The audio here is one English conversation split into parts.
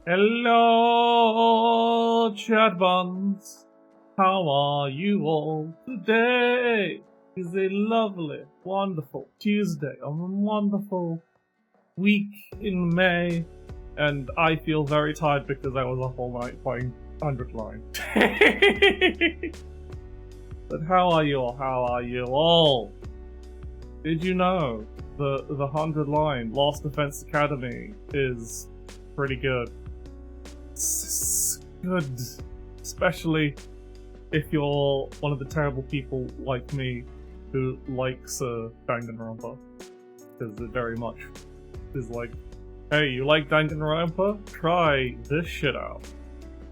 Hello, chat buns. How are you all today? Is a lovely, wonderful Tuesday on a wonderful week in May, and I feel very tired because I was up all night playing 100 Line. But how are you all? How are you all? Did you know the 100 Line Lost Defense Academy is pretty good? It's good, especially if you're one of the terrible people like me who likes Danganronpa, because it very much is like, hey, you like Danganronpa? Try this shit out.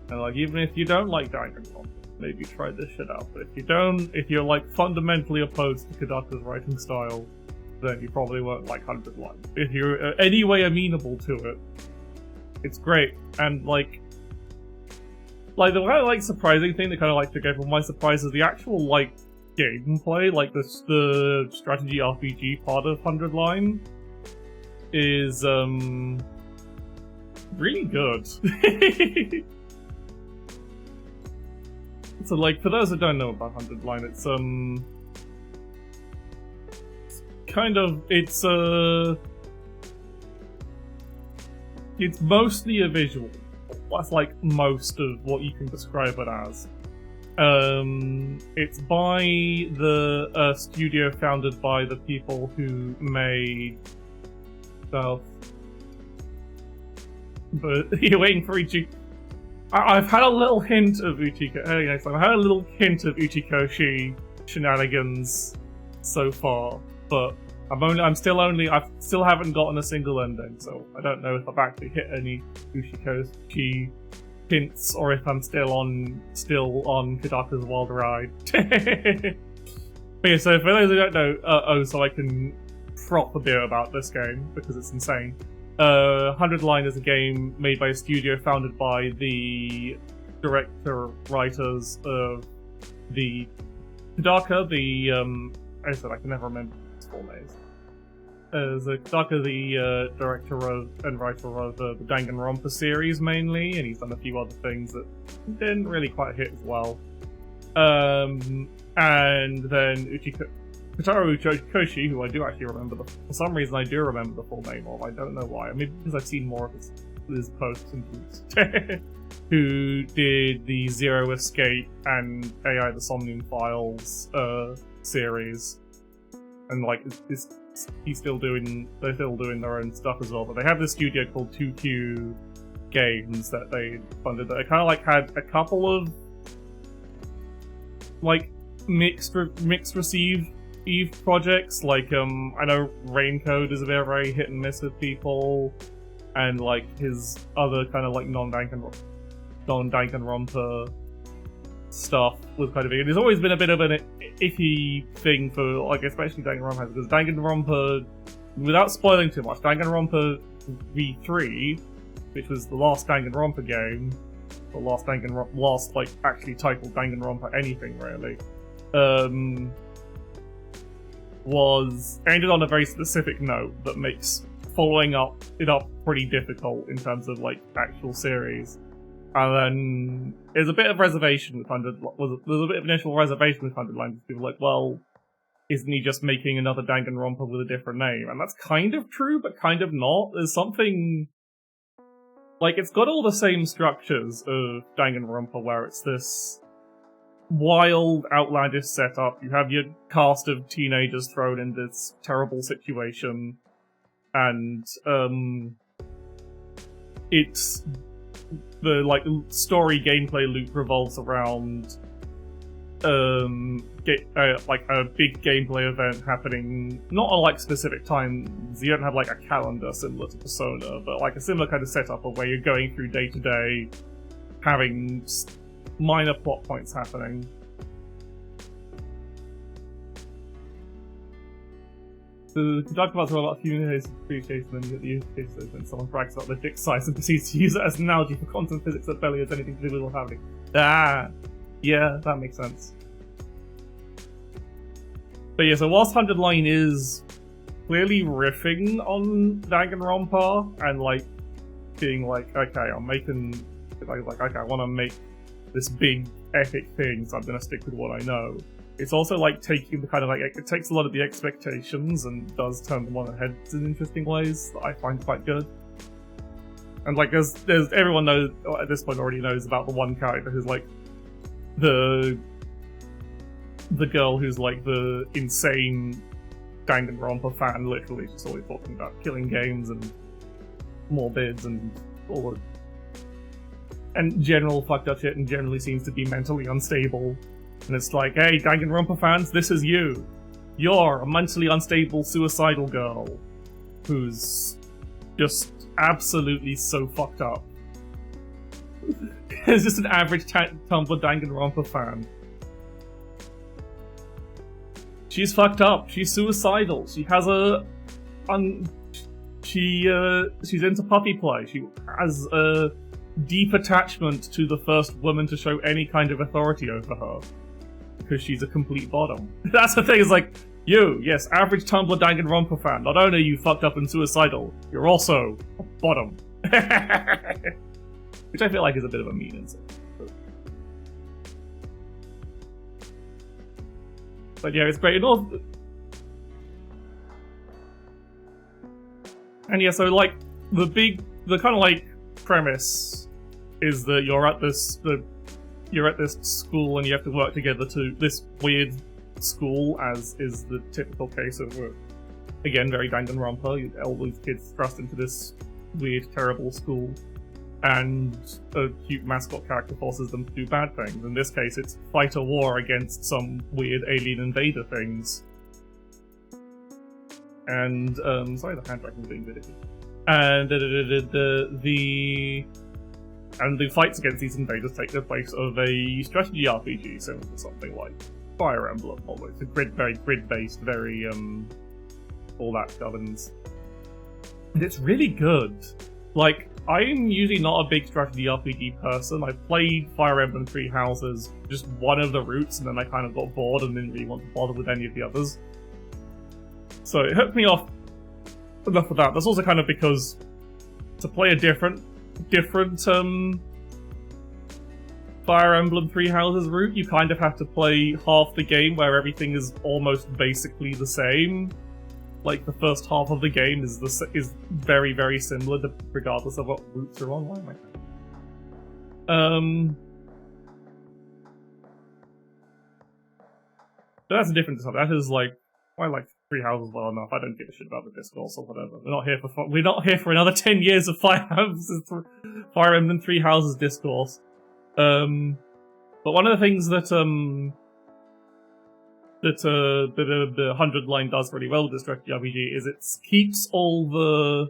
And like, even if you don't like Danganronpa, maybe try this shit out. But if you're like fundamentally opposed to Kodaka's writing style, then you probably won't like 100 Line. If you're any way amenable to it, it's great. And like the kind of like surprising thing that kind of like took over my surprise is the actual like gameplay, like the strategy RPG part of 100 Line is really good. So like, for those that don't know about 100 Line, it's it's mostly a visual. That's like most of what you can describe it as. It's by the studio founded by the people who made stuff. But you're waiting for Ichi. I've had a little hint of I've had a little hint of Uchikoshi shenanigans so far, but I still haven't gotten a single ending, so I don't know if I've actually hit any Uchikoshi hints or if I'm still on Kodaka's Wild Ride. But yeah, so for those who don't know, so I can prop a bit about this game because it's insane. 100 Line is a game made by a studio founded by the writers of the Kodaka, I can never remember his full names. Kodaka, the director and writer of the Danganronpa series mainly, and he's done a few other things that didn't really quite hit as well. And then Kotaro Uchikoshi, who I do actually remember, for some reason I do remember the full name of, I don't know why, maybe because I've seen more of his posts and tweets, who did the Zero Escape and AI the Somnium Files series, and like, they're still doing their own stuff as well, but they have this studio called 2Q Games that they funded that kind of like had a couple of like mixed received projects, like I know Raincode is a very hit and miss with people, and like his other kind of like non-Danganronpa stuff was kind of big. There's always been a bit of an iffy thing for like especially Danganronpa, because Danganronpa, without spoiling too much, Danganronpa V3, which was the last Danganronpa game, or last like actually titled Danganronpa anything really, ended on a very specific note that makes following it up pretty difficult in terms of like actual series. And then there's a bit of reservation with 100. There's a bit of initial reservation with 100 Line. People are like, well, isn't he just making another Danganronpa with a different name? And that's kind of true, but kind of not. There's something like, it's got all the same structures of Danganronpa, where it's this wild, outlandish setup. You have your cast of teenagers thrown in this terrible situation, and it's the like story gameplay loop revolves around like a big gameplay event happening not on like specific times. You don't have like a calendar similar to Persona, but like a similar kind of setup of where you're going through day to day, having minor plot points happening. So, to talk about a few days of appreciation, then you get the use cases when someone brags about their dick size and proceeds to use it as an analogy for quantum physics that barely has anything to do with what's happening. Yeah, that makes sense. But yeah, so whilst 100 Line is clearly riffing on Danganronpa and like being like, okay, I'm making, like, okay, I want to make this big epic thing, so I'm gonna stick with what I know. It's also like taking the kind of like, it takes a lot of the expectations and does turn them on their heads in interesting ways that I find quite good. And like, there's everyone knows at this point already knows about the one character who's like the girl who's like the insane Danganronpa fan, literally just always talking about killing games and more bids and all of, and general fucked up shit, and generally seems to be mentally unstable. And it's like, hey, Danganronpa fans, this is you. You're a mentally unstable, suicidal girl who's just absolutely so fucked up. It's just an average Tumblr Danganronpa fan. She's fucked up. She's suicidal. She has she's into puppy play. She has a deep attachment to the first woman to show any kind of authority over her, because she's a complete bottom. That's the thing, is like, you, yes, average Tumblr Danganronpa fan, not only are you fucked up and suicidal, you're also a bottom. Which I feel like is a bit of a mean insult. But yeah, it's great. And yeah, so like, the kind of like premise is that you're at this school and you have to work together to this weird school, as is the typical case of, again, very Danganronpa. All these kids thrust into this weird, terrible school, and a cute mascot character forces them to do bad things. In this case, it's fight a war against some weird alien invader things. And, sorry, the handwriting's being bit iffy. And the fights against these invaders take the place of a strategy RPG, similar to something like Fire Emblem, almost. It's very grid-based, very, all that governs. And it's really good. Like, I'm usually not a big strategy RPG person. I played Fire Emblem Three Houses, just one of the routes, and then I kind of got bored and didn't really want to bother with any of the others. So it hooked me off enough of that. That's also kind of because to play a different Fire Emblem Three Houses route, you kind of have to play half the game where everything is almost basically the same. Like, the first half of the game is very, very similar, regardless of what routes you're on. Why am I? But that's a different topic. That is like, I like Three Houses well enough. I don't give a shit about the discourse or whatever. We're not here for another 10 years of Fire Emblem Three Houses discourse. But one of the things that the 100 line does really well with this strategy RPG is it keeps all the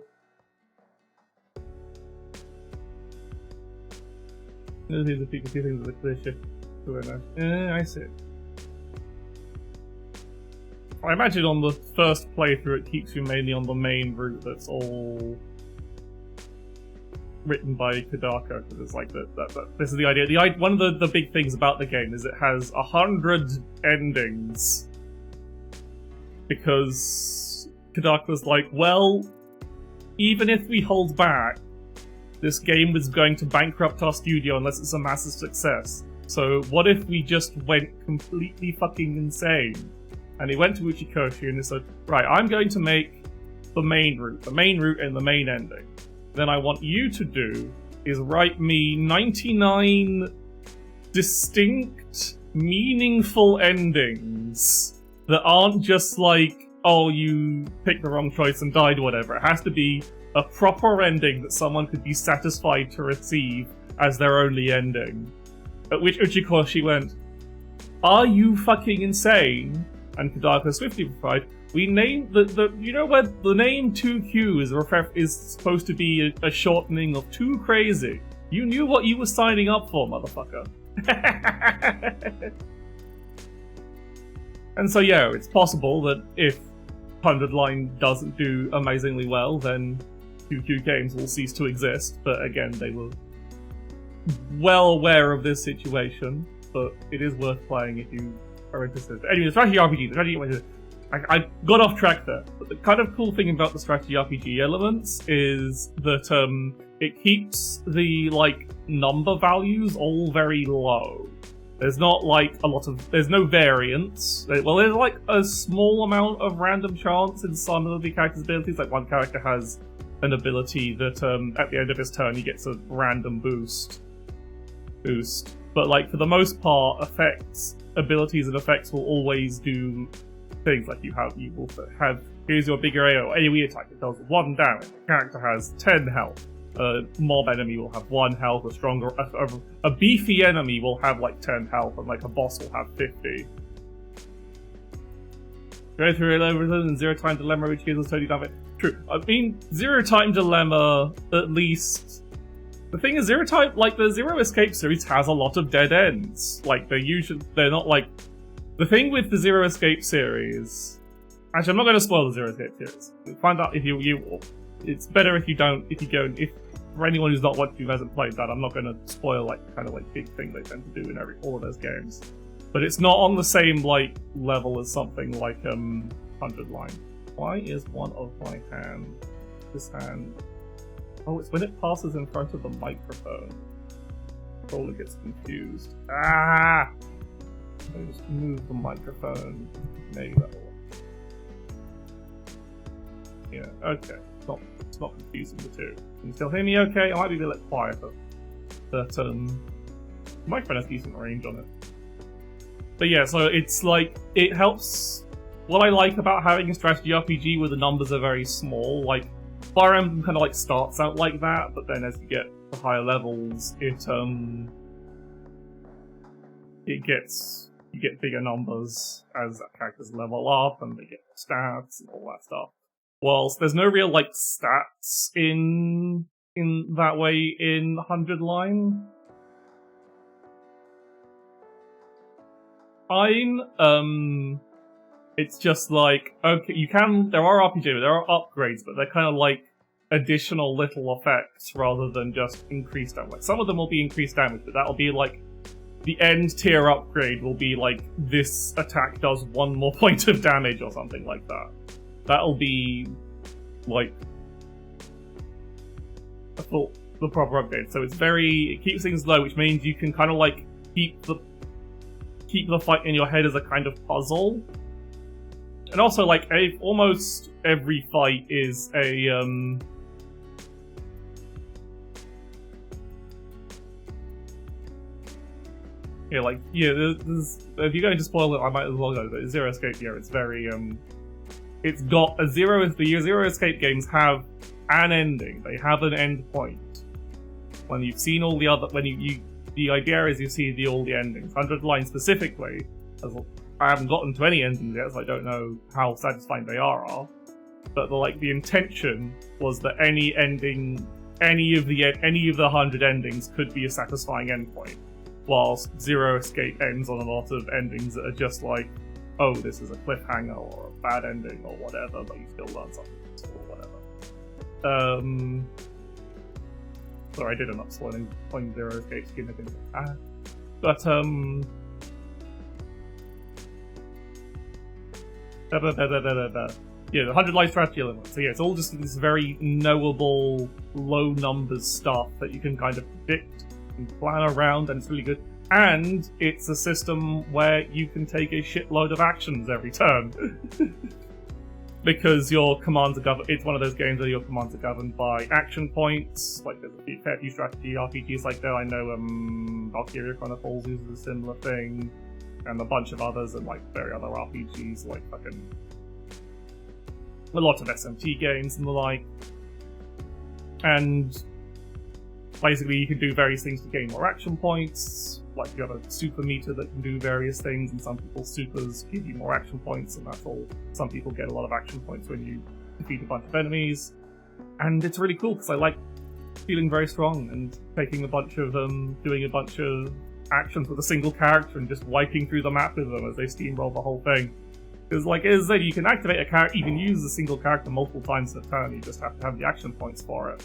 things with clear shift. I see. I imagine on the first playthrough it keeps you mainly on the main route that's all written by Kodaka, because it's like this is the idea. One of the big things about the game is it has 100 endings, because Kodaka's like, well, even if we hold back, this game is going to bankrupt our studio unless it's a massive success. So what if we just went completely fucking insane? And he went to Uchikoshi and he said, right, I'm going to make the main route and the main ending. Then I want you to do is write me 99 distinct, meaningful endings that aren't just like, oh, you picked the wrong choice and died, whatever. It has to be a proper ending that someone could be satisfied to receive as their only ending. At which Uchikoshi went, are you fucking insane? And Kodaka swiftly replied, we named you know where the name 2Q is supposed to be a shortening of too crazy. You knew what you were signing up for, motherfucker. And so yeah, it's possible that if 100 line doesn't do amazingly well, then 2Q games will cease to exist. But again, they were well aware of this situation, but it is worth playing if you are interested. Anyway, the strategy RPG, I got off track there. But the kind of cool thing about the strategy RPG elements is that it keeps the like number values all very low. There's not like there's no variance. Well, there's like a small amount of random chance in some of the characters' abilities. Like one character has an ability that at the end of his turn he gets a random boost. But like for the most part, abilities and effects will always do things. Like you will have here's your bigger AoE attack. It does 1 damage. The character has 10 health. A mob enemy will have 1 health. A beefy enemy will have like 10 health, and like a boss will have 50. Go through it over and Zero Time Dilemma, which gives us 30 damage. True. I mean, Zero Time Dilemma, at least. The thing is, the Zero Escape series has a lot of dead ends. Like, they're not like. The thing with the Zero Escape series. Actually, I'm not going to spoil the Zero Escape series. Find out if you it's better if you don't. If for anyone who's not watching, who hasn't played that, I'm not going to spoil kind of big thing they tend to do in all of those games. But it's not on the same level as something like 100 Line. Why is one of my this hand? Oh, it's when it passes in front of the microphone. Controller gets confused. Ah! Let me just move the microphone. Maybe that'll work. Yeah, okay. It's not confusing the two. Can you still hear me okay? I might be a bit quieter. But the microphone has decent range on it. But yeah, so it's like, it helps. What I like about having a strategy RPG where the numbers are very small, like Fire Emblem kind of starts out like that, but then as you get to higher levels, you get bigger numbers as characters level up and they get stats and all that stuff. Whilst there's no real stats in that way in 100 Line. Fine. It's just okay, there are RPGs, there are upgrades, but they're kind of additional little effects rather than just increased damage. Some of them will be increased damage, but that'll be the end tier upgrade will be this attack does 1 more point of damage or something like that. That'll be the proper upgrade. So it keeps things low, which means you can kind of keep the fight in your head as a kind of puzzle. And also, almost every fight is a, there's, if you're going to spoil it, I might as well go, but Zero Escape, it's very, it's got the Zero Escape games have an ending, they have an end point. When you've seen all the other, the idea is you see all the endings. 100 Line specifically, I haven't gotten to any endings yet, so I don't know how satisfying they are. But the intention was that any of the 100 endings could be a satisfying endpoint, whilst Zero Escape ends on a lot of endings that are just oh, this is a cliffhanger or a bad ending or whatever, but you still learn something or whatever. Sorry, I did end up spoiling Zero Escape skin. But yeah, the 100 Line strategy element. So yeah, it's all just this very knowable, low numbers stuff that you can kind of predict and plan around, and it's really good. And it's a system where you can take a shitload of actions every turn. Because your commands are governed. It's one of those games where your commands are governed by action points. There's a fair few strategy RPGs like that. I know Valkyria Chronicles uses a similar thing, and a bunch of others, and very other RPGs a lot of SMT games and the like. And basically, you can do various things to gain more action points. You have a super meter that can do various things, and some people's supers give you more action points, and that's all. Some people get a lot of action points when you defeat a bunch of enemies. And it's really cool, because I like feeling very strong and taking a bunch of doing a bunch of actions with a single character and just wiping through the map with them as they steamroll the whole thing. Because, as I said, you can activate a character, you can use a single character multiple times in a turn, you just have to have the action points for it.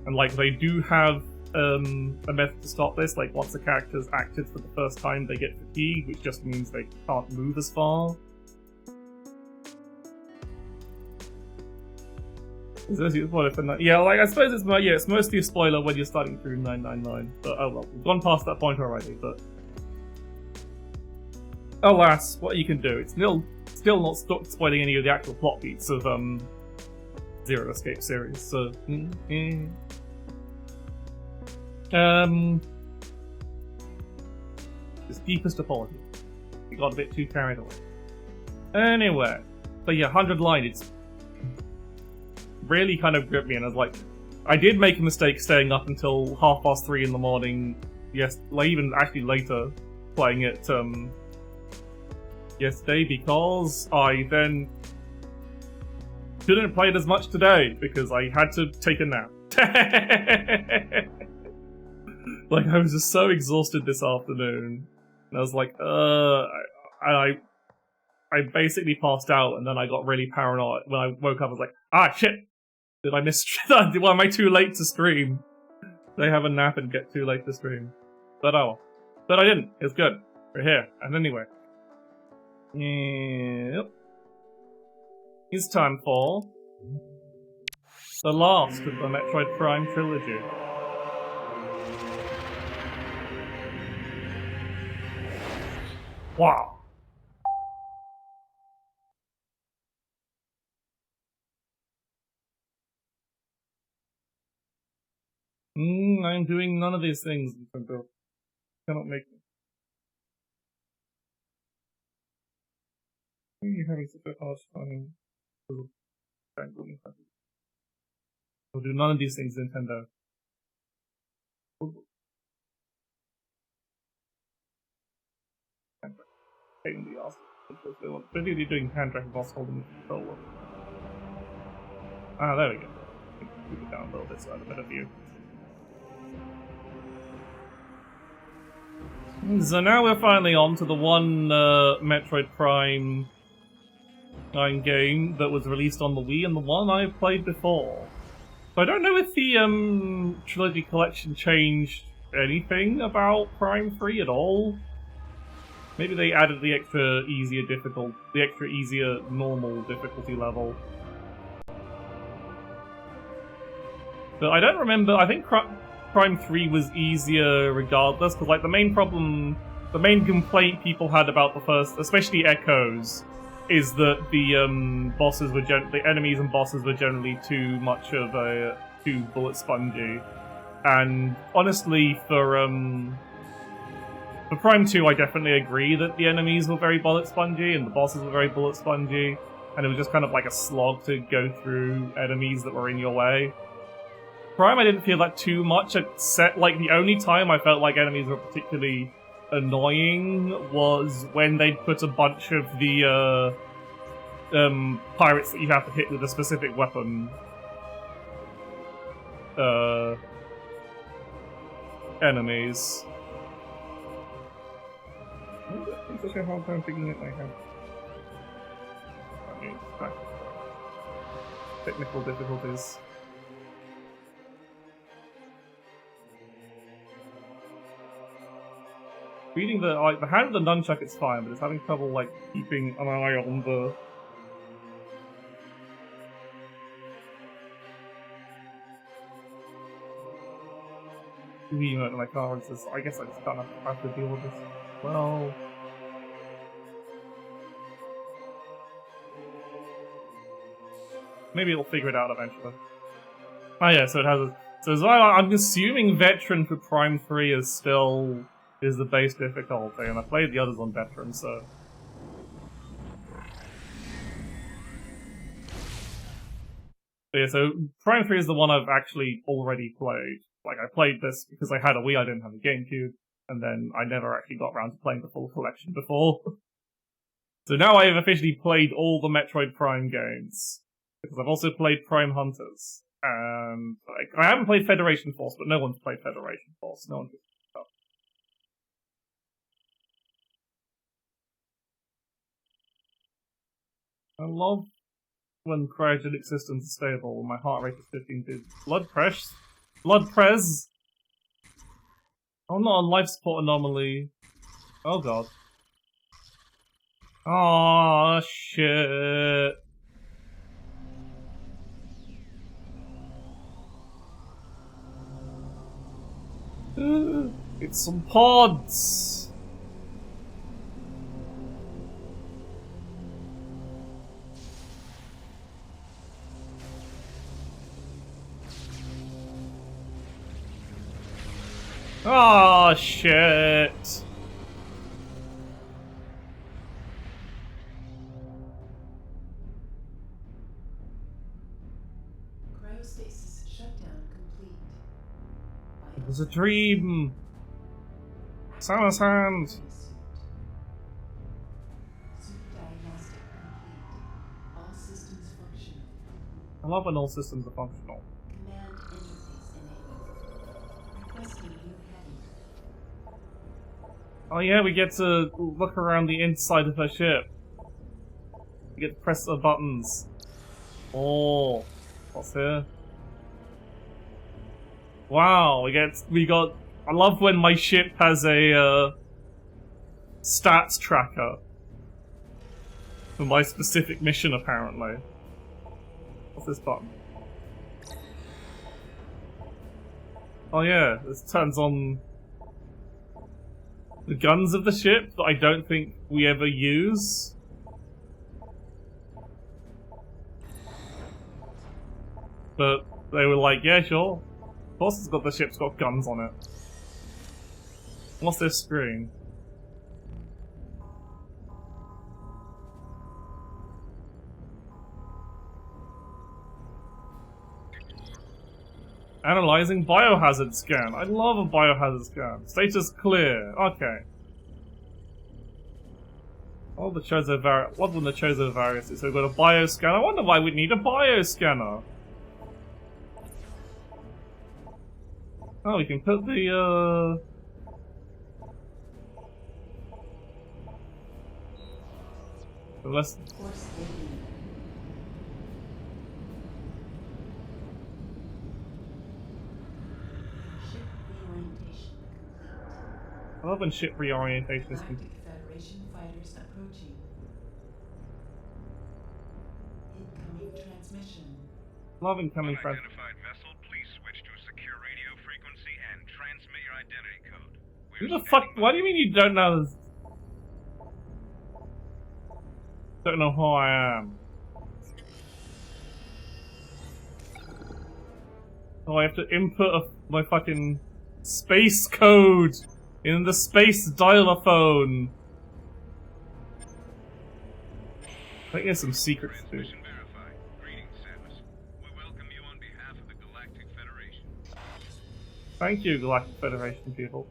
And, they do have a method to stop this. Like once a character's acted for the first time, they get fatigued, which just means they can't move as far. Yeah, like I suppose it's mostly a spoiler when you're starting through 999. But oh well, we've gone past that point already. But alas, what you can do. It's still not spoiling any of the actual plot beats of Zero Escape series. So just deepest apology. We got a bit too carried away. Anyway, but yeah, 100 line. It's really kind of gripped me, and I was like, I did make a mistake staying up until 3:30 in the morning. Yes, like even actually later, playing it yesterday because I then couldn't play it as much today because I had to take a nap. Like I was just so exhausted this afternoon, and I was like, I basically passed out, and then I got really paranoid when I woke up. I was like, ah shit. Did I miss? Why am I too late to stream? Did I have a nap and get too late to stream? But oh, but I didn't. It's good. We're here. And anyway, yep. It's time for the last of the Metroid Prime trilogy. Wow. I'm doing none of these things. Cannot make them. You're having such a hard time. We'll do none of these things, Nintendo. Pain in the ass. They're really doing hand tracking whilst holding the controller. Ah, there we go. Keep it down a little bit so I have a better view. So now we're finally on to the one Metroid Prime game that was released on the Wii and the one I've played before. So I don't know if the Trilogy Collection changed anything about Prime 3 at all. Maybe they added the extra easier normal difficulty level. But I don't remember, I think Prime 3 was easier regardless, because like the main complaint people had about the first, especially Echoes, is that the enemies and bosses were generally too bullet spongy. And honestly, for Prime 2, I definitely agree that the enemies were very bullet spongy and the bosses were very bullet spongy, and it was just kind of like a slog to go through enemies that were in your way. Prime, I didn't feel that too much, except like the only time I felt like enemies were particularly annoying was when they'd put a bunch of the pirates that you have to hit with a specific weapon enemies. I'm such a hard time picking it like that. Technical difficulties. Reading the hand of the nunchuck, it's fine, but it's having trouble like keeping an eye on the. Emote in my car and says, I guess I just kind of have to deal with this. Well. Maybe it'll figure it out eventually. Oh yeah, so it has a. So as well, I'm assuming Veteran for Prime 3 is the base difficulty, and I played the others on Veteran, so. But yeah, so Prime 3 is the one I've actually already played. Like, I played this because I had a Wii, I didn't have a GameCube, and then I never actually got around to playing the full collection before. So now I have officially played all the Metroid Prime games. Because I've also played Prime Hunters. And like, I haven't played Federation Force, but no one's played Federation Force. No one picked it up. I love when cryogenic systems are stable and my heart rate is 15 to blood press. Oh, not a life support anomaly. Oh god. Oh shit. It's some pods. Oh shit. Cryostasis shutdown complete. It was a dream. Samus hand. Suit diagnostic complete. All systems functional. I love when all systems are functional. Command interface enabled. Requesting new heading. Oh yeah, we get to look around the inside of her ship. We get to press the buttons. Oh, what's here? Wow, we got. I love when my ship has a stats tracker for my specific mission. Apparently, what's this button? Oh yeah, this turns on the guns of the ship that I don't think we ever use. But they were like, yeah, sure. Of course the ship's got guns on it. What's this screen? Analyzing biohazard scan. I love a biohazard scan. Status clear. Okay. Oh, the Chozo variant. What one the Chozo variant is? So we've got a bioscanner. I wonder why we'd need a bioscanner. Oh, we can put the Unless. Course leading. Ship reorientation complete. I love when ship reorientation is Galactic Federation fighters approaching. Incoming transmission. love incoming friends. Unidentified vessel, please switch to a secure radio frequency and transmit your identity code. Who the fuck? What do you mean you don't know this? Don't know who I am. Oh, I have to input my fucking space code in the space dial-a-phone. I think there's some secrets too. Transmission verified. Greetings, Samus. We welcome you on behalf of the Galactic Federation. Thank you, Galactic Federation people.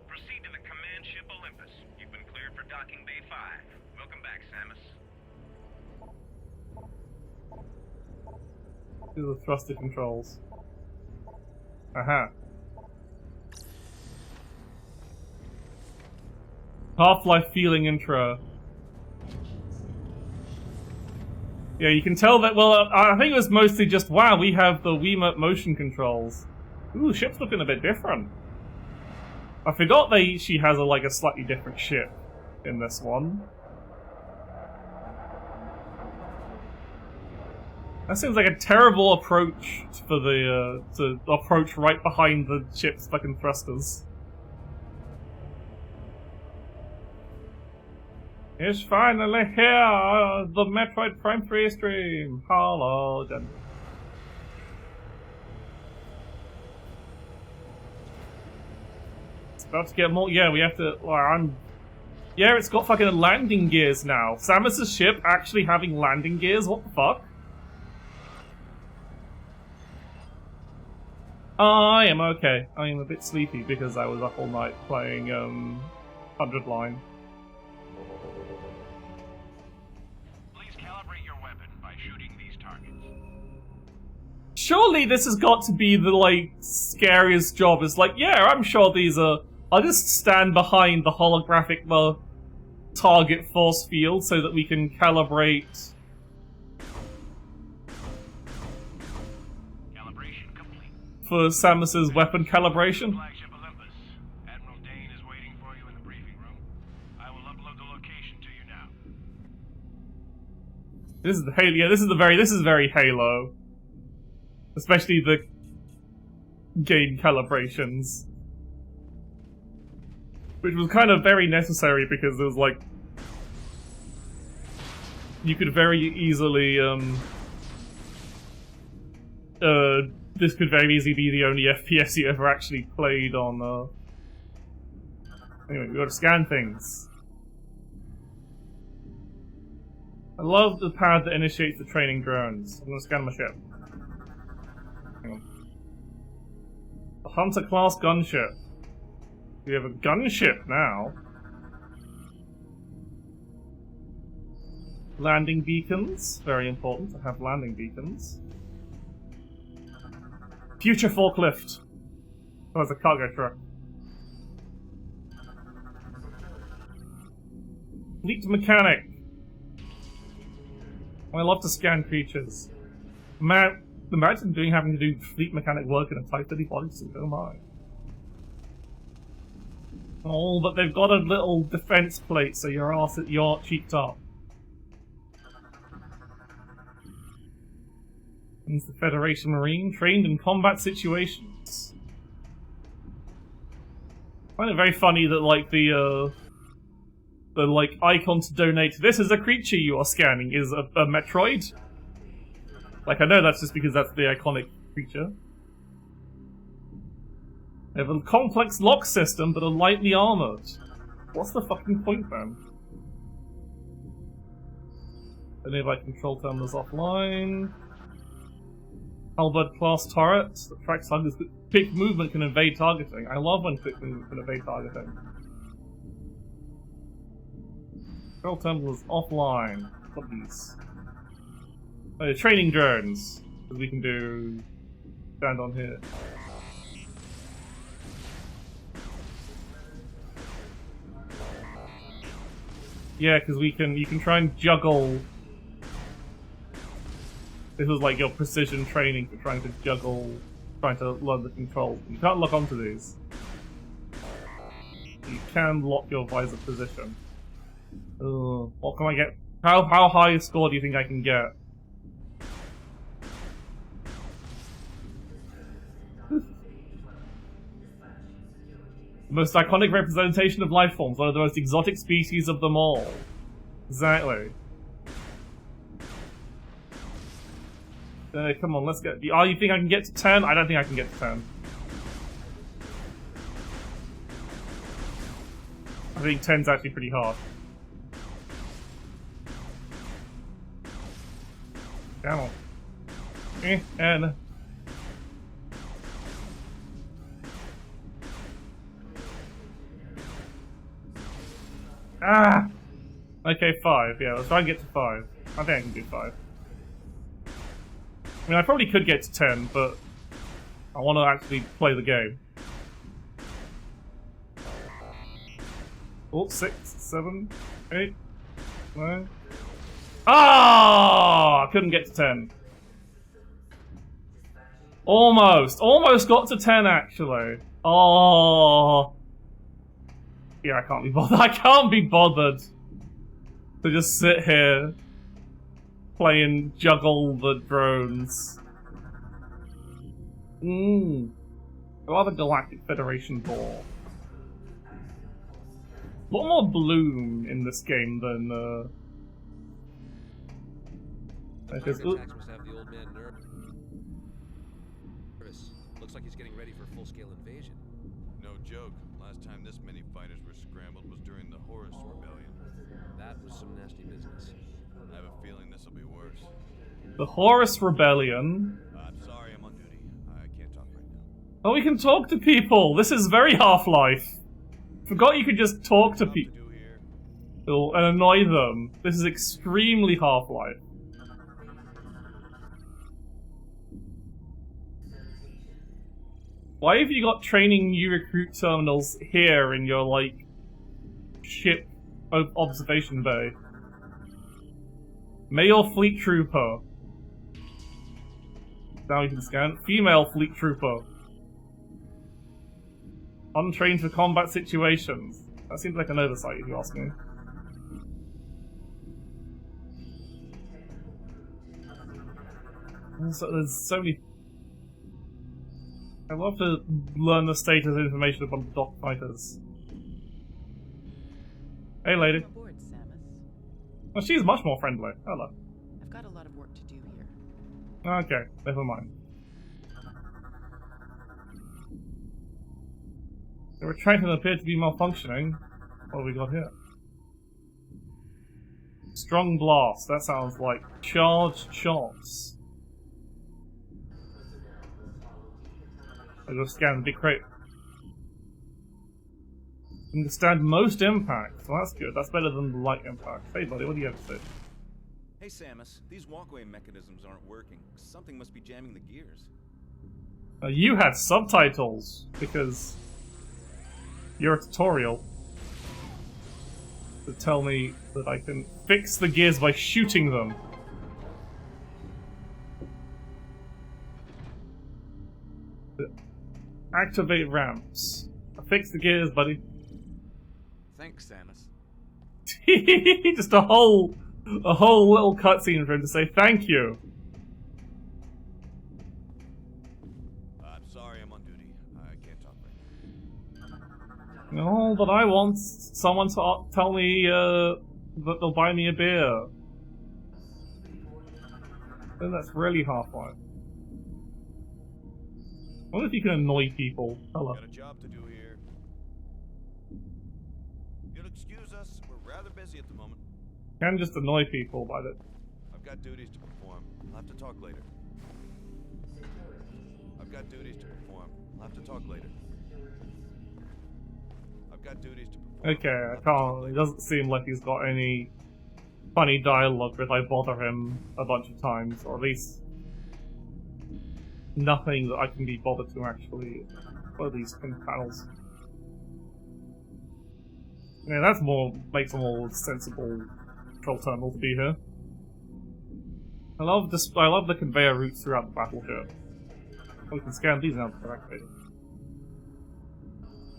Proceed to the command ship Olympus. You've been cleared for docking bay 5. Welcome back, Samus. These are the thruster controls. Aha. Half-Life feeling intro. Yeah, you can tell that, well, I think it was mostly just, wow, we have the Wiimote motion controls. Ooh, ship's looking a bit different. I forgot she has a slightly different ship in this one. That seems like a terrible approach for the, to approach right behind the ship's fucking thrusters. It's finally here! The Metroid Prime 3 stream! Hello, Jen. It's about to get more. Yeah, we have to. Well, yeah, it's got fucking landing gears now. Samus's ship actually having landing gears? What the fuck? I am okay. I am a bit sleepy because I was up all night playing 100 Line. Please calibrate your weapon by shooting these targets. Surely this has got to be the, scariest job. It's like, yeah, I'm sure these are... I'll just stand behind the holographic, target force field so that we can calibrate... Calibration complete. for Samus's weapon calibration. Flagship Olympus. This is the Halo. Yeah, this is very Halo. Especially the game calibrations. Which was kind of very necessary because there was like... You could very easily, this could very easily be the only FPS you ever actually played on, Anyway, we gotta scan things. I love the pad that initiates the training drones. I'm gonna scan my ship. Hang on. A Hunter class gunship. We have a gunship now. Landing beacons. Very important to have landing beacons. Future forklift. Oh, it's a cargo truck. Fleet mechanic. I love to scan creatures. Man, imagine having to do fleet mechanic work in a Type 30 bodysuit. Oh my. Oh, but they've got a little defense plate, so you're cheeked up. He's the Federation Marine, trained in combat situations. I find it very funny that like the like icon to donate. This is a creature you are scanning is a Metroid. Like I know that's just because that's the iconic creature. They have a complex lock system, but are lightly armored. What's the fucking point then? The nearby control terminals offline. Halberd class turret that tracks targets. Quick movement can evade targeting. I love when quick movement can evade targeting. Control terminals offline. What these? Oh, training drones. Because we can do stand on here. Yeah, because you can try and juggle. This is like your precision training for trying to juggle, trying to learn the controls. You can't lock onto these. You can lock your visor position. What can I get? How high a score do you think I can get? The most iconic representation of life forms, one of the most exotic species of them all. Exactly. Come on, let's get... Oh, you think I can get to 10? I don't think I can get to 10. I think 10's actually pretty hard. Come on. And... Ah! Okay, 5. Yeah, let's try and get to 5. I think I can do 5. I mean, I probably could get to 10, but I want to actually play the game. Oh, 6, 7, 8, 9. Ah! I couldn't get to 10. Almost got to 10 actually. Oh. Yeah, I can't be bothered. I can't be bothered to just sit here playing juggle the drones. I love the Galactic Federation ball. A lot more bloom in this game than because must have the old man nervous. Looks like he's getting ready for a full-scale invasion. No joke. Last time this many fighters were scrambled was during the Horus Rebellion. That was some nasty business. I have a feeling this will be worse. the Horus Rebellion. I'm sorry, I'm on duty. I can't talk right now. Oh, we can talk to people! This is very Half-Life. Forgot you could just talk to people and annoy them. This is extremely Half-Life. Why have you got training new recruit terminals here in your, like, ship observation bay? Male fleet trooper. Now you can scan. Female fleet trooper. Untrained for combat situations. That seems like an oversight if you ask me. There's so many. I'd love to learn the status information about the dock fighters. Hey, lady. Welcome aboard, Samus. Oh, she's much more friendly. Hello. I've got a lot of work to do here. Okay, never mind. The retractor appeared to be malfunctioning. What have we got here? Strong blast. That sounds like charged shots. I just scanned the big crate. Understand most impact. Well, that's good. That's better than the light impact. Hey, buddy, what do you have to say? Hey, Samus, these walkway mechanisms aren't working. Something must be jamming the gears. You had subtitles because you're a tutorial to tell me that I can fix the gears by shooting them. Activate ramps. Fix the gears, buddy. Thanks, Samus. Just a whole little cutscene for him to say thank you. I'm sorry I'm on duty. I can't talk right now. No, but I want someone to tell me that they'll buy me a beer. Then that's really half-life. What if you can annoy people? Hello. Got a job to do here. You'll excuse us. We're rather busy at the moment. Can just annoy people by that. I've got duties to perform. I'll have to talk later. I've got duties to perform. I'll have to talk later. I've got duties to perform. Okay, I can't. It doesn't seem like he's got any funny dialogue if I bother him a bunch of times, or at least nothing that I can be bothered to actually. What are these pin panels? Yeah, that's makes a more sensible control terminal to be here. I love the conveyor routes throughout the battleship. We can scan these now correctly.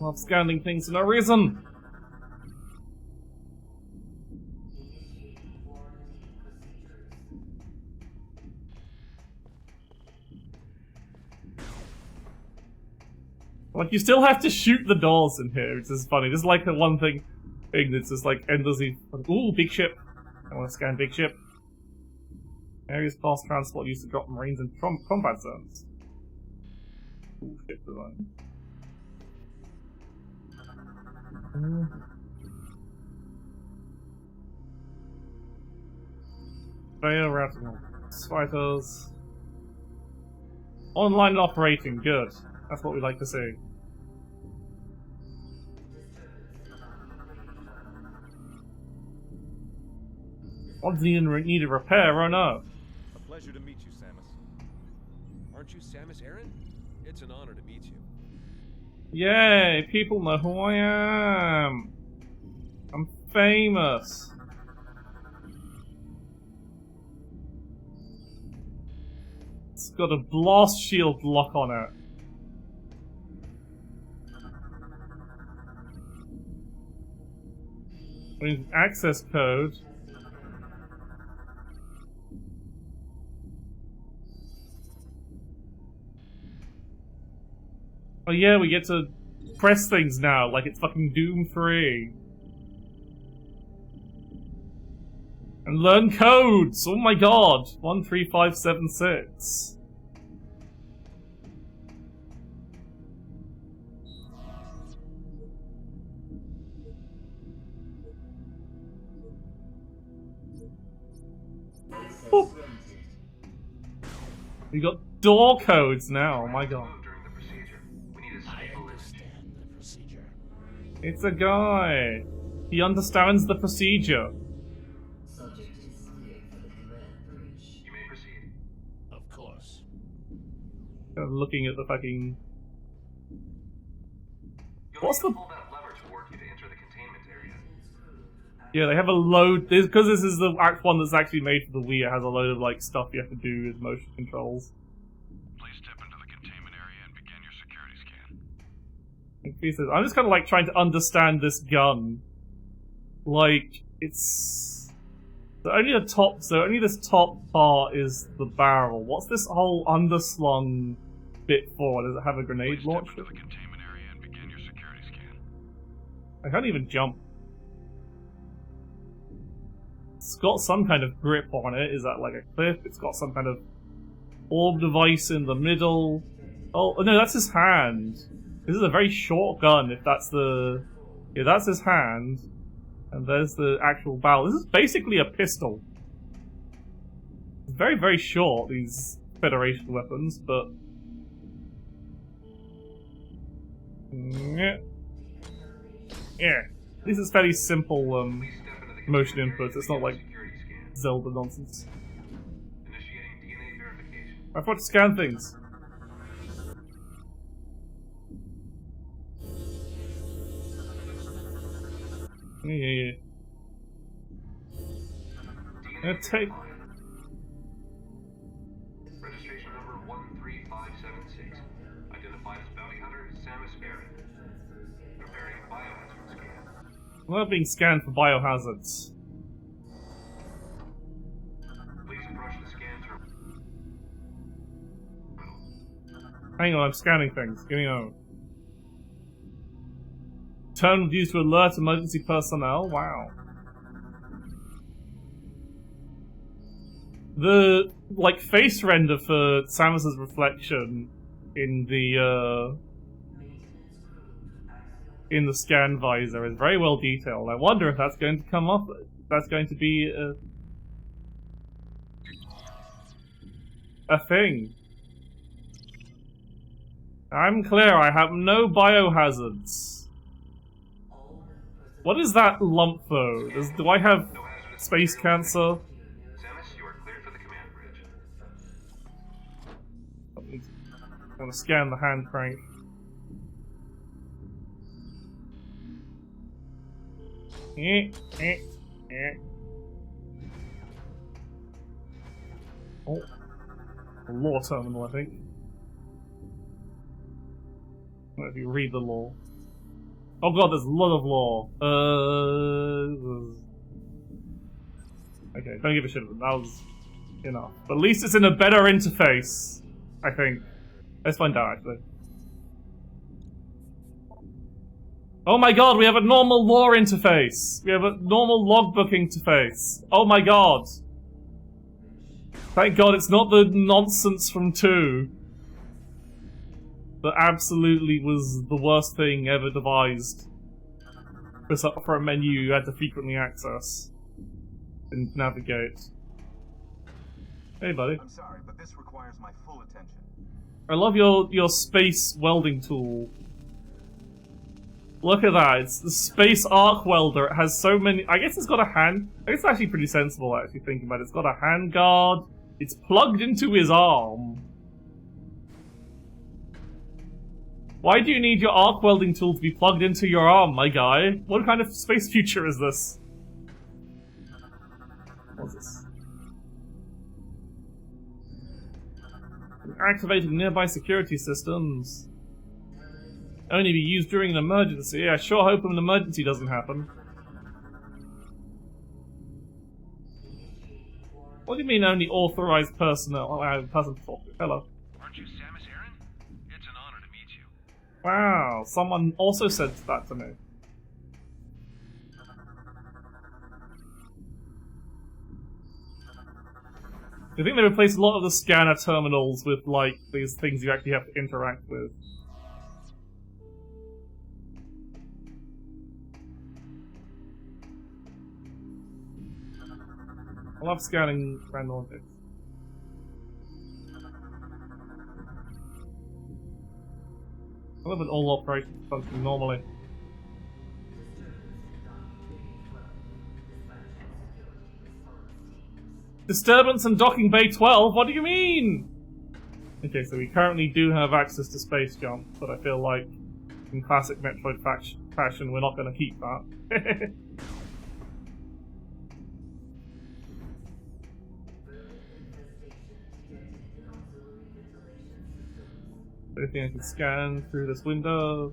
I love scanning things for no reason. Like, you still have to shoot the doors in here, which is funny. This is like the one thing that's just like endlessly. Ooh, big ship. I want to scan big ship. Areas fast transport used to drop marines in combat zones. Ooh, ship design. Fail routing fighters. Online and operating, good. That's what we like to see. Odds need a repair, oh no. A pleasure to meet you, Samus. Aren't you Samus Aran? It's an honor to meet you. Yay, people know who I am. I'm famous. It's got a blast shield lock on it. We need access code. Oh yeah, we get to press things now, like it's fucking Doom 3. And learn codes! Oh my god! 13576. Boop. We got door codes now, oh my god. It's a guy. He understands the procedure. Subject is cleared for the command bridge. You may proceed. Of course. Looking at the fucking. You'll What's need the? to pull that lever toward you to enter the containment area. Yeah, they have a load. Because this is the Act 1 that's actually made for the Wii, it has a load of like stuff you have to do with motion controls. Please step into the containment area and begin your security scan. He says, I'm just kind of like trying to understand this gun. Like, it's So only the top, so only this top part is the barrel. What's this whole underslung bit for? Does it have a grenade launcher? Step into the containment area and begin your security scan. I can't even jump. It's got some kind of grip on it. Is that like a cliff? It's got some kind of orb device in the middle. Oh no, that's his hand. This is a very short gun. If that's the, yeah, that's his hand. And there's the actual barrel. This is basically a pistol. It's very, very short, these Federation weapons, but... Yeah. Yeah. This is fairly simple motion inputs. It's not like Zelda nonsense. Initiating DNA verification. I thought to scan things. Yeah. Take. Registration number 13576. Identified as bounty hunter Samus Aran. Preparing biohazard scan. I'm not being scanned for biohazards. Please approach the scan terminal. Hang on, I'm scanning things. Give me a moment. Turn was used to alert emergency personnel. Wow. The like face render for Samus's reflection in the scan visor is very well detailed. I wonder if that's going to come up. That's going to be a thing. I'm clear. I have no biohazards. What is that lump though? Do I have space cancer? Samus, you are cleared for the command bridge. I'm gonna scan the hand crank. Oh, a law terminal, I think. I don't know if you read the law. Oh god, there's a lot of law. Okay, don't give a shit about that. Was enough. But at least it's in a better interface, I think. Let's find out, actually. Oh my god, we have a normal law interface! We have a normal logbook interface. Oh my god. Thank god it's not the nonsense from 2. That absolutely was the worst thing ever devised. For a menu you had to frequently access and navigate. Hey, buddy. I'm sorry, but this requires my full attention. I love your space welding tool. Look at that, it's the space arc welder. It has so many. I guess it's got a hand. I guess it's actually pretty sensible, actually, thinking about it. It's got a hand guard. It's plugged into his arm. Why do you need your arc welding tool to be plugged into your arm, my guy? What kind of space future is this? What's this? Activating nearby security systems. Only be used during an emergency. I sure hope an emergency doesn't happen. What do you mean only authorized personnel? Oh, I have a person to talk to. Hello. Aren't you Samus Aran? It's an honor to meet you. Wow, someone also said that to me. I think they replaced a lot of the scanner terminals with, like, these things you actually have to interact with. I love scanning random objects. I love when all operations function normally. Disturbance in docking bay 12? What do you mean? Okay, so we currently do have access to space jump, but I feel like in classic Metroid fashion we're not going to keep that. Anything I can scan through this window?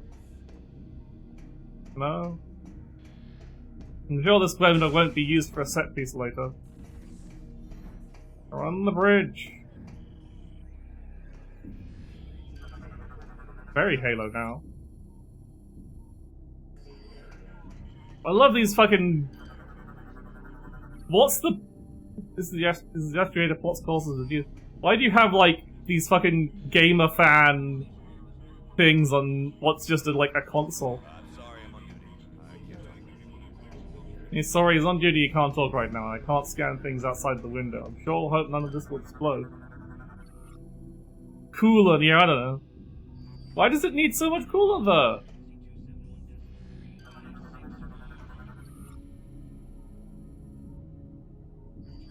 No? I'm sure this window won't be used for a set piece later. We're on the bridge. Very Halo now. I love these fucking... What's the... This is the actuator plots courses of you. Why do you have, like, these fucking gamer fan things on what's just like a console? I'm sorry, I'm on duty. I can't talk. He's sorry, he's on duty, he can't talk right now. I can't scan things outside the window. I'm sure hope none of this will explode. Cooler, yeah, I don't know. Why does it need so much cooler though?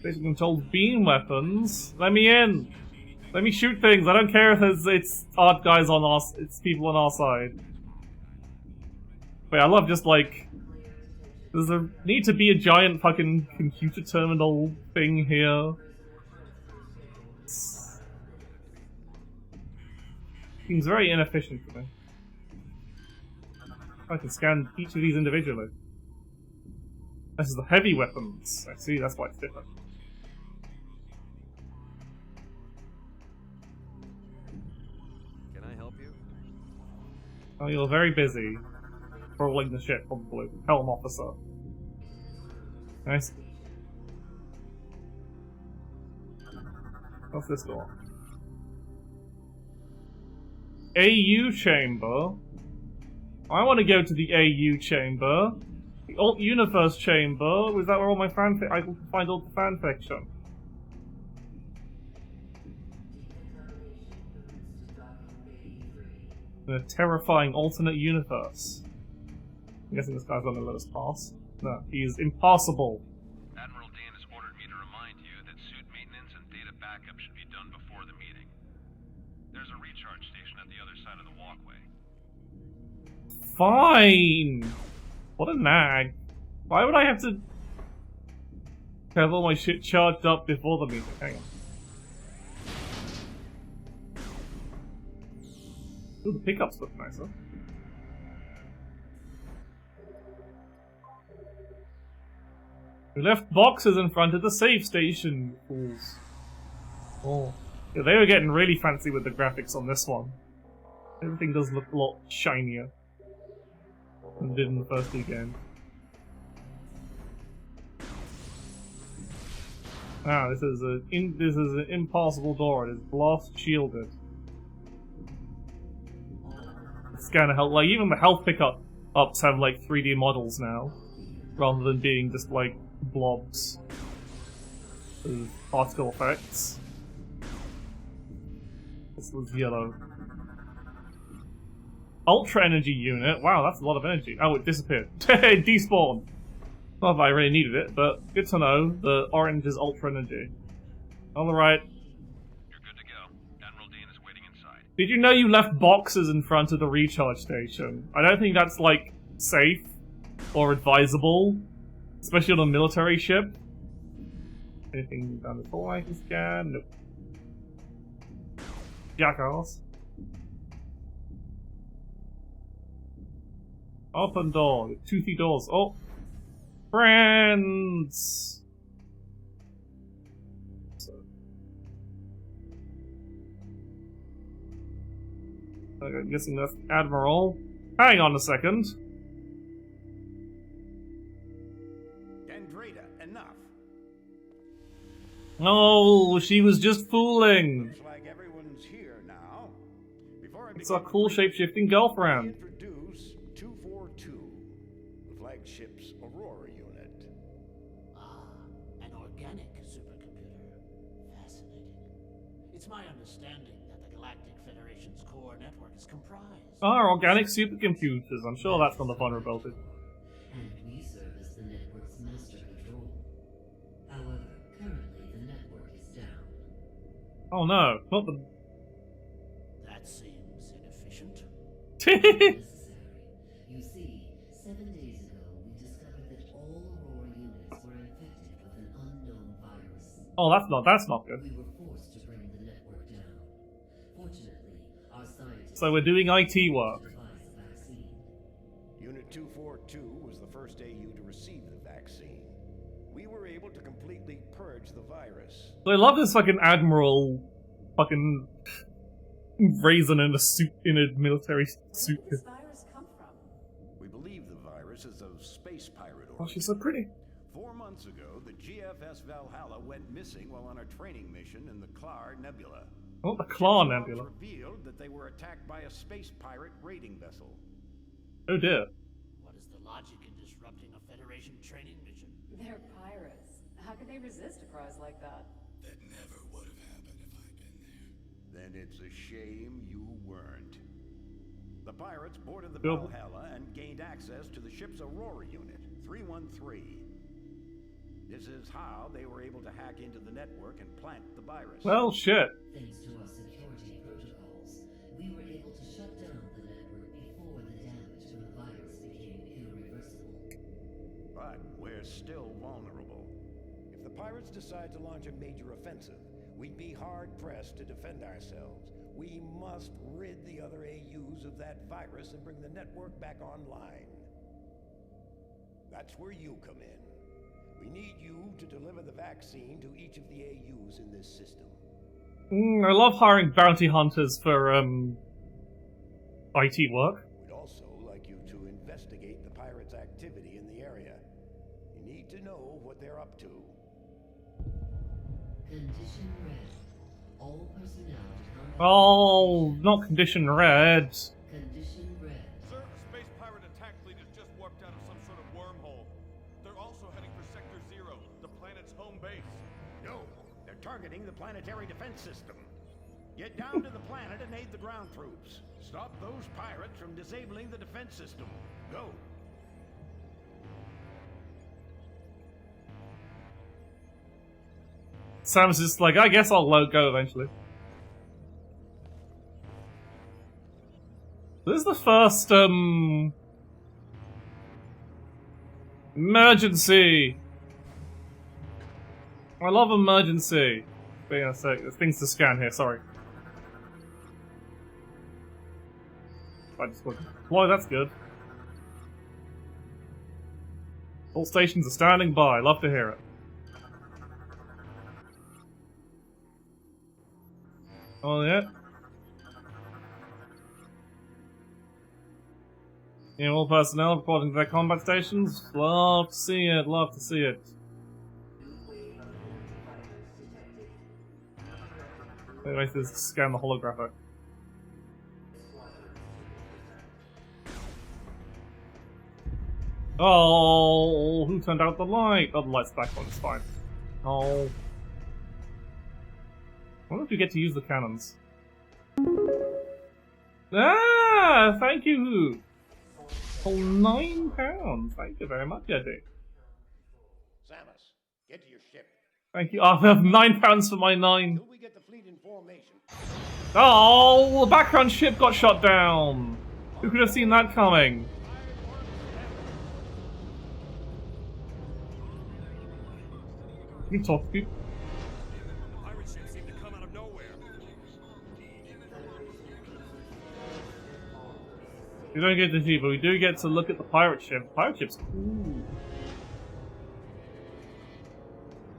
Station controls beam weapons. Let me in! Let me shoot things. I don't care if it's art guys on us. It's people on our side. Wait, I love just like... Does there need to be a giant fucking computer terminal thing here? Seems very inefficient to me. I can scan each of these individually. This is the heavy weapons. I see, that's why it's different. Can I help you? Oh, you're very busy. Rolling the ship, probably. Helm officer. Nice. What's this door? AU chamber? I want to go to the AU chamber. The Alt Universe chamber? Is that where all my fanfic... I can find all the fanfiction? The terrifying alternate universe. I'm guessing this guy's gonna let us pass. No, he is impassable. Admiral Dan has ordered me to remind you that suit maintenance and data backup should be done before the meeting. There's a recharge station at the other side of the walkway. Fine! What a nag. Why would I have to have all my shit charged up before the meeting? Hang on. Ooh, the pickups look nicer. We left boxes in front of the safe station. Fools. Oh. Yeah, they were getting really fancy with the graphics on this one. Everything does look a lot shinier than it did in the first two games. Ah, this is an impassable door. It is blast shielded. Scanner health, like even the health pickups have like 3D models now, rather than being just like blobs of particle effects. This was yellow. Ultra energy unit. Wow, that's a lot of energy. Oh, it disappeared. It despawned. Not that I really needed it, but good to know. The orange is ultra energy. Alright. You're good to go. Admiral Dan is waiting inside. Did you know you left boxes in front of the recharge station? I don't think that's, like, safe or advisable. Especially on a military ship. Anything down the floor I can scan? Nope. Jackass. Open door. Toothy doors. Oh! Friends! Okay, I'm guessing that's Admiral. Hang on a second. Dendrita, enough. Oh, she was just fooling. Looks like everyone's here now. Before I It's our begin, cool shape-shifting girlfriend. introduce 242, the flagship's Aurora unit. Ah, an organic supercomputer. Fascinating. It's my understanding that the Galactic Federation's core network is comprised. Ah, organic supercomputers. I'm sure that's not a vulnerability. And we serve as the network's master control. However, currently the network is down. Oh no, not the... That seems inefficient. Necessary. You see, 7 days ago, we discovered that all Aurora units were infected with an unknown virus. Oh, that's not good. We were forced to bring the network down. Fortunately, our scientists So we're doing IT work. devised a vaccine. Unit 242 was the first AU to receive the vaccine. we were able to completely purge the virus. I love this fucking admiral, fucking raisin in a suit, in a military suit. Where did this virus come from? We believe the virus is of space pirate Oh, origin. she's so pretty. 4 months ago, the GFS Valhalla went missing while on a training mission in the Klar Nebula. Oh, the Claw Ships Nebula. revealed that they were attacked by a space pirate raiding vessel. Oh dear. What is the logic in disrupting a Federation training mission? They're pirates. How could they resist a prize like that? That never would have happened if I'd been there. Then it's a shame you weren't. The pirates boarded the Bill. Valhalla and gained access to the ship's Aurora unit, 313. This is how they were able to hack into the network and plant the virus. Well, shit. Thanks to our security protocols, we were able to shut down the network before the damage to the virus became irreversible. But we're still vulnerable. If the pirates decide to launch a major offensive, we'd be hard-pressed to defend ourselves. We must rid the other AUs of that virus and bring the network back online. That's where you come in. We need you to deliver the vaccine to each of the AUs in this system. I love hiring bounty hunters for, IT work. We'd also like you to investigate the pirates' activity in the area. You need to know what they're up to. Condition red. All personnel to contact. Oh, not condition red. Condition red. Sir, a space pirate attack fleet has just warped out of some sort of wormhole. They're also heading for Sector 0, the planet's home base. No, they're targeting the planetary defense system. Get down to the planet and aid the ground troops. Stop those pirates from disabling the defense system. Go. Sam's just like, I guess I'll go eventually. This is the first, emergency! I love emergency. Wait a sec, there's things to scan here, sorry. I just want to deploy, that's good. All stations are standing by, love to hear it. Oh yeah? Yeah, all personnel reporting to their combat stations. Love to see it, love to see it. Anyway, this is scan the holographic. Oh, who turned out the light? Oh, the light's back on, it's fine. Oh. I wonder if you get to use the cannons. Ah, thank you! For £9. Thank you very much, Eddie. Samus, get to your ship. Thank you. I have £9 for my 9. Till we get the fleet in formation. Oh, the background ship got shot down. Who could have seen that coming? You can talk to people. The pirate ships seem to come out of nowhere. We don't get to see, but we do get to look at the pirate ship. Pirate ship's cool.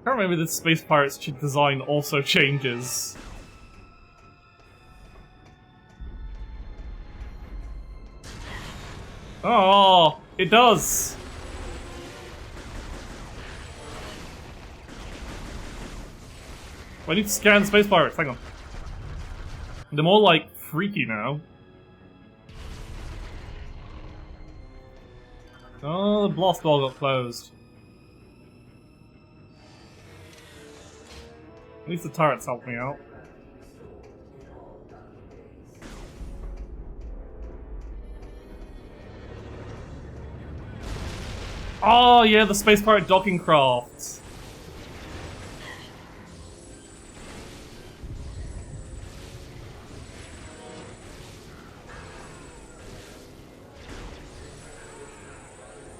I can't remember if the space pirate's design also changes. Oh, it does. I need to scan space pirates. Hang on. They're more like freaky now. Oh, the blast door got closed. At least the turrets helped me out. Oh yeah, the space pirate docking craft.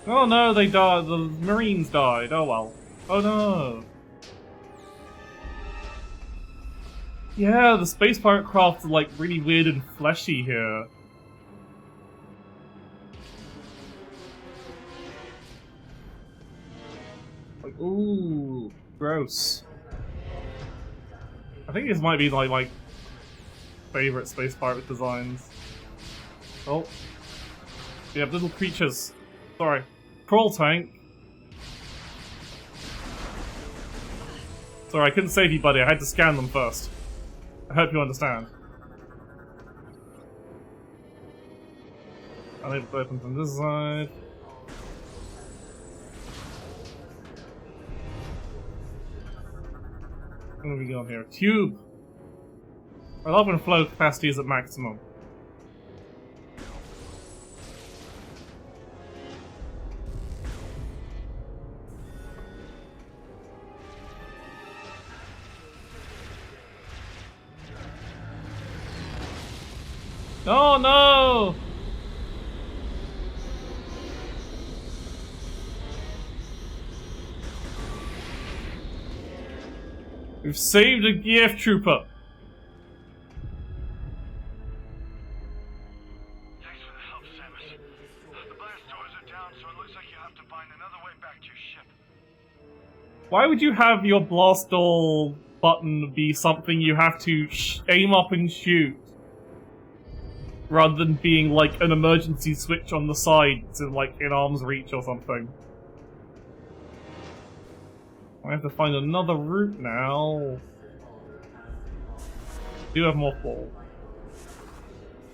Oh no, they died. The Marines died. Oh well. Oh no. Yeah, the space pirate craft are like really weird and fleshy here. Like, ooh, gross. I think this might be like my favorite space pirate designs. Oh, we have little creatures. Sorry, crawl tank. Sorry, I couldn't save you, buddy. I had to scan them first. I hope you understand. Unable to open from this side. What have we got here? Tube! Our open flow capacity is at maximum. Oh no! We've saved a GF trooper. Thanks for the help, Samus. The blast doors are down, so it looks like you have to find another way back to your ship. Why would you have your blast door button be something you have to aim up and shoot? Rather than being like an emergency switch on the sides and like in arm's reach or something. I have to find another route now. Do have more fall.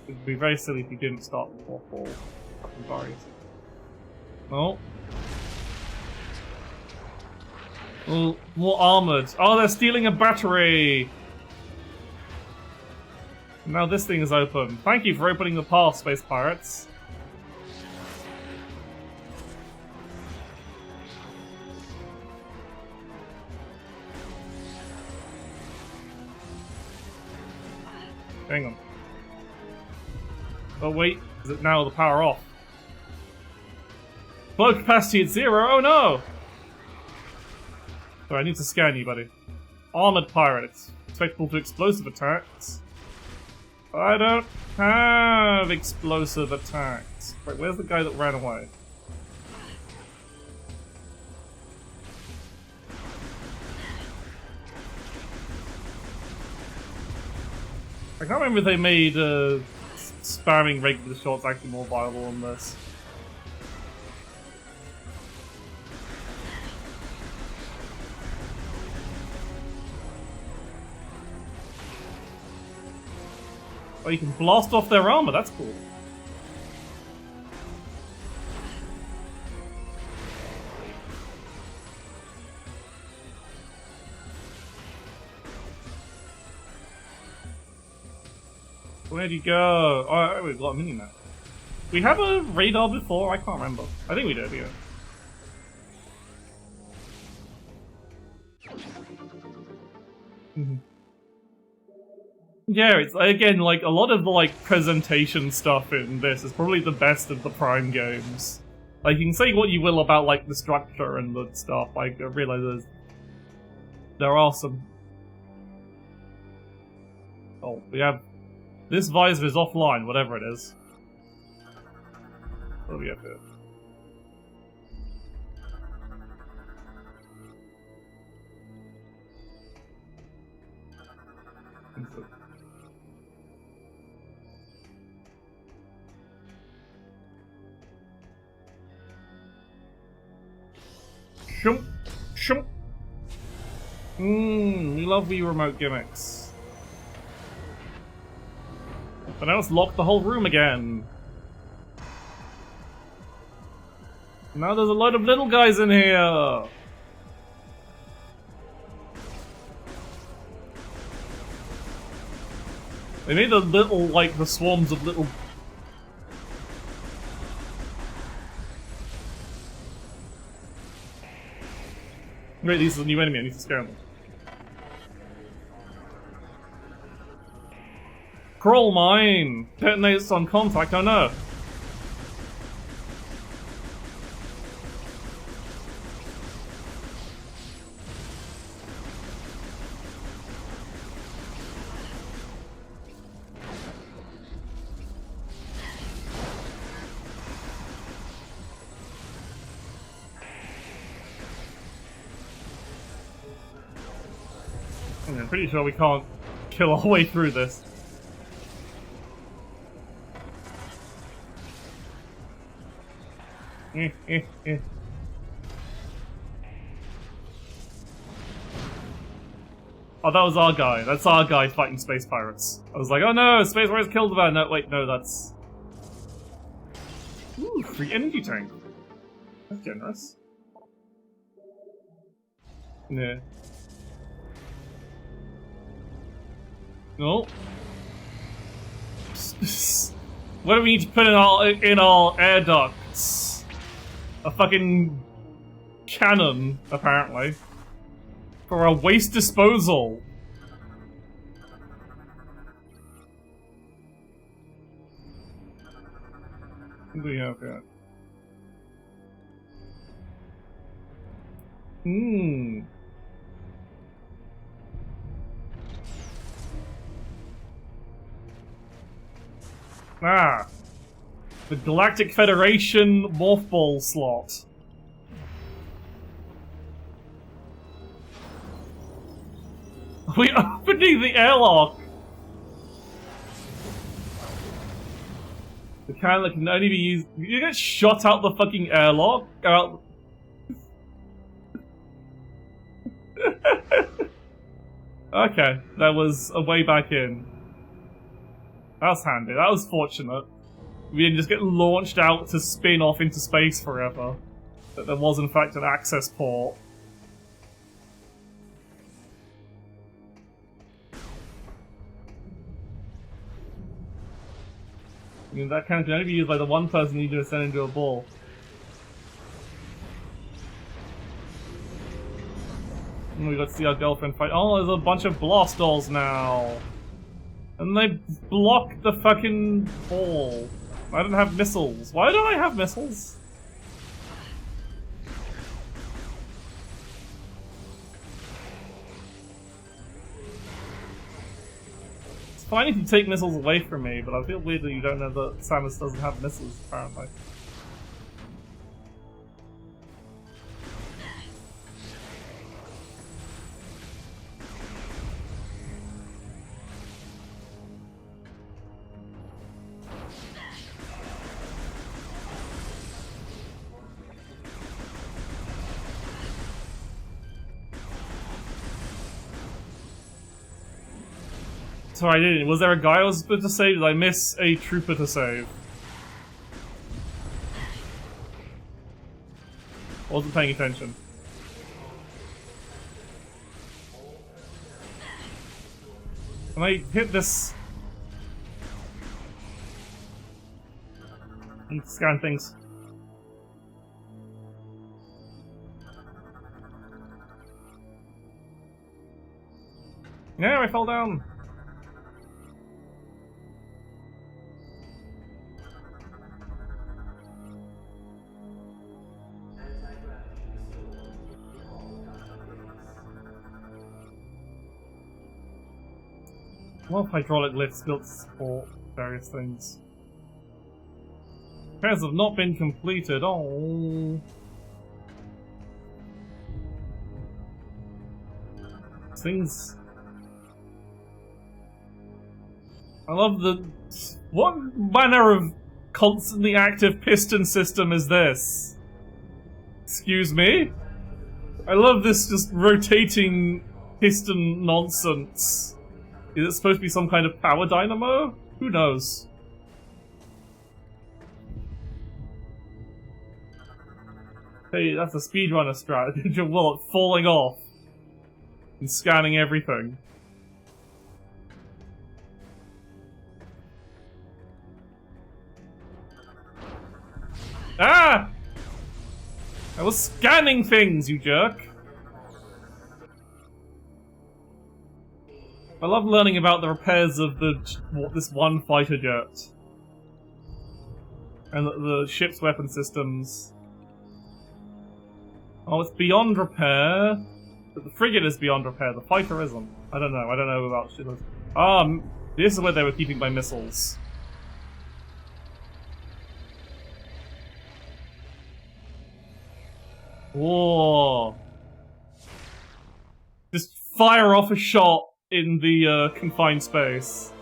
It would be very silly if you didn't start with more fall. Fucking sorry. Oh. Oh, more armored. Oh, they're stealing a battery! Now this thing is open. Thank you for opening the path, Space Pirates. Hang on. Oh wait, is it now the power off? Flow capacity at 0? Oh no! Sorry, I need to scan you, buddy. Armored pirates. Susceptible to explosive attacks. I don't have explosive attacks. Wait, where's the guy that ran away? I can't remember if they made spamming regular shots actually more viable on this. Oh, you can blast off their armor, that's cool. Where'd you go? Oh, we've got a mini-map. We have a radar before? I can't remember. I think we did, yeah. Yeah, it's again like a lot of the like presentation stuff in this is probably the best of the Prime games. Like you can say what you will about like the structure and the stuff. I realize there are some. Oh, we have this visor is offline, whatever it is. What do we have here? Shump, shump. We love Wii remote gimmicks. But now let's lock the whole room again. Now there's a load of little guys in here. They made the little, like, the swarms of little... Wait, these are the new enemy, I need to scare them. Crawl mine! Detonates on contact, oh no! pretty sure we can't kill our way through this. Oh, that was our guy. That's our guy fighting space pirates. I was like, oh no, space pirates killed the man. No, wait, no, that's... Ooh, free energy tank. That's generous. Yeah. No. What do we need to put in our air ducts? A fucking cannon, apparently. For a waste disposal. What do we have here? Ah. The Galactic Federation Morph Ball slot. We're opening the airlock! The cannon that can only be used... You get shot out the fucking airlock? Out... Okay, that was a way back in. That was handy, that was fortunate. We didn't just get launched out to spin off into space forever. That there was in fact an access port. I mean, that cannon can only be used by the one person needing to send into a ball. And we got to see our girlfriend fight. Oh, there's a bunch of blast dolls now. And they block the fucking ball. I don't have missiles. Why don't I have missiles? It's fine if you take missiles away from me, but I feel weird that you don't know that Samus doesn't have missiles, apparently. Sorry, I didn't. Was there a guy I was supposed to save? Did I miss a trooper to save? Wasn't paying attention. Can I hit this? I need to scan things. Yeah, I fell down. A lot of hydraulic lifts built to support various things. Repairs have not been completed. Oh. Things. I love the. What manner of constantly active piston system is this? Excuse me? I love this just rotating piston nonsense. Is it supposed to be some kind of power dynamo? Who knows? Hey, that's a speedrunner strat. Your wallet falling off and scanning everything. Ah! I was scanning things, you jerk! I love learning about the repairs of this one fighter jet. And the ship's weapon systems. Oh, it's beyond repair. But the frigate is beyond repair, the fighter isn't. I don't know about ships. This is where they were keeping my missiles. Whoa. Just fire off a shot in the confined space.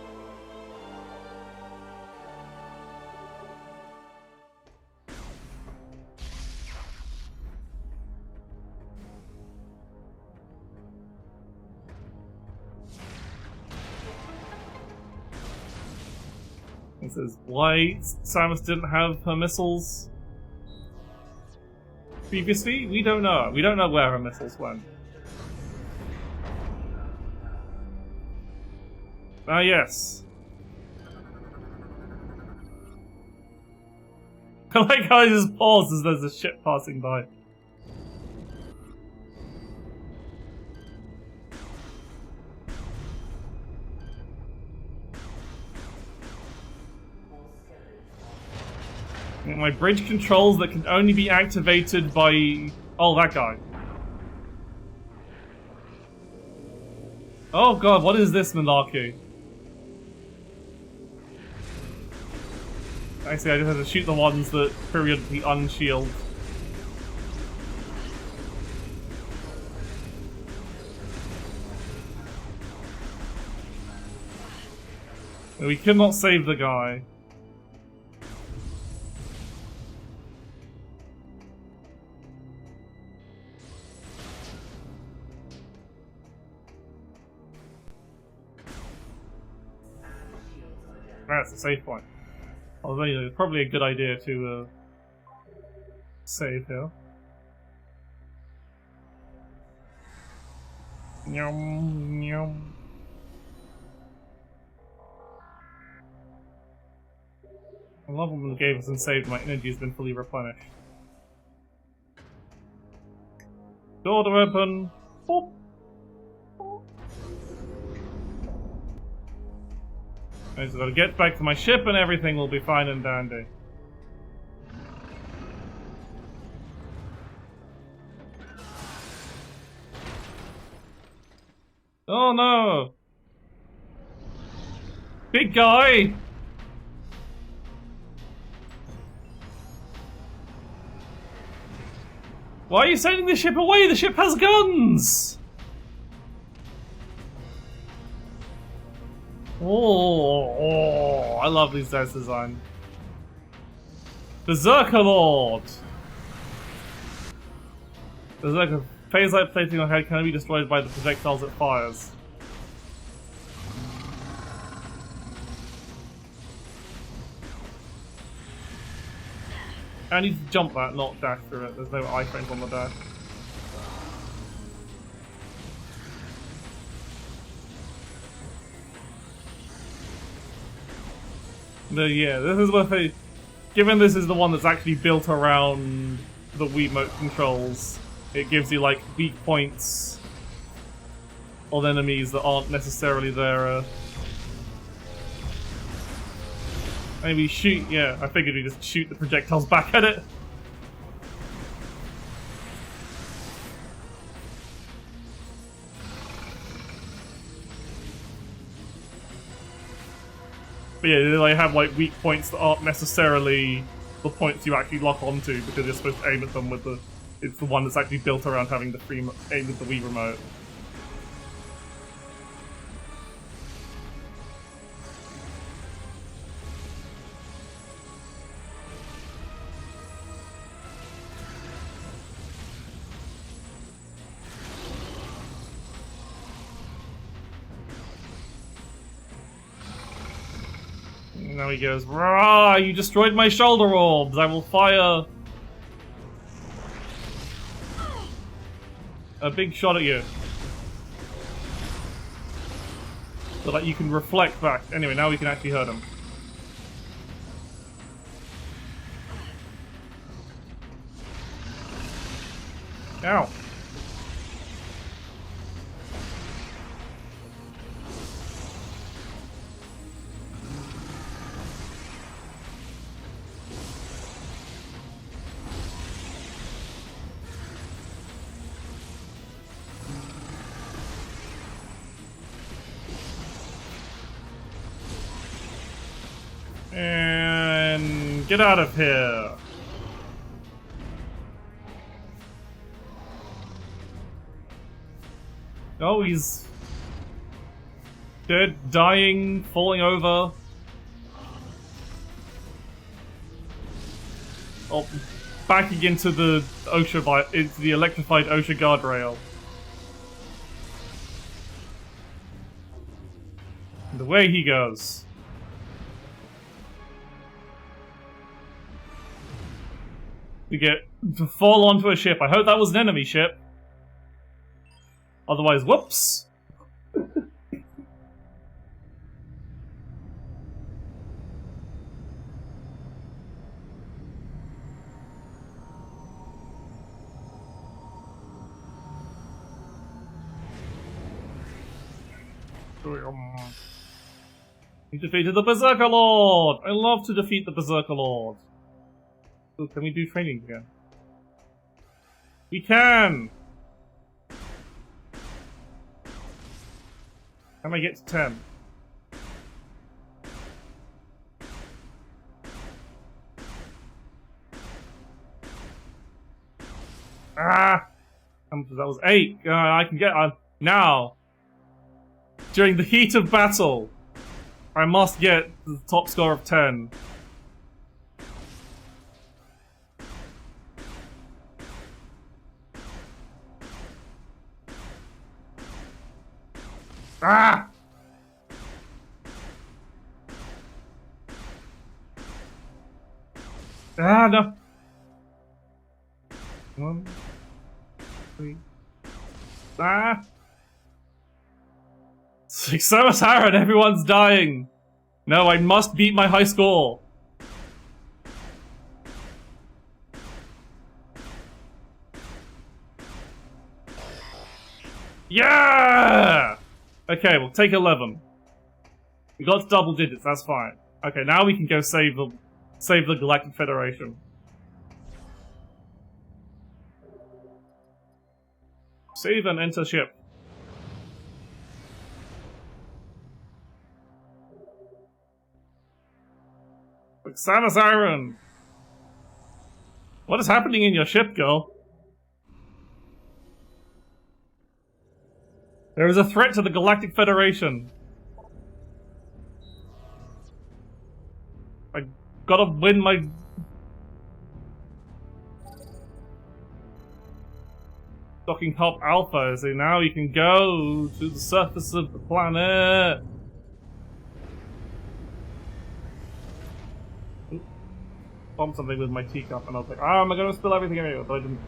He says, why Samus didn't have her missiles previously? We don't know. We don't know where her missiles went. Ah, yes. I like how he just pauses as there's a ship passing by. My bridge controls that can only be activated by... Oh, that guy. Oh god, what is this malarkey? Actually, I just have to shoot the ones that periodically unshield. We cannot save the guy. That's a save point. Although, you know, it's probably a good idea to save here. Yum, yum. I love when the game has been saved, my energy has been fully replenished. Door to open. Boop. I just gotta get back to my ship and everything will be fine and dandy. Oh no! Big guy! Why are you sending the ship away? The ship has guns! Oh, I love these guys' design. Berserker Lord! Berserker phase light plating on head can be destroyed by the projectiles it fires. I need to jump that, not dash through it. There's no iframes on the dash. Yeah, this is what they... Given this is the one that's actually built around the Wiimote controls, it gives you, like, weak points on enemies that aren't necessarily there. Maybe shoot... Yeah, I figured we just shoot the projectiles back at it. But yeah, they have like weak points that aren't necessarily the points you actually lock onto because you're supposed to aim at them with the... It's the one that's actually built around having the free aim with the Wii remote. Now he goes, "Rah! You destroyed my shoulder orbs! I will fire a big shot at you." So that you can reflect back. Anyway, now we can actually hurt him. Ow. And get out of here. Oh, he's Dead, dying, falling over. Oh, backing into the into the electrified OSHA guardrail. And away he goes. To fall onto a ship. I hope that was an enemy ship. Otherwise, whoops. We defeated the Berserker Lord! I love to defeat the Berserker Lord. So can we do training again? We can! Can I get to 10? Ah! That was 8. I can get... now! During the heat of battle, I must get the top score of 10. Ah! Ah, no. 1, 3. Ah! Samus Aran, everyone's dying! No, I must beat my high score! Yeah! Okay, we'll take 11. We got to double digits, that's fine. Okay, now we can go save the Galactic Federation. Save and enter ship. Samus Aran! What is happening in your ship, girl? There is a threat to the Galactic Federation. I gotta win my... Docking Hop Alpha, so now you can go to the surface of the planet. Bumped something with my teacup and I was like, oh, am I gonna spill everything anyway? But I didn't.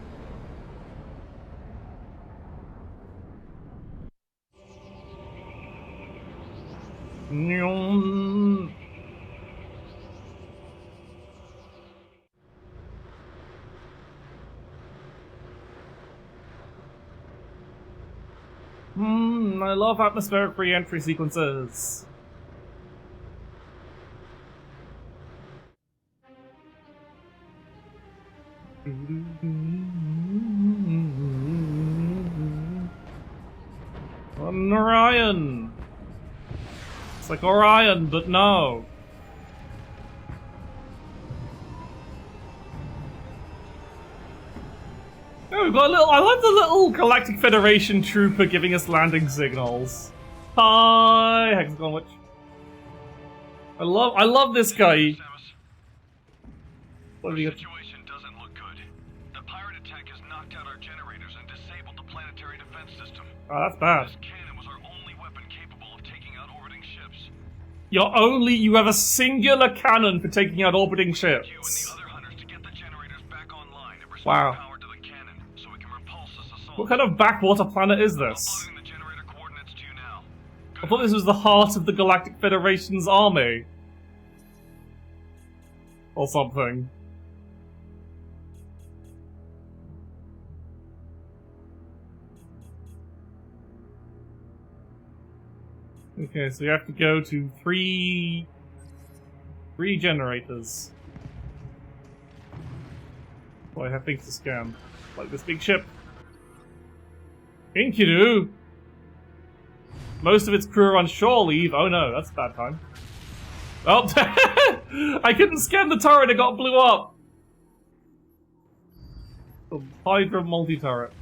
I love atmospheric re-entry sequences. Orion! It's like Orion, but no. Oh, we've got a little. I love the little Galactic Federation trooper giving us landing signals. Hi, Hexagon Witch. I love this guy. What have you got? Situation doesn't look good. The pirate attack has knocked out our generators and disabled the planetary defense system. Oh, that's bad. This cannon was our only weapon capable of taking out orbiting ships. You have a singular cannon for taking out orbiting ships. You and the other hunters to get the generators back online and restore Wow. power to the cannon so we can repulse this assault. What kind of backwater planet is this? Uploading the generator coordinates to you now. I thought this was the heart of the Galactic Federation's army. Or something. Okay, so you have to go to three generators. Well, I have things to scan. Like this big ship. Enkidu! Most of its crew are on shore leave. Oh no, that's a bad time. Oh, I couldn't scan the turret, it got blew up! The Hydra multi-turret.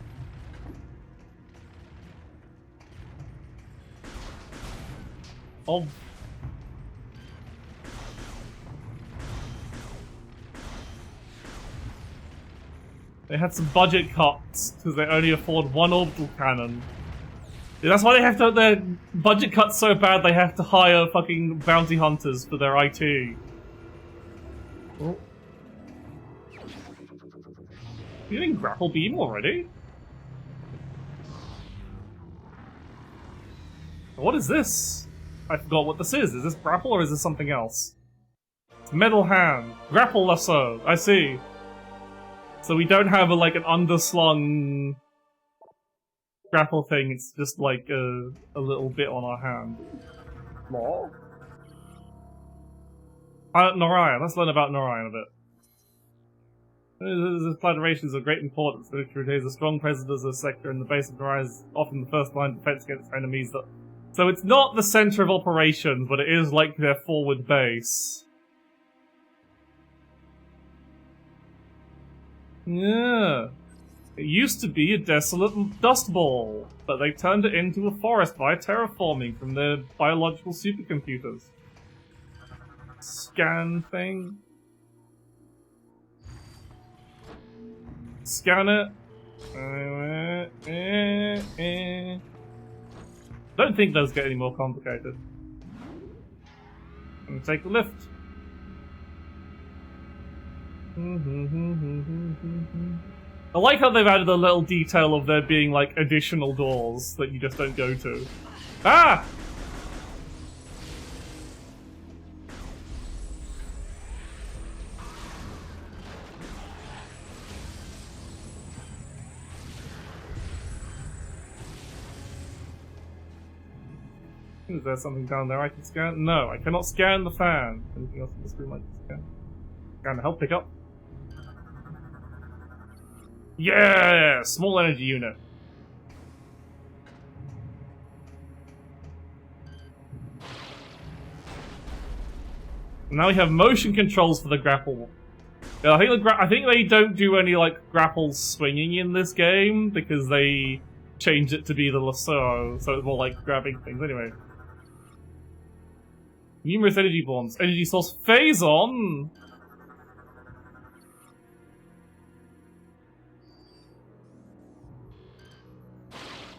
Oh. They had some budget cuts because they only afford one orbital cannon. Yeah, that's why they have to. Their budget cuts so bad they have to hire fucking bounty hunters for their IT. Oh. You getting grapple beam already? What is this? I forgot what this is. Is this grapple or is this something else? It's metal hand. Grapple lasso. I see. So we don't have like an underslung grapple thing. It's just like a little bit on our hand. Law? Norion. Let's learn about Norion a bit. This collaboration is of great importance. It retains a strong presence as a sector in the base of Norion is often the first line of defense against enemies that... So it's not the center of operations, but it is like their forward base. Yeah. It used to be a desolate dust bowl, but they turned it into a forest by terraforming from their biological supercomputers. Scan thing. Scan it. Don't think those get any more complicated. I'm gonna take the lift. I like how they've added a little detail of there being like additional doors that you just don't go to. Ah! Is there something down there I can scan? No, I cannot scan the fan. Anything else in the screen I can scan? Scan the health pickup. Yeah! Small energy unit. Now we have motion controls for the grapple. Yeah, I think they don't do any like grapple swinging in this game because they changed it to be the lasso, so it's more like grabbing things. Anyway. Numerous energy bonds. Energy source phase on!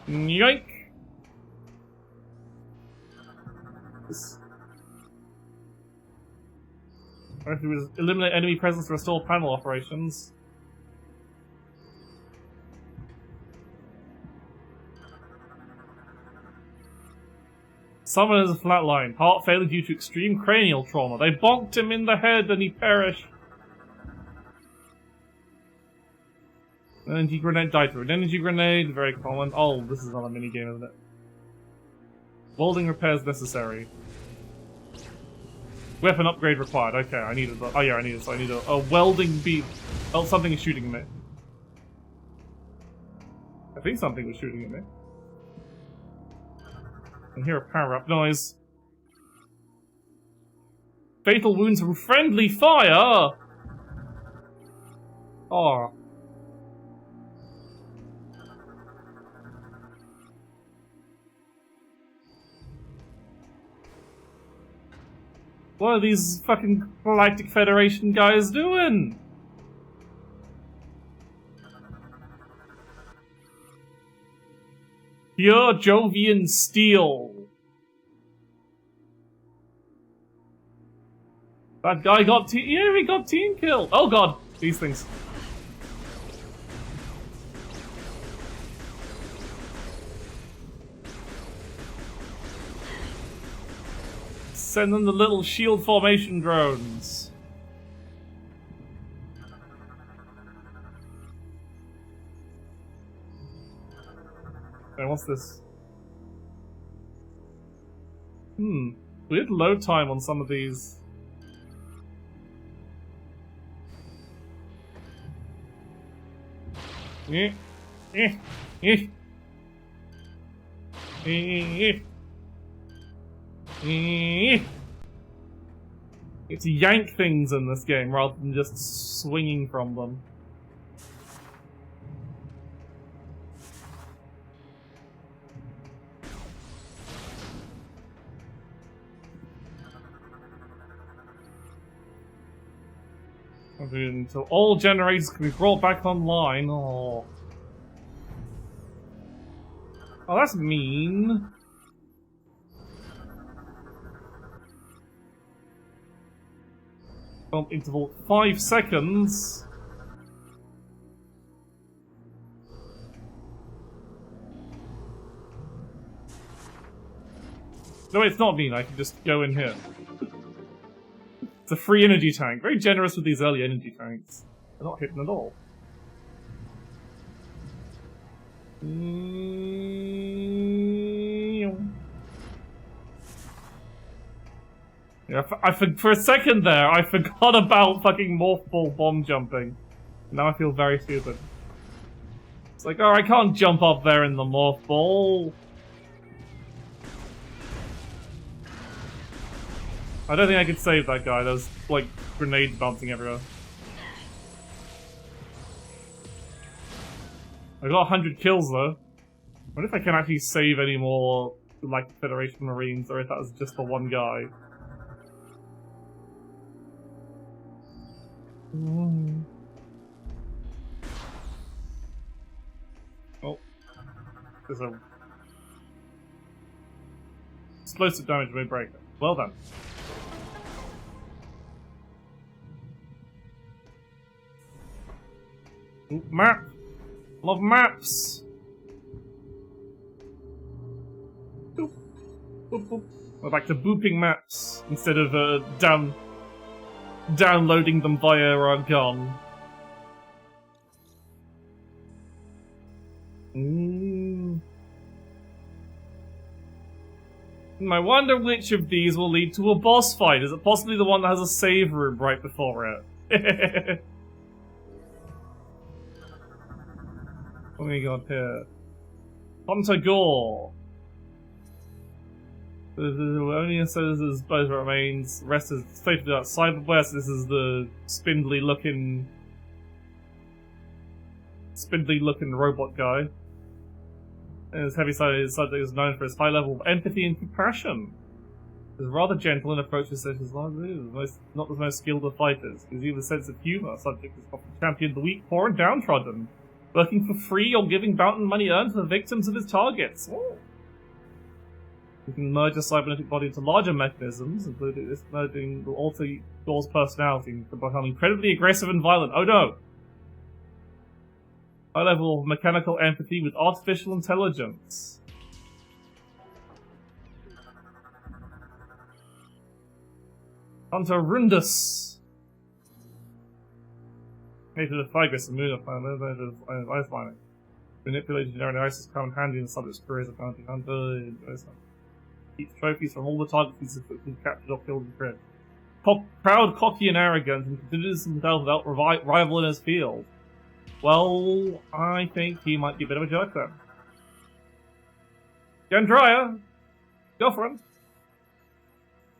Yoink! If it was eliminate enemy presence to restore panel operations. Someone has a flatline. Heart failure due to extreme cranial trauma. They bonked him in the head and he perished. Energy grenade died through an energy grenade. Very common. Oh, this is not a minigame, isn't it? Welding repairs necessary. Weapon upgrade required. Okay, I need a... Oh yeah, I need a welding beam. Oh, something is shooting at me. I think something was shooting at me. I hear a power-up noise. Fatal wounds from friendly fire! Oh. What are these fucking Galactic Federation guys doing? Pure Jovian steel. That guy got yeah, he got team killed. Oh god, these things. Send them the little shield formation drones. Okay, what's this? Weird load time on some of these. It's yank things in this game rather than just swinging from them. Until all generators can be brought back online. Oh. Oh, that's mean. Bump interval 5 seconds. No, it's not mean. I can just go in here. It's a free energy tank. Very generous with these early energy tanks. They're not hidden at all. Yeah, for a second there, I forgot about fucking morph ball bomb jumping. Now I feel very stupid. It's like, oh, I can't jump up there in the morph ball. I don't think I could save that guy. There's like grenades bouncing everywhere. I got 100 kills though. I wonder if I can actually save any more like Federation Marines, or if that was just the one guy. Oh, there's a explosive damage may break it. Well done. Ooh, map. Love maps. Boop. Boop, boop. We're back to booping maps instead of downloading them via our gun. I wonder which of these will lead to a boss fight. Is it possibly the one that has a save room right before it? What do we got here? Hunter Gore. Only says there's both remains. The rest is stated out cyberware. So this is the spindly looking robot guy. And his heavy-sided subject is known for his high level of empathy and compassion. He's rather gentle in approaches such as not the most skilled of fighters. He's even a sense of humor. Subject is often championed the weak, poor, and downtrodden, working for free or giving bounty money earned to the victims of his targets. Oh. You can merge a cybernetic body into larger mechanisms, including this merging will alter Gore's personality to become incredibly aggressive and violent. Oh no! High level of mechanical empathy with artificial intelligence. Hunter Rundus. Native of Figress and Moon of Ice Mining. Manipulated generic ISIS come in handy in the subject's career as a bounty hunter. Keeps trophies from all the targets he's captured or killed in career. Proud, cocky, and arrogant, and considers himself without rival in his field. Well, I think he might be a bit of a jerk then. Gandrya! Girlfriend!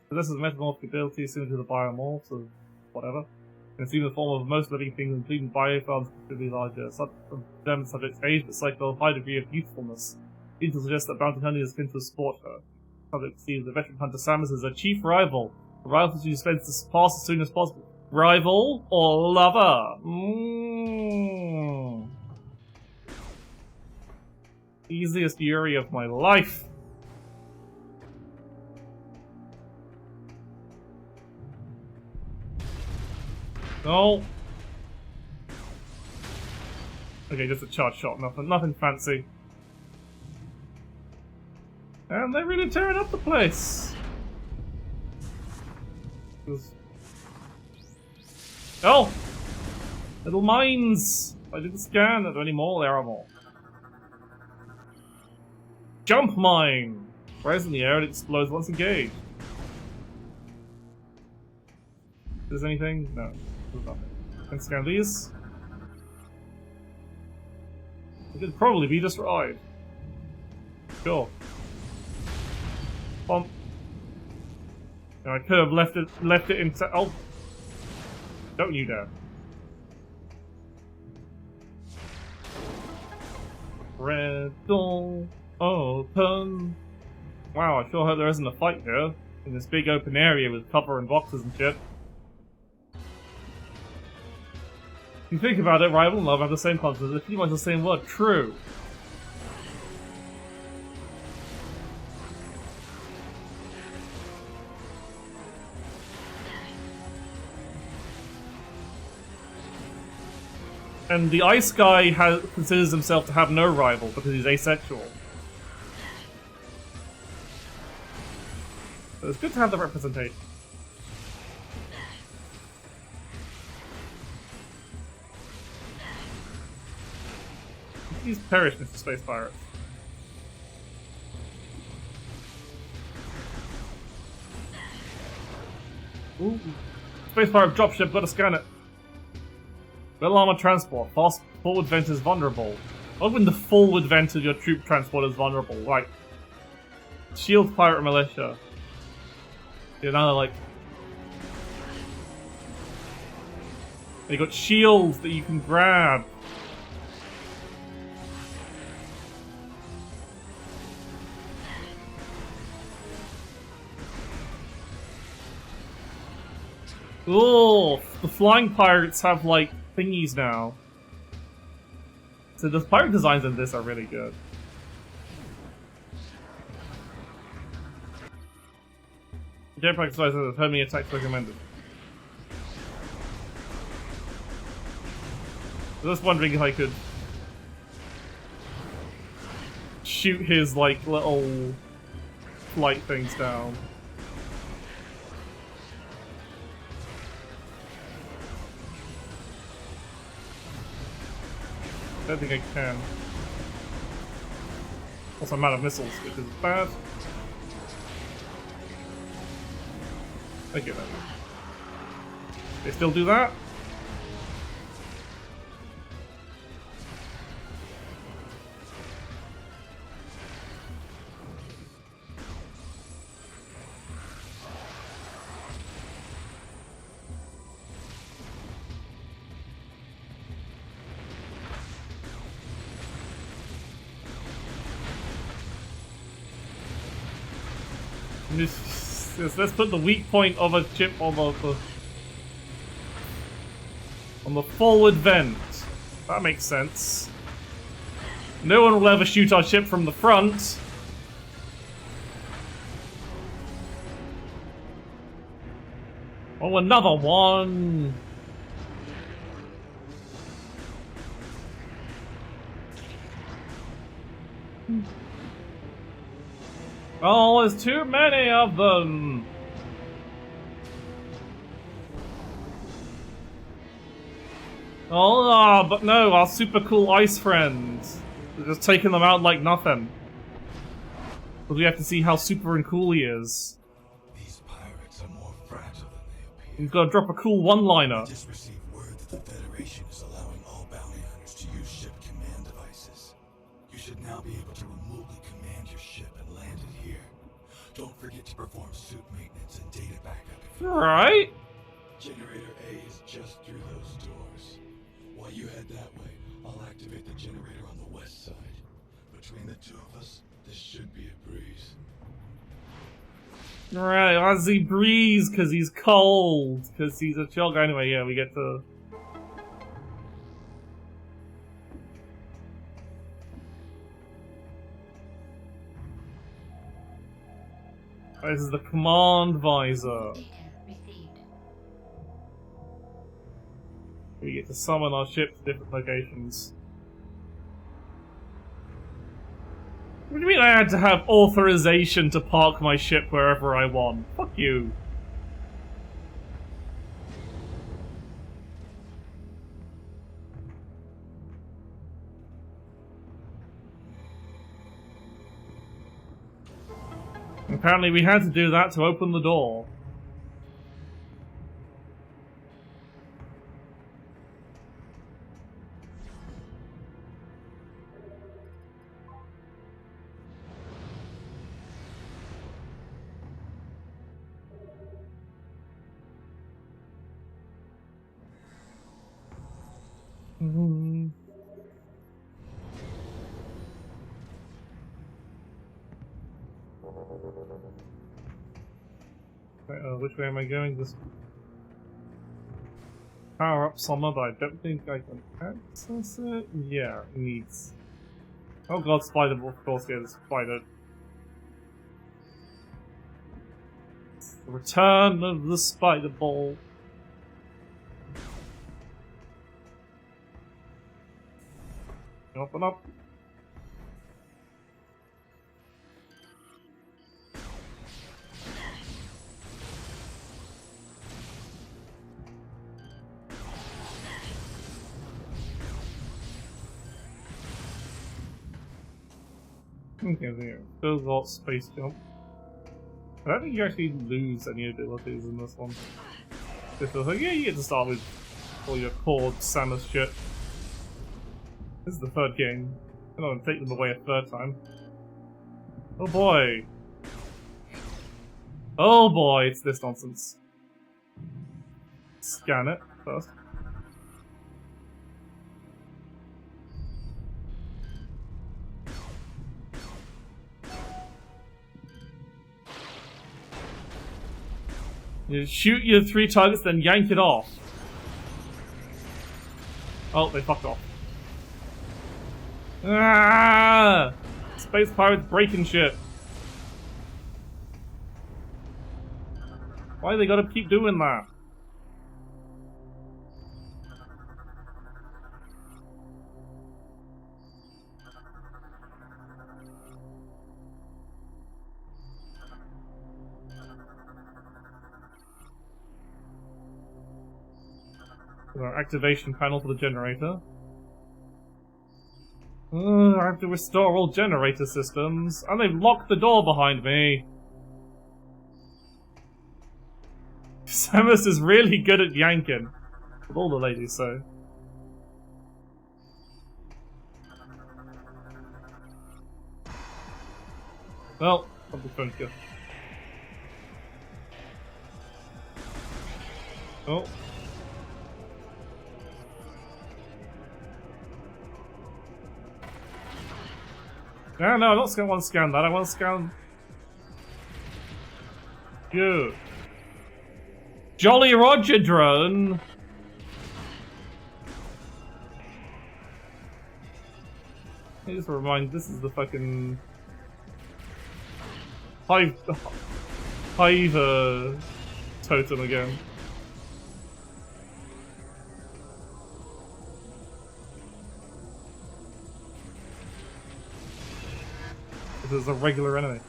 Possesses metamorphic ability similar to the biomorphs of whatever. Can assume the form of most living things, including bioforms considerably larger. Them subjects age, but cycle a high degree of youthfulness. Seems to suggest that bounty hunting is akin to a sport her. Subject sees the veteran hunter Samus as a chief rival. A rival she spends to pass as soon as possible. Rival or lover? Easiest Yuri of my life. No. Okay, just a charge shot. Nothing fancy. And they're really tearing up the place. Oh! Little mines! I didn't scan. Are there any more? There are more. Jump mine! Rise in the air and it explodes once engaged. Is there anything? No. There's nothing. Can scan these. It could probably be destroyed. Sure. Bump. No, I could have left it in. Oh! Don't you dare. Red door open. Wow, I sure hope there isn't a fight here. In this big open area with cover and boxes and shit. If you think about it, rival and love have the same concept, they're pretty much the same word. True. And the ice guy considers himself to have no rival because he's asexual. So it's good to have the representation. Please perish, Mr. Space Pirate. Ooh. Space Pirate dropship, gotta scan it. Metal armor transport. Fast forward vent is vulnerable. Open the forward vent of your troop transport is vulnerable. Right. Shield pirate militia. Yeah, now they're like... They got shields that you can grab. Oh, the flying pirates have like thingies now. So the pirate designs in this are really good. Jetpack exercises have me attacks recommended. I was just wondering if I could shoot his like little flight things down. I don't think I can. Also, I'm out of missiles, which is bad. Thank you, then. They still do that? Let's put the weak point of a chip on the forward vent. That makes sense. No one will ever shoot our ship from the front. Oh, another one. Oh, there's too many of them! Oh, but no, our super cool ice friends. We're just taking them out like nothing. But we have to see how super and cool he is. These pirates are more fragile than they appear. He's gotta drop a cool one-liner. I just received word that the Federation is allowing all bounty hunters to use ship command devices. You should now be able to remotely command your ship and land it here. Don't forget to perform suit maintenance and data backup. Right? Generator A is just through those doors. While you head that way, I'll activate the generator on the west side. Between the two of us, this should be a breeze. Right, Ozzy breeze because he's cold. Because he's a chill guy. Anyway, yeah, we get to... This is the command visor. We get to summon our ship to different locations. What do you mean I had to have authorization to park my ship wherever I want? Fuck you. Apparently we had to do that to open the door. Which way am I going? This. power up Summer, but I don't think I can access it. Yeah, it needs. Oh god, spider, of course, yeah, the spider. The return of the spider ball. Up and up. Okay, there. Still got space jump. I don't think you actually lose any abilities in this one. This was like, yeah, you get to start with all your core Samus shit. This is the third game. I'm not gonna take them away a third time. Oh boy! Oh boy, it's this nonsense. Scan it first. You shoot your 3 targets, then yank it off. Oh, they fucked off. Ah! Space pirates breaking shit. Why they gotta keep doing that? Our activation panel for the generator. I have to restore all generator systems, and they've locked the door behind me. Samus is really good at yanking. With all the ladies, so. Well, probably phone kill. Oh. No, I don't want to scan that. I want to scan you. Jolly Roger drone. Let me just remind. This is the fucking hive totem again. This is a regular enemy.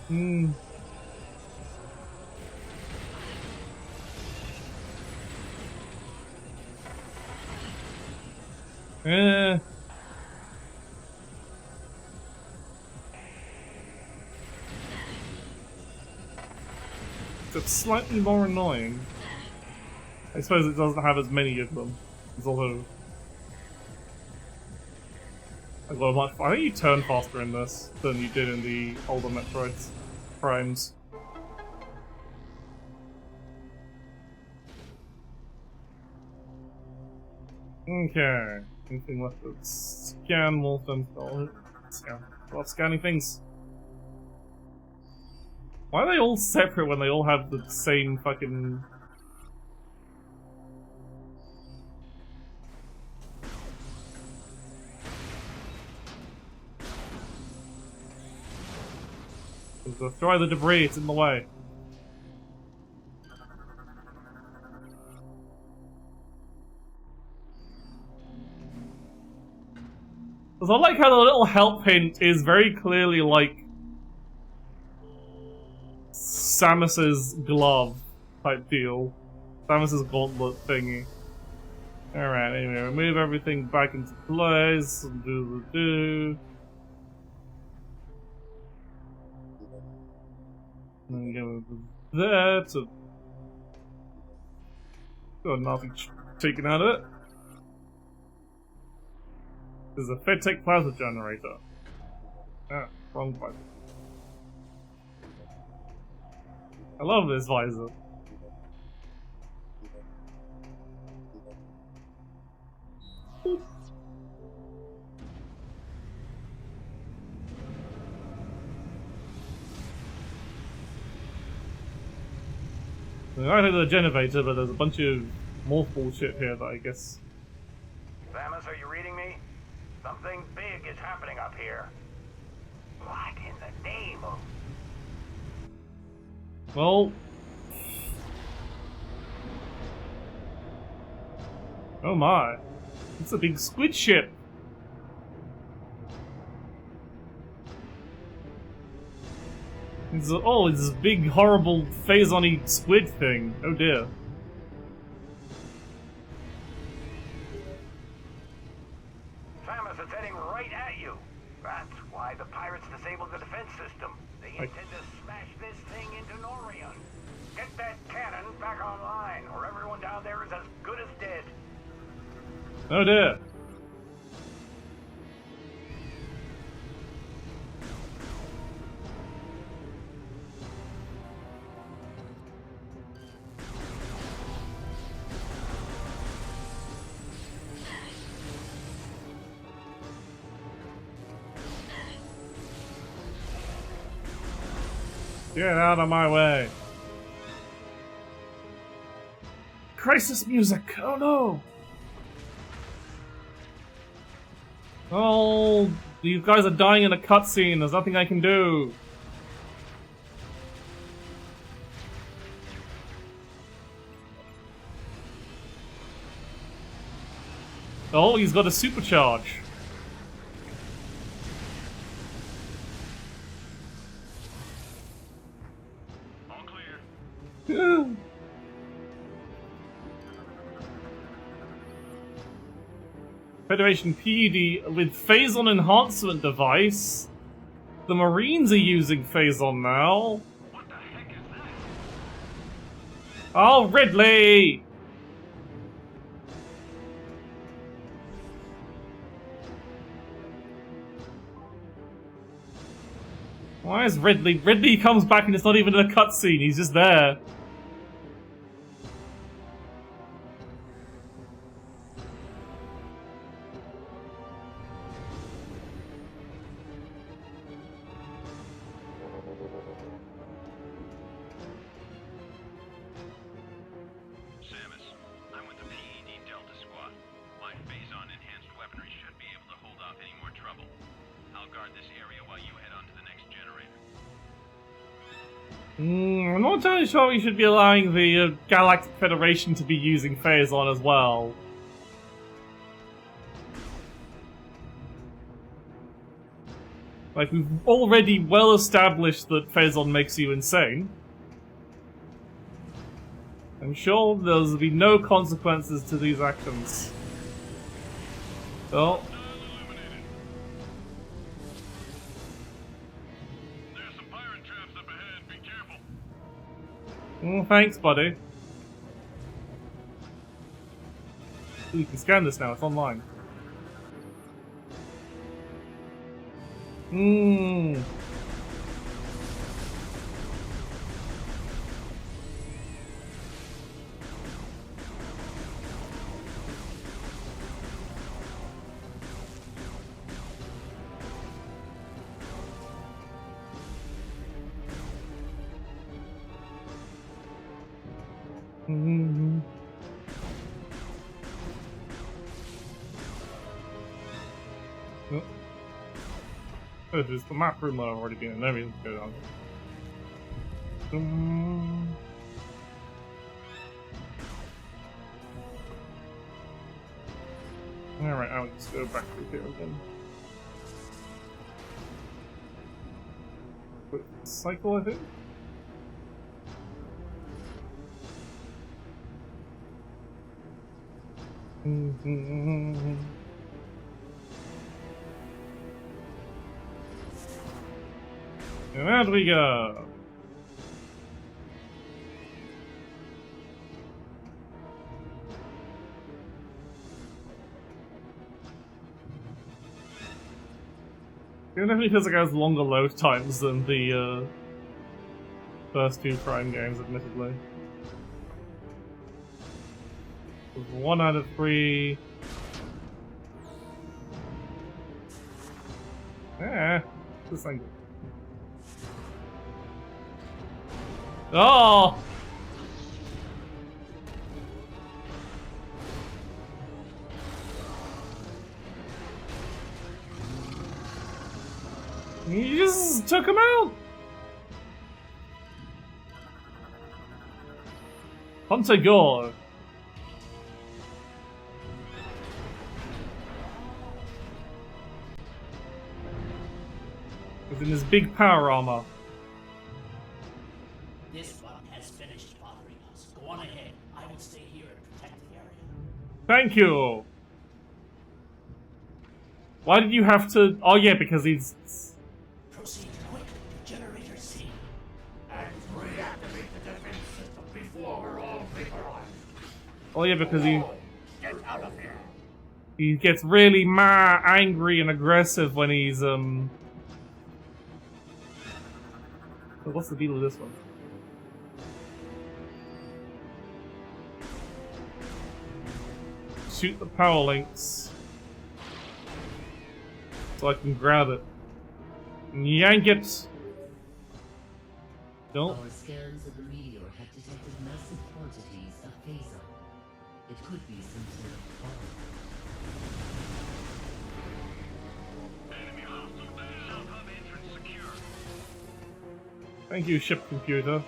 Hmm. It's slightly more annoying. I suppose it doesn't have as many of them. It's although I think you turn faster in this than you did in the older Metroid Primes. Okay. Anything left to scan more than scan. Stop scanning things. Why are they all separate when they all have the same fucking... Destroy the debris, it's in the way. Because I like how the little help hint is very clearly like Samus's glove type deal. Samus's gauntlet thingy. Alright, anyway, remove everything back into place and do. And go there to. Got nothing taken out of it. This is a FedTech plasma generator. Ah, wrong button. I love this visor. I know the generator, but there's a bunch of more bullshit here that I guess. Samus, are you reading me? Something big is happening up here. What in the name of... Well... Oh my. It's a big squid ship. It's this big horrible phase-on-y squid thing. Oh dear. Samus, it's heading right at you. That's why the pirates disabled the defense system. They intend to smash this thing into Norion. Get that cannon back online, or everyone down there is as good as dead. Oh dear. Get out of my way. Crisis music! Oh no! Oh, these guys are dying in a cutscene. There's nothing I can do. Oh, he's got a supercharge. All clear. Federation PED with Phazon enhancement device. The Marines are using Phazon now. What the heck is that? Oh, Ridley! Why is Ridley? Ridley comes back and it's not even in a cutscene, he's just there. Samus, I'm with the PED Delta Squad. My phase-on enhanced weaponry should be able to hold off any more trouble. I'll guard this area while you head on to the next generator. I'm not entirely sure we should be allowing the Galactic Federation to be using Phazon as well. Like, we've already well established that Phazon makes you insane. I'm sure there'll be no consequences to these actions. Oh. There's some pirate traps up ahead. Be careful. Thanks, buddy. Ooh, you can scan this now, it's online. Oh, there's the map room that I've already been in. No reason to go down. Alright, I'll just go back through here again. Quick cycle, I think? And out we go! It definitely feels like it has longer load times than the first two Prime games, admittedly. 1 out of 3. This thing. Oh! You just took him out! Hunter Gore. Within his big power armor. This one has finished bothering us. Go on ahead. I will stay here and protect the area. Thank you! Why did you have to... Oh yeah, because he's... Proceed quick. Generator C. And reactivate the defense system before we're all vaporized. Oh yeah, because he... Get out of here. He gets really angry and aggressive when he's, What's the deal with this one? Shoot the power links. So I can grab it. And yank it! Don't. Our scans of the meteor have detected massive quantities of phason. It could be some sort of bomb. Enemy hostile base. South hub entrance secure. Thank you, ship computer. The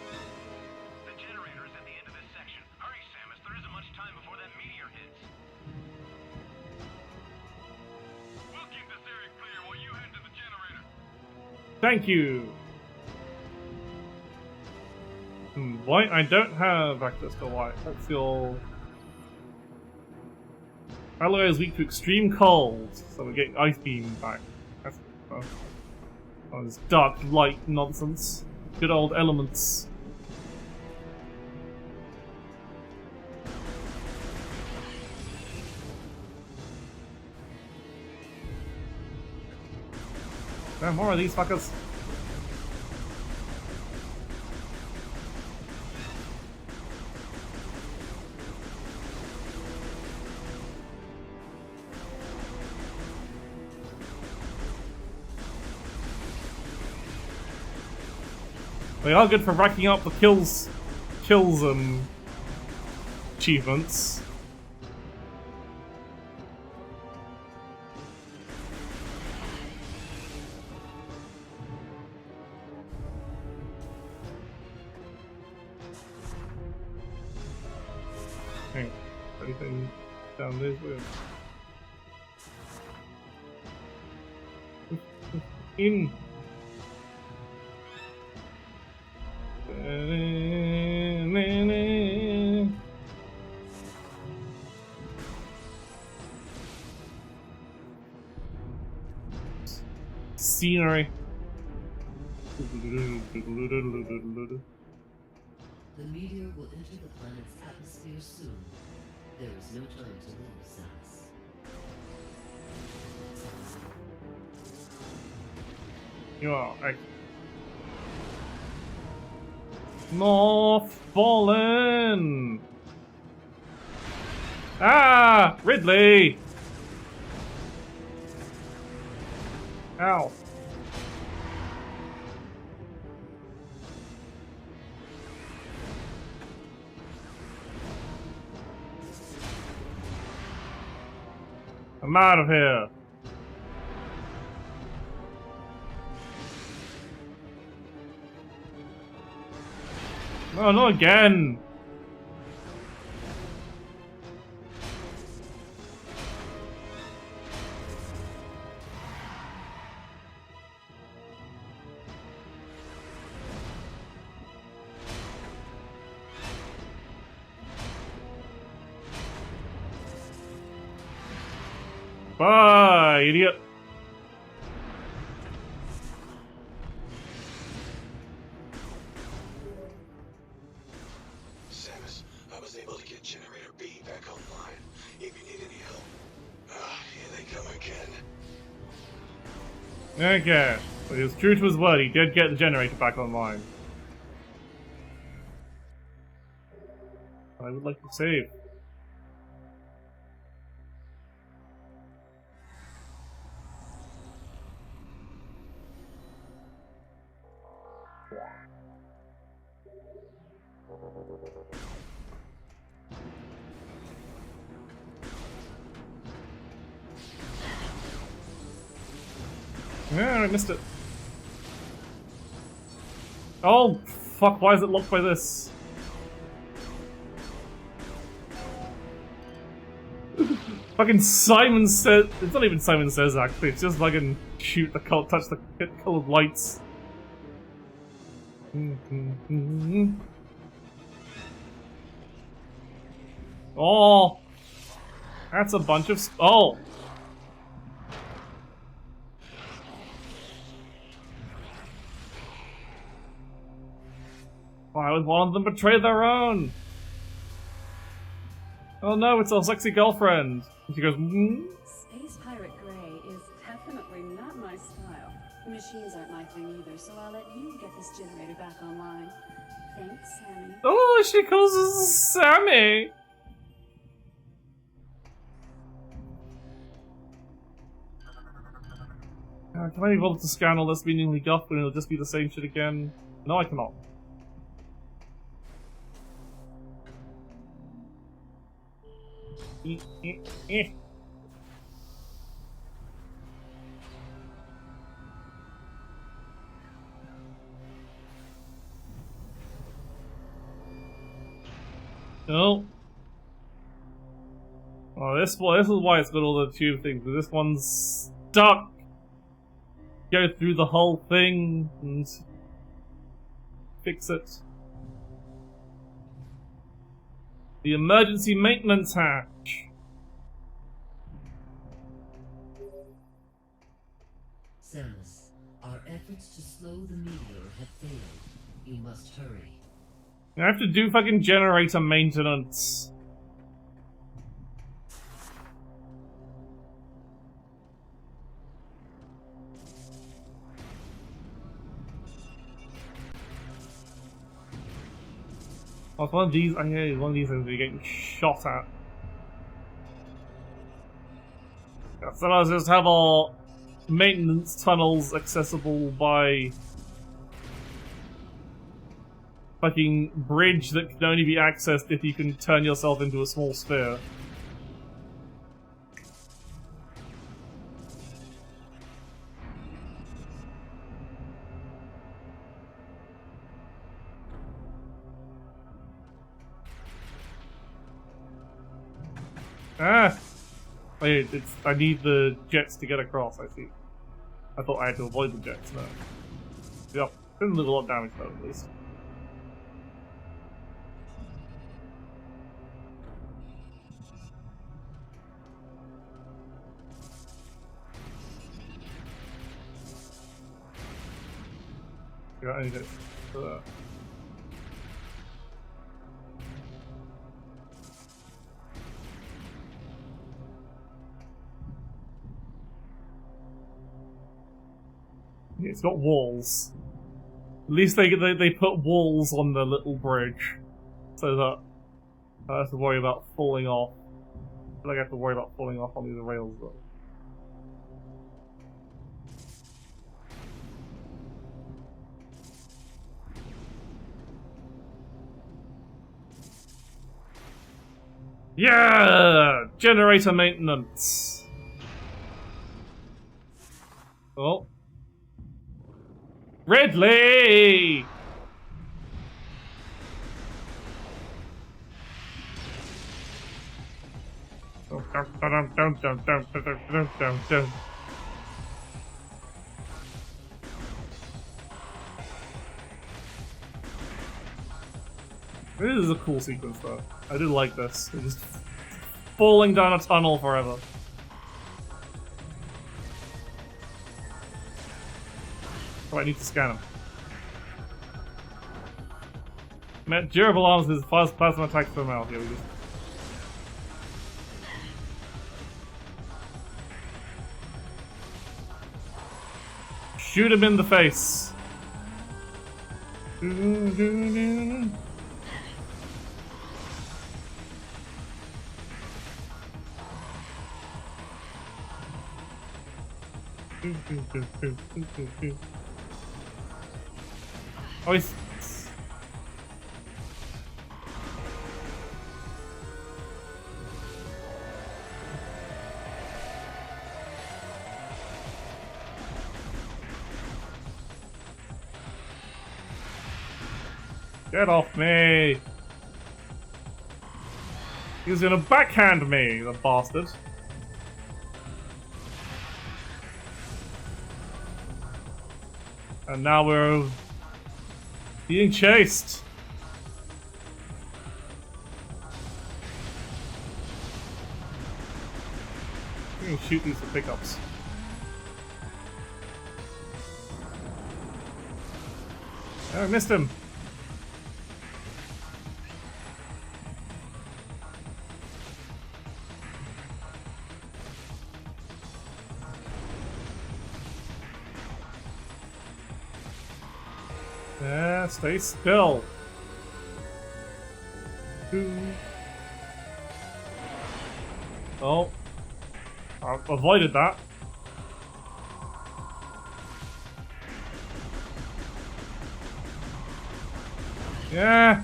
generator is at the end of this section. Hurry, Samus. There isn't much time before that meteor hits. We'll keep this area clear while you head to the generator. Thank you! White, I don't have access to white. That's your... Alloy is weak to extreme cold, so we get ice beam back. That's oh, this dark light nonsense. Good old elements. There are more of these fuckers. They are good for racking up the kills achievements. Okay, anything down this way? In. Scenery. The meteor will enter the planet's atmosphere soon. There is no time to lose, Samus. You are right. North fallen. Ah, Ridley. Ow. I'm out of here. No, not again. Bye, idiot. Samus, I was able to get Generator B back online. If you need any help. Here they come again. Okay. So he was true to his word, he did get the generator back online. I would like to save. Yeah, I missed it. Oh, fuck, why is it locked by this? Fucking Simon says. It's not even Simon Says, actually. It's just fucking shoot the touch the colored lights. Oh! That's a bunch of. Oh! Why would one of them betray their own? Oh no, it's our sexy girlfriend. And she goes, Space Pirate Grey is definitely not my style. Machines aren't my thing either, so I'll let you get this generator back online. Thanks, Sammy. Oh, she calls us Sammy. Can I be bothered to scan all this meaningly guff when it'll just be the same shit again? No, I cannot. No. Oh, this is why it's got all the tube things. But this one's stuck. Go through the whole thing and fix it. The emergency maintenance hatch. Samus, our efforts to slow the meteor have failed. You must hurry. I have to do fucking generator maintenance. Oh, it's one of these. I hear one of these things you're getting shot at. Yeah, so let's just have our maintenance tunnels accessible by fucking bridge that can only be accessed if you can turn yourself into a small sphere. Ah! Wait, I need the jets to get across, I see. I thought I had to avoid the jets, no. Yep, didn't do a lot of damage though, at least. Yeah, I need it for that. It's got walls. At least they put walls on the little bridge, so that I have to worry about falling off. I feel like I have to worry about falling off on these rails though. Yeah! Generator maintenance. Oh. Ridley! This is a cool sequence though. I do like this. It's just falling down a tunnel forever. Oh, I need to scan him. Durable arms with fast plasma attacks from out. Here we go. Shoot him in the face. Oh, he's... Get off me! He's gonna backhand me, the bastard. And now we're being chased. I'm gonna shoot these for pickups. Oh, I missed him. Yeah, stay still. Oh. I avoided that. Yeah.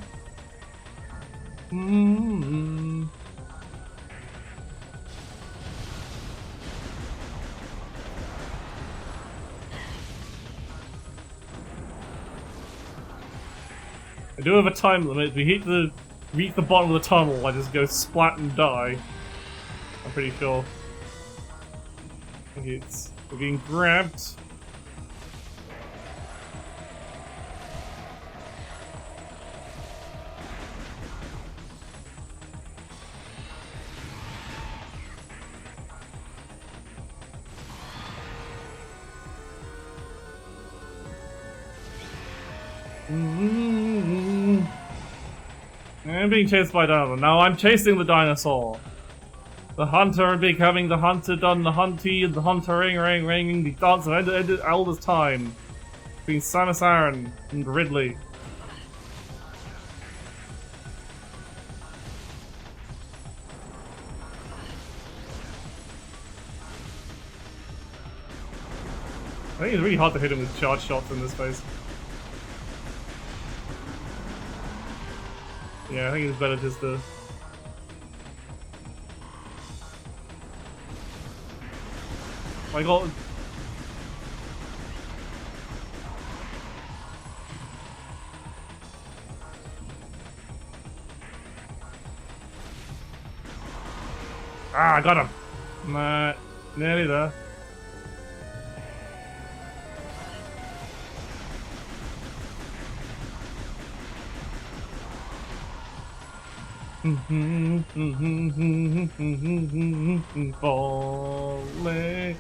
I do have a time limit. If we reach the bottom of the tunnel, I just go splat and die. I'm pretty sure. I think we're being grabbed. I'm being chased by a dinosaur. Now I'm chasing the dinosaur. The hunter becoming the hunter, done the hunty, and the huntering, ringing the dance of Elder's time. Between Samus Aran and Ridley. I think it's really hard to hit him with charge shots in this phase. Yeah, I think it's better just to... My god. Ah, I got him. Nah, nearly there. Falling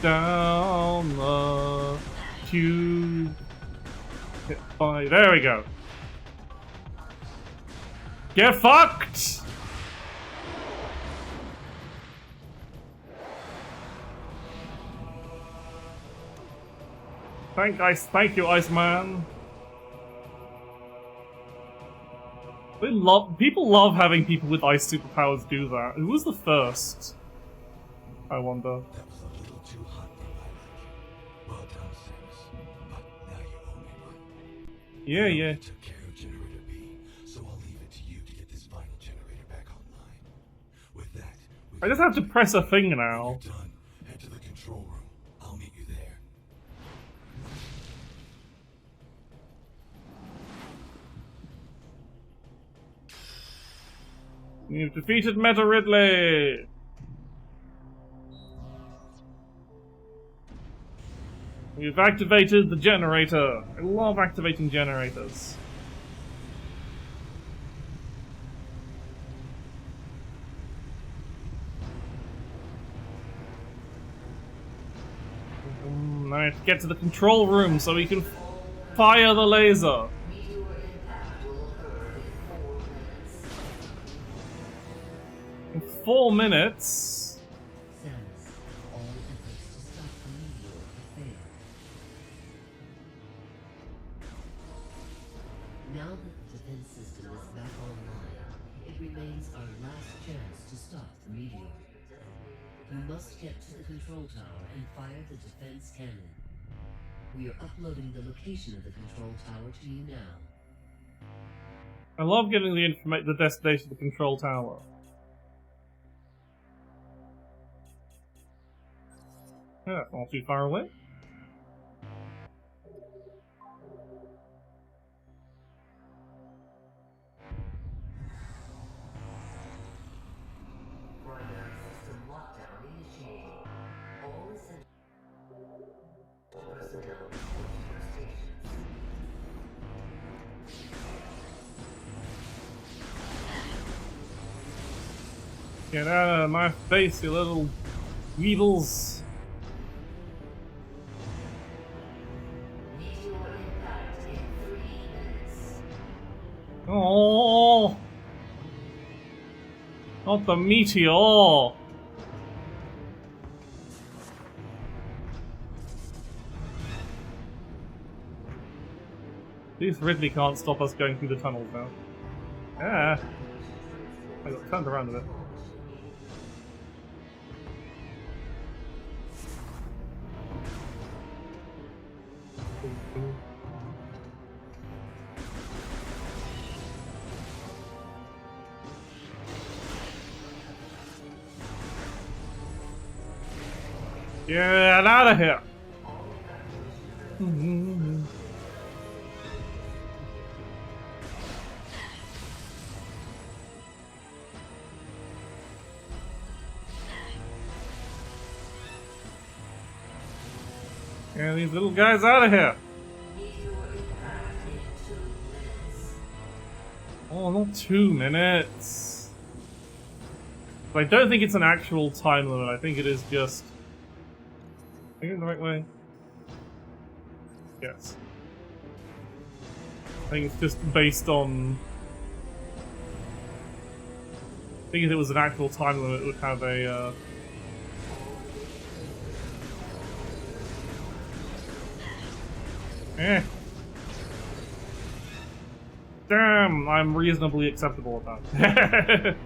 down the tube. There we go. Get fucked! Thank you, Iceman. People love having people with ice superpowers do that. Who was the first? I wonder. That was a little too hot for my liking. Well done, Samus. But now you owe me one. Yeah. I took care of Generator B, so I'll leave it to you to get this final generator back online. With that, I just have to press a thing now. When you're done, head to the control room. I'll meet you there. You've defeated Meta Ridley! You've activated the generator. I love activating generators. Now I have to get to the control room so we can fire the laser. In 4 minutes. Samus, all efforts to stop the meteor have failed. Now that the defense system is back online, it remains our last chance to stop the meteor. You must get to the control tower and fire the defense cannon. We are uploading the location of the control tower to you now. I love getting the destination of the control tower. Yeah, that's not too far away. Get out of my face, you little weevils. Meteor impact in 3 minutes. Oh, not the meteor. At least Ridley can't stop us going through the tunnels now. Ah, I got turned around a bit. Get out of here! Get these little guys out of here! Meteor impact in 2 minutes. Oh, not 2 minutes. But I don't think it's an actual time limit. I think it is just. Are you in the right way? Yes. I think it's just based on. I think if it was an actual time limit, it would have a. Damn, I'm reasonably acceptable at that.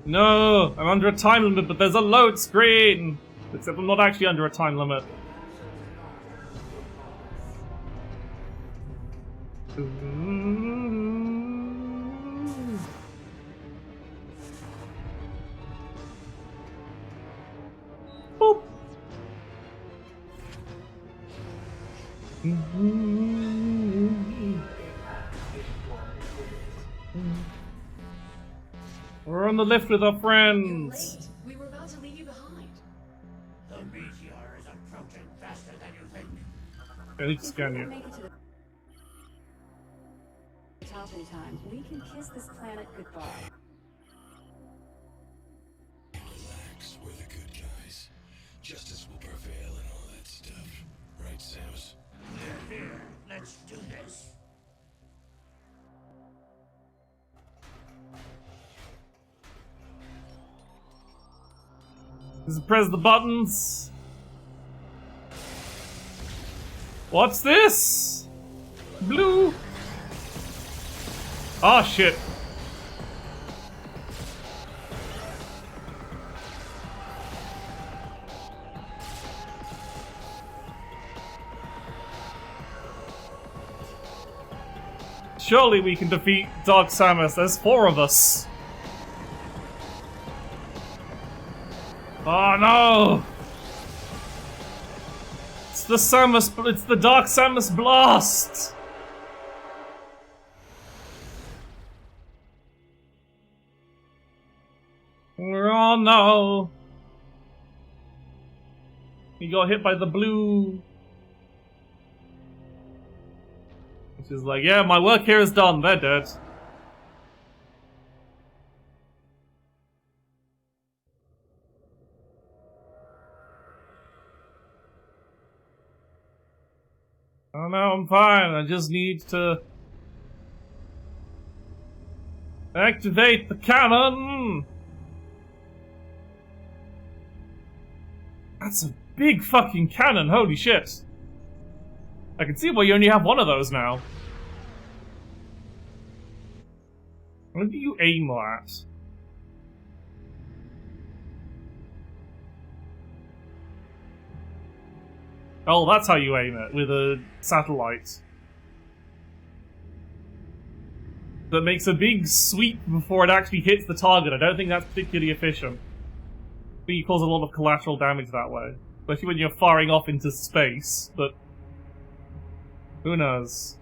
No, I'm under a time limit, but there's a load screen! Except I'm not actually under a time limit. Boop. We're on the lift with our friends. Late. We were about to leave you behind. The meteor is approaching faster than you think. I need to scan you. Make it to the top in time. We can kiss this planet goodbye. Relax, we're the good guys. Justice will prevail and all that stuff. Right, Samus? Here, let's do this. Just press the buttons. What's this? Blue. Oh shit. Surely we can defeat Dark Samus. There's 4 of us. Oh no! It's the Samus. It's the Dark Samus Blast. Oh no! He got hit by the blue. Which is like, yeah, my work here is done. They're dead. Oh no, I'm fine. I just need to activate the cannon. That's a big fucking cannon. Holy shit. I can see why you only have one of those now. What do you aim at? Oh, that's how you aim it, with a satellite. That makes a big sweep before it actually hits the target. I don't think that's particularly efficient. I think you cause a lot of collateral damage that way. Especially when you're firing off into space, but... who knows?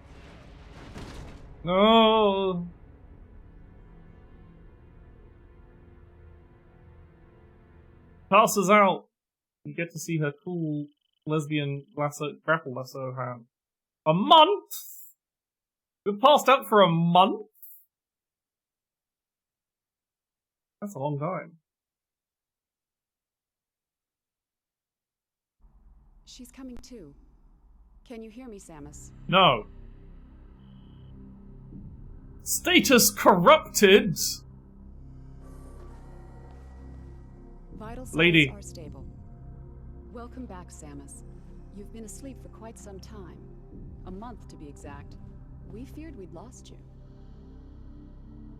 No! Passes out. You get to see her cool lesbian grapple lasso hand. A month? We've passed out for a month? That's a long time. She's coming too. Can you hear me, Samus? No. Status corrupted! Vital signs Lady. are stable. Welcome back, Samus. You've been asleep for quite some time. A month, to be exact. We feared we'd lost you.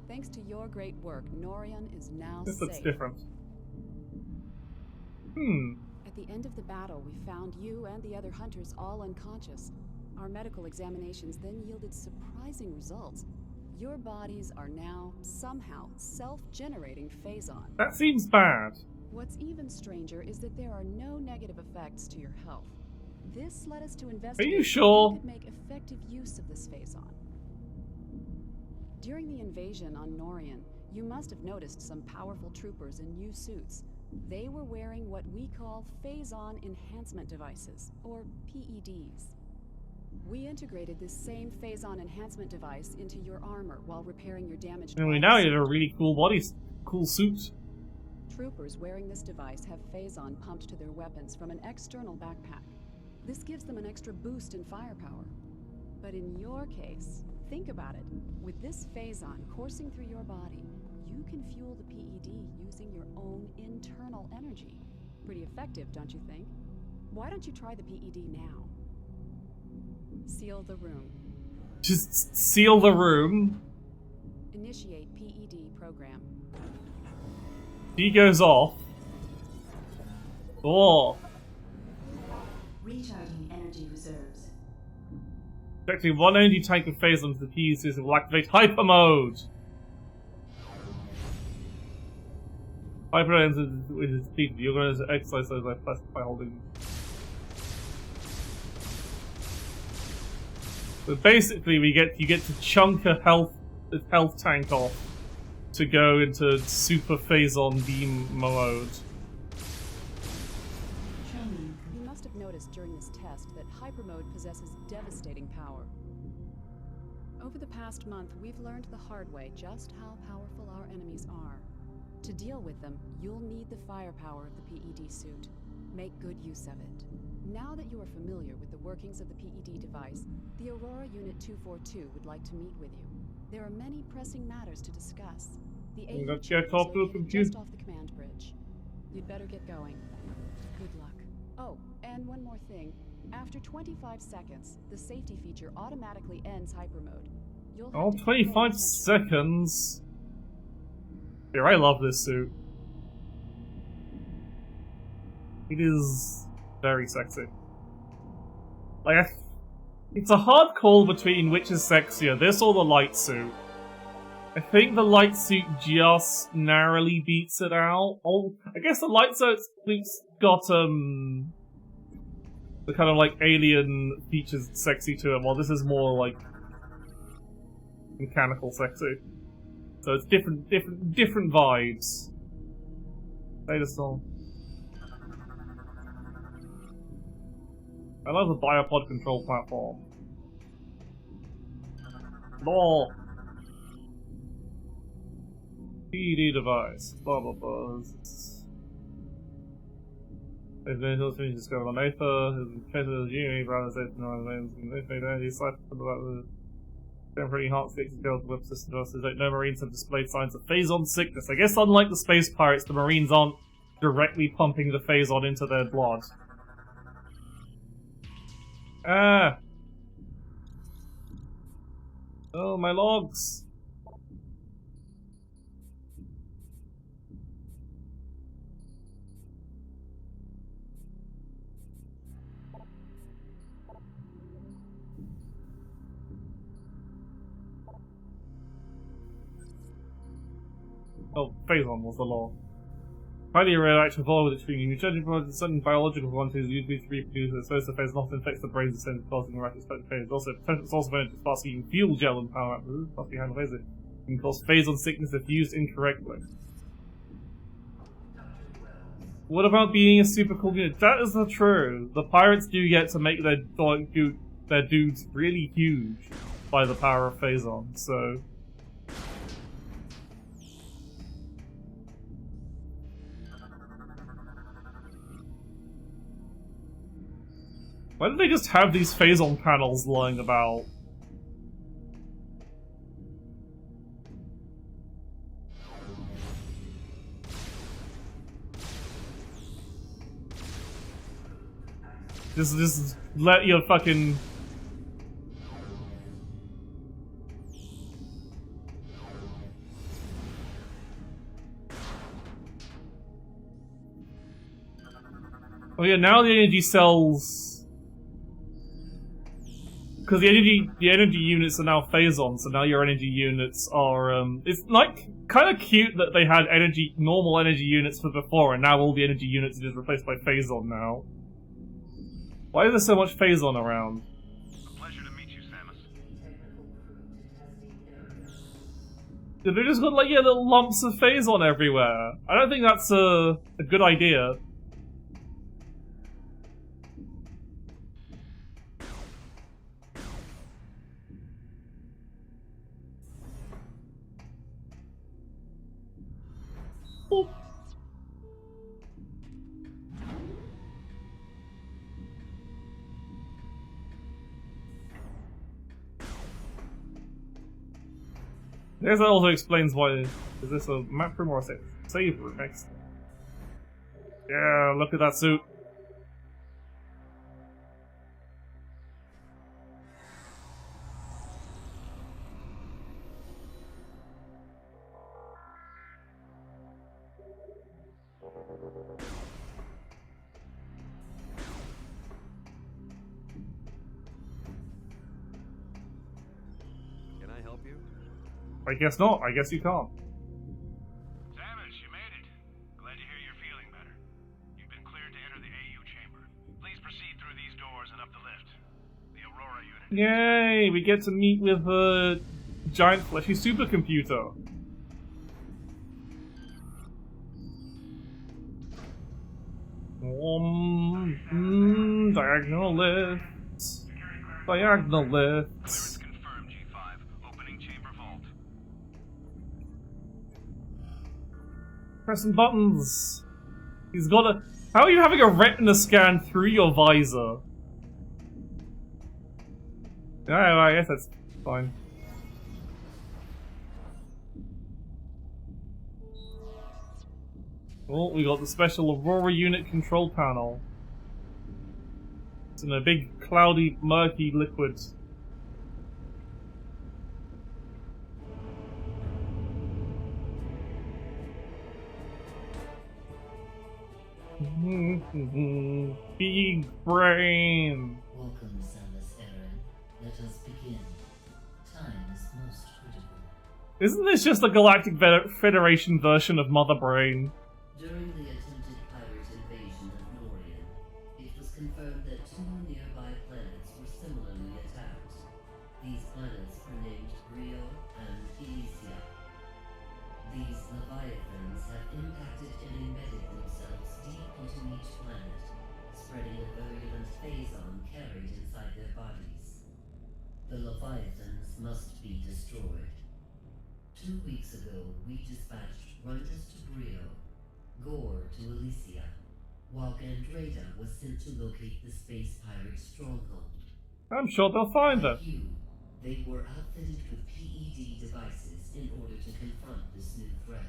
Thanks to your great work, Norion is now This safe. looks different. At the end of the battle, we found you and the other hunters all unconscious. Our medical examinations then yielded surprising results. Your bodies are now, somehow, self-generating phazon. That seems bad. What's even stranger is that there are no negative effects to your health. This led us to investigate how sure? we could make effective use of this phazon. During the invasion on Norion, you must have noticed some powerful troopers in new suits. They were wearing what we call phazon enhancement devices, or PEDs. We integrated this same phazon enhancement device into your armor while repairing your damaged And body now you suit. have a really cool suit. Troopers wearing this device have phazon pumped to their weapons from an external backpack. This gives them an extra boost in firepower. But in your case, think about it. With this phazon coursing through your body, you can fuel the PED using your own internal energy. Pretty effective, don't you think? Why don't you try the PED now? Seal the room. Just seal the room. Initiate PED program. He goes off. Oh. Recharging energy reserves. Effectively, one energy tank of phazon to the PED system will activate hyper mode. Hyper mode with his speed. You're going to exercise those by holding. But basically, you get to chunk a health tank off to go into super phazon beam mode. You must have noticed during this test that hyper mode possesses devastating power. Over the past month, we've learned the hard way just how powerful our enemies are. To deal with them, you'll need the firepower of the PED suit. Make good use of it. Now that you are familiar with the workings of the PED device, the Aurora Unit 242 would like to meet with you. There are many pressing matters to discuss. The AU Let's chamber get is off the located computer. just off the command bridge. You'd better get going. Good luck. Oh, and one more thing. After 25 seconds, the safety feature automatically ends hyper mode. You'll have Oh, to keep 25 paying attention. seconds. Here, I love this suit. It is very sexy. Like, it's a hard call between which is sexier, this or the light suit. I think the light suit just narrowly beats it out. Oh, I guess the light suit's got, the kind of, like, alien features sexy to it, while this is more, like, mechanical sexy. So it's different vibes. Data song. I love the biopod control platform. Lol. PED device. Blah blah blah. If there's also things discovered on Aether, his competitors, Yuri, brothers, they made any cipher about the temporary heart sticks and girls web system versus no Marines have displayed signs of phazon sickness. I guess unlike the space pirates, the Marines aren't directly pumping the phazon into their blood. Ah! Oh, my logs! Oh, phazon was the law. Highly radioactive oil with extreme human judging provides certain biological quantities usually to reproduce as opposed to phase often infects the brain's essential causing rapid phase. Also, it's also known as sparking fuel gel and power up. Fucking handle it. Can cause phazon sickness if used incorrectly. What about being a super cool unit? That is not true. The pirates do get to make their dudes really huge by the power of phazon, so. What about being a super cool unit? That is not true. The pirates do get to make their dudes really huge by the power of phazon, so. What about being a super cool unit? That is not true. The pirates do get to make their dudes really huge by the power of phazon, so. What about being a super cool unit? That is not true. The pirates do get to make their dudes really huge by the power of phazon, so. Why don't they just have these phazon panels lying about? Just let your fucking... Oh yeah, now the energy cells... Because the energy units are now phazon, so now your energy units are, it's like, kind of cute that they had normal energy units for before, and now all the energy units are just replaced by phazon now. Why is there so much phazon around? A pleasure to meet you, Samus. They just got like, yeah, little lumps of phazon everywhere. I don't think that's a good idea. Oh. I guess that also explains why. Is this a map room or a save room? Next. Yeah, look at that suit. Can I help you? I guess not. I guess you can't. Samus, you made it. Glad to hear you're feeling better. You've been cleared to enter the AU chamber. Please proceed through these doors and up the lift. The Aurora unit. Yay! We get to meet with a giant fleshy supercomputer. Diagonal lifts. Diagonal lifts. Clearance confirmed, G5. Opening chamber vault. Pressing buttons. He's got a. How are you having a retina scan through your visor? Yeah, I guess that's fine. Oh, we got the special Aurora unit control panel. It's in a big, cloudy, murky liquid. Big brain. Welcome, Samus Aran. Let us begin. Time is most critical. Isn't this just the Galactic Federation version of Mother Brain? During the attempted pirate invasion of Norian, it was confirmed that two nearby planets were similarly attacked. These planets are named Brio and Elysia. These Leviathans have impacted and embedded themselves deep into each planet, spreading a virulent phazon carried inside their bodies. The Leviathans must be destroyed. 2 weeks ago, we dispatched Runtus to Brio, Gore to Elysia, while Gandreda was sent to locate the space pirate stronghold. I'm sure they'll find her. Like you, they were outfitted with PED devices in order to confront this new threat.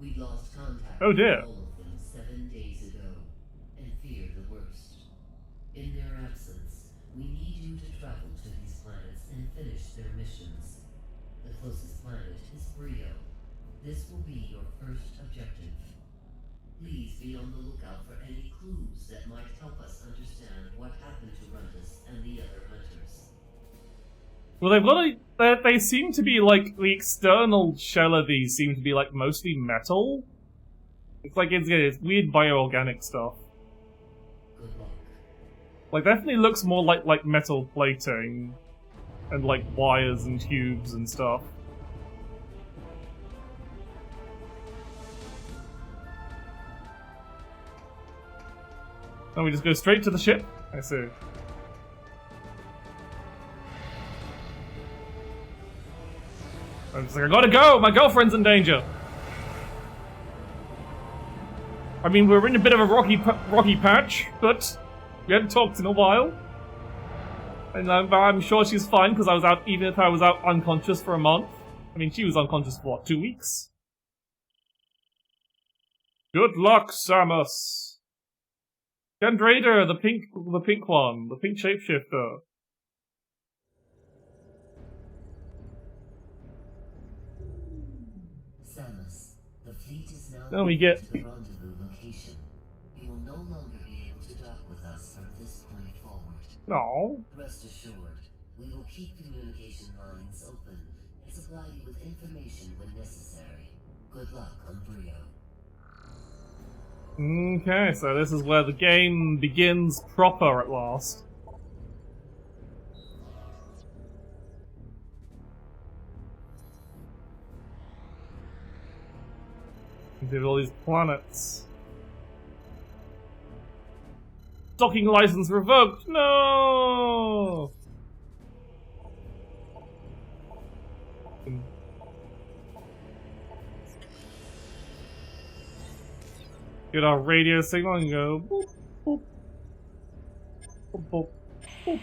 We lost contact Oh dear. with all of them 7 days ago, and fear the worst. In their absence, we need you to travel to these planets and finish their missions. The closest planet is Brio. This will be your first objective. Please be on the lookout for any clues that might help us understand what happened to Runtus and the other hunters. Well, they've got a. They seem to be like the external shell of these seem to be like mostly metal. It's like it's weird bioorganic stuff. Good luck. Like definitely looks more like metal plating, and like wires and tubes and stuff. Oh, we just go straight to the ship? I see. I'm just like, I gotta go! My girlfriend's in danger! I mean, we're in a bit of a rocky patch, but We hadn't talked in a while. And I'm sure she's fine because I was out, even if I was out unconscious for a month. I mean, she was unconscious for what, 2 weeks? Good luck, Samus! Gendrader, the pink one, the pink shapeshifter. Samus, the fleet is now Then we get to the rendezvous location. You will no longer be able to dock with us from this point forward. No. Rest assured, we will keep communication lines open and supply you with information when necessary. Good luck on Brio. Okay, so this is where the game begins proper at last. Did all these planets. Docking license revoked! No! Get our radio signal and go boop, boop, boop, boop, boop.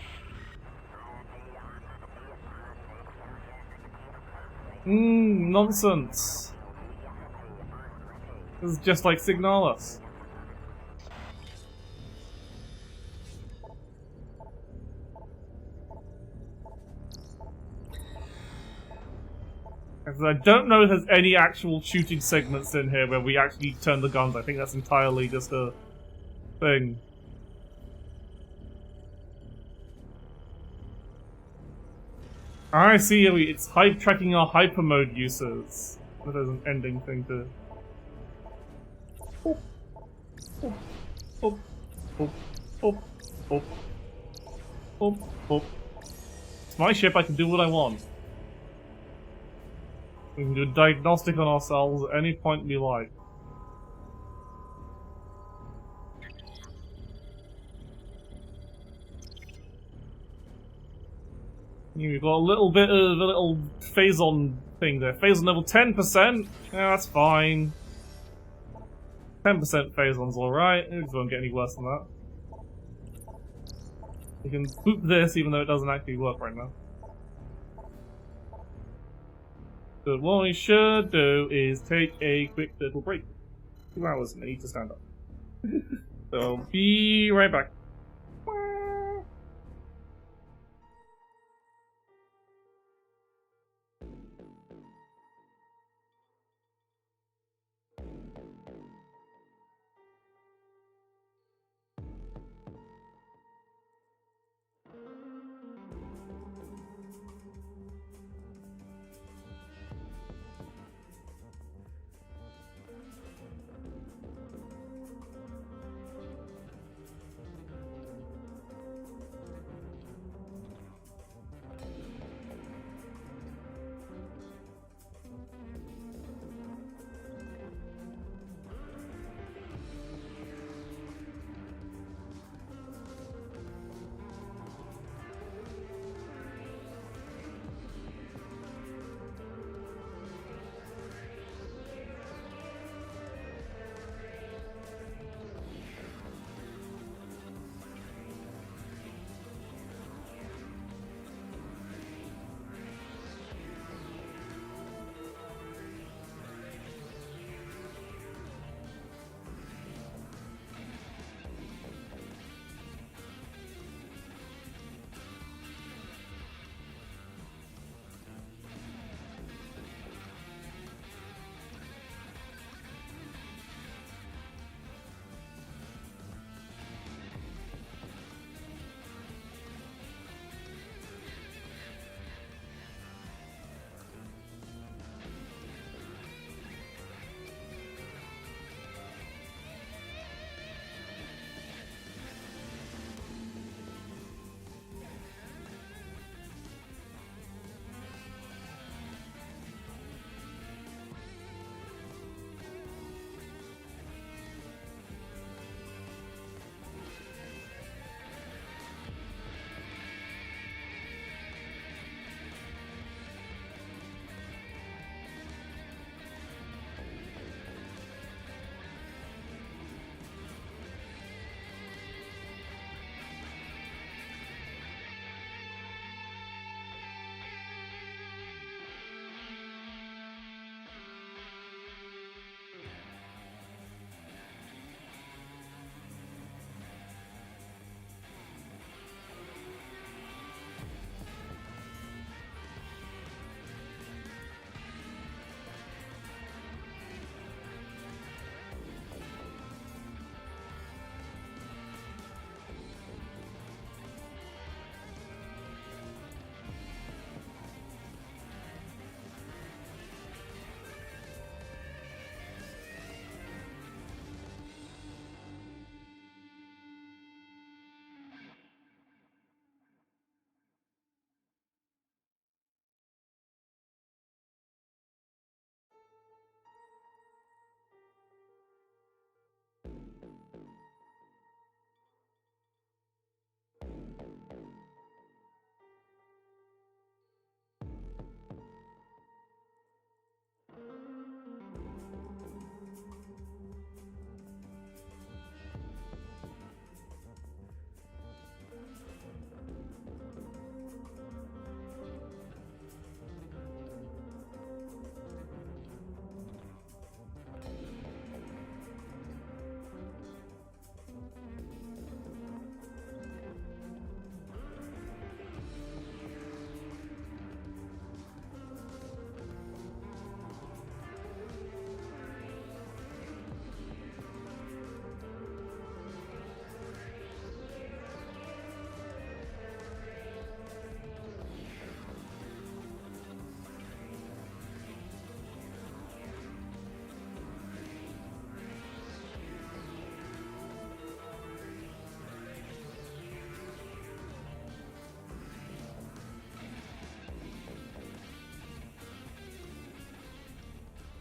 Nonsense. This is just like Signalis. I don't know if there's any actual shooting segments in here where we actually turn the guns. I think that's entirely just a thing. I see, it's tracking our hyper mode uses. But there's an ending thing to... Boop. Boop. Boop. Boop. Boop. Boop. Boop. Boop. It's my ship, I can do what I want. We can do a diagnostic on ourselves at any point we like. We've got a little bit of a little phazon thing there. Phazon level 10%? Yeah, that's fine. 10% phazon's alright. It won't get any worse than that. We can boop this even though it doesn't actually work right now. So what we should do is take a quick little break. 2 hours and I need to stand up. So I'll be right back.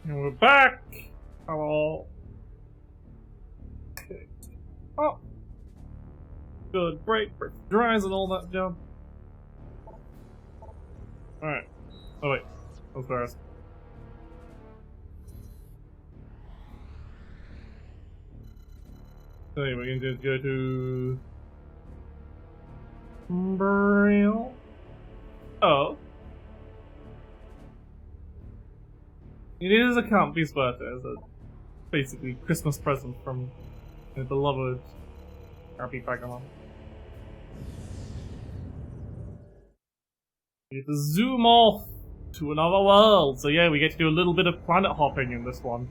And we're back! Hello. Okay. Oh! Good break, dries and all that jump. Alright. Oh wait. That was fast. So anyway, we can just go to... Braille. Oh. It is a Campy's birthday. It's a basically Christmas present from the beloved Campy Pokemon. We get to zoom off to another world. So yeah, we get to do a little bit of planet hopping in this one.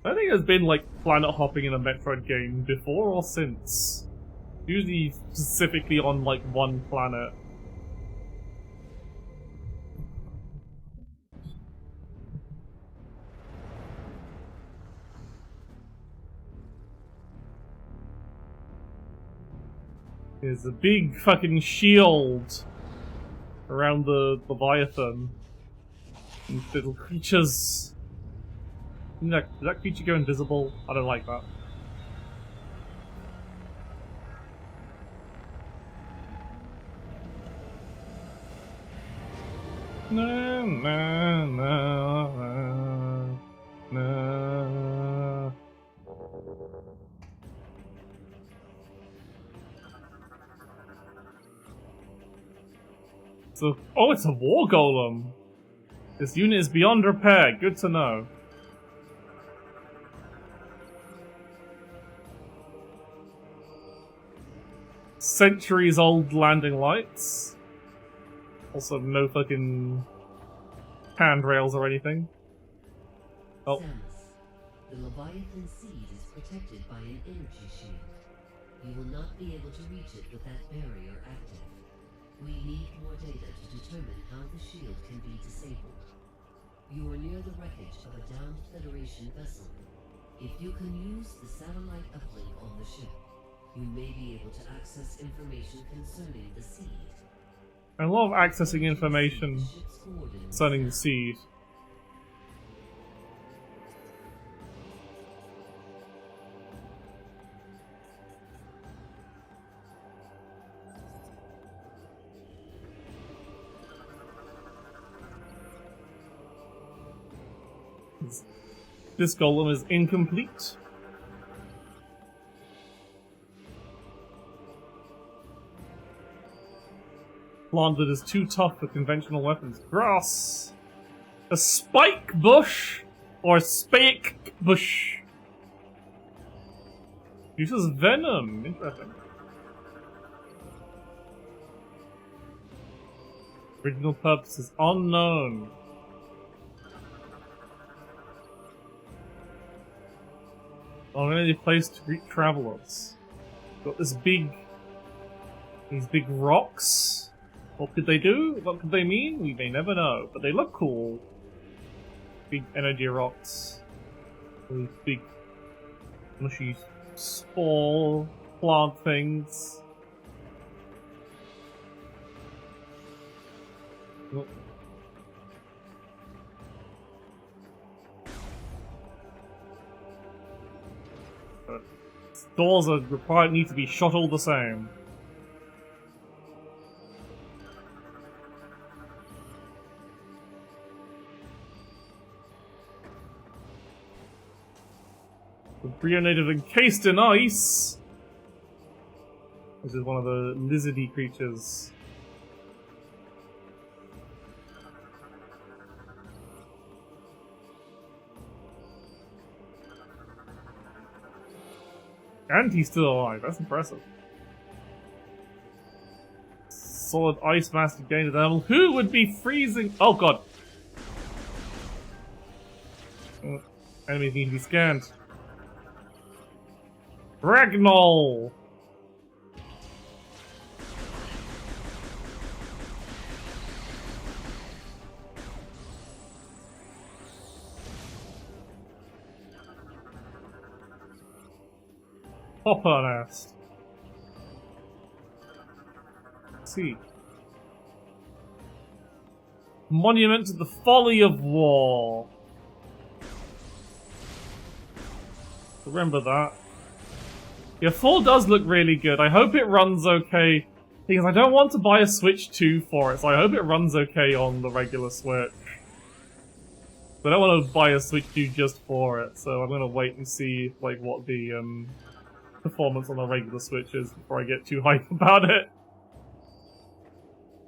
I don't think there's been like planet hopping in a Metroid game before or since. Usually specifically on like one planet. There's a big fucking shield around the Leviathan. And little creatures. Did that creature go invisible? I don't like that. No, no, no, no. So, oh, it's a war golem. This unit is beyond repair. Good to know. Centuries old landing lights. Also, no fucking handrails or anything. Oh. Samus, the Leviathan seed is protected by an energy shield. You will not be able to reach it with that barrier active. We need more data to determine how the shield can be disabled. You are near the wreckage of a downed Federation vessel. If you can use the satellite uplink on the ship, you may be able to access information concerning the seed. I love accessing information concerning the seed. This golem is incomplete. Plant that is too tough for conventional weapons. Grass! A spike bush! Or a spike bush? Uses venom. Interesting. Original purpose is unknown. Already placed to greet travelers. Got these big rocks. What could they do? What could they mean? We may never know, but they look cool. Big energy rocks. These big mushy spore plant things. Oh. Doors are required need to be shot all the same. The Brionative encased in ice. This is one of the lizardy creatures. And he's still alive, that's impressive. Solid ice master gained at level. Who would be freezing? Oh god. Enemies need to be scanned. Ragnall! Hopper nest. Let's see. Monument to the folly of war. Remember that. Yeah, 4 does look really good. I hope it runs okay. Because I don't want to buy a Switch 2 for it, so I hope it runs okay on the regular Switch. I don't want to buy a Switch 2 just for it, so I'm gonna wait and see like what the performance on the regular Switch is before I get too hyped about it.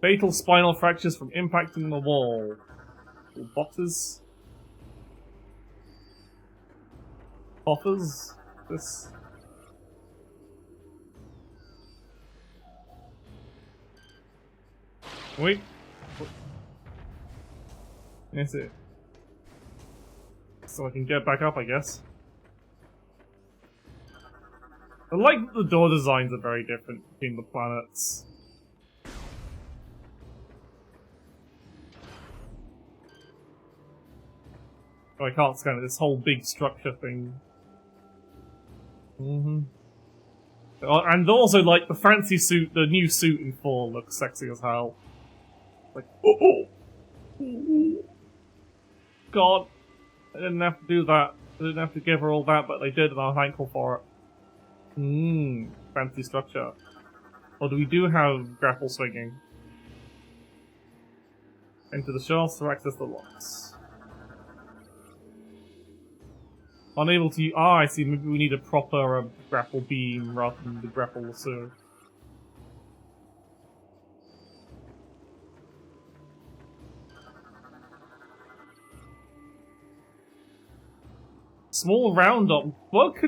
Fatal spinal fractures from impacting the wall. Boxes. Offers. This. Wait. That's it. So I can get back up, I guess. I like that the door designs are very different between the planets. Oh, I can't scan it, this whole big structure thing. And also, like, the fancy suit, the new suit in 4 looks sexy as hell. Like, oh! God! I didn't have to do that. I didn't have to give her all that, but they did, and I'm thankful for it. Fancy structure. Or do we do have grapple swinging? Enter the shafts to access the locks. Unable to. I see. Maybe we need a proper grapple beam rather than the grapple lasso. Small round up.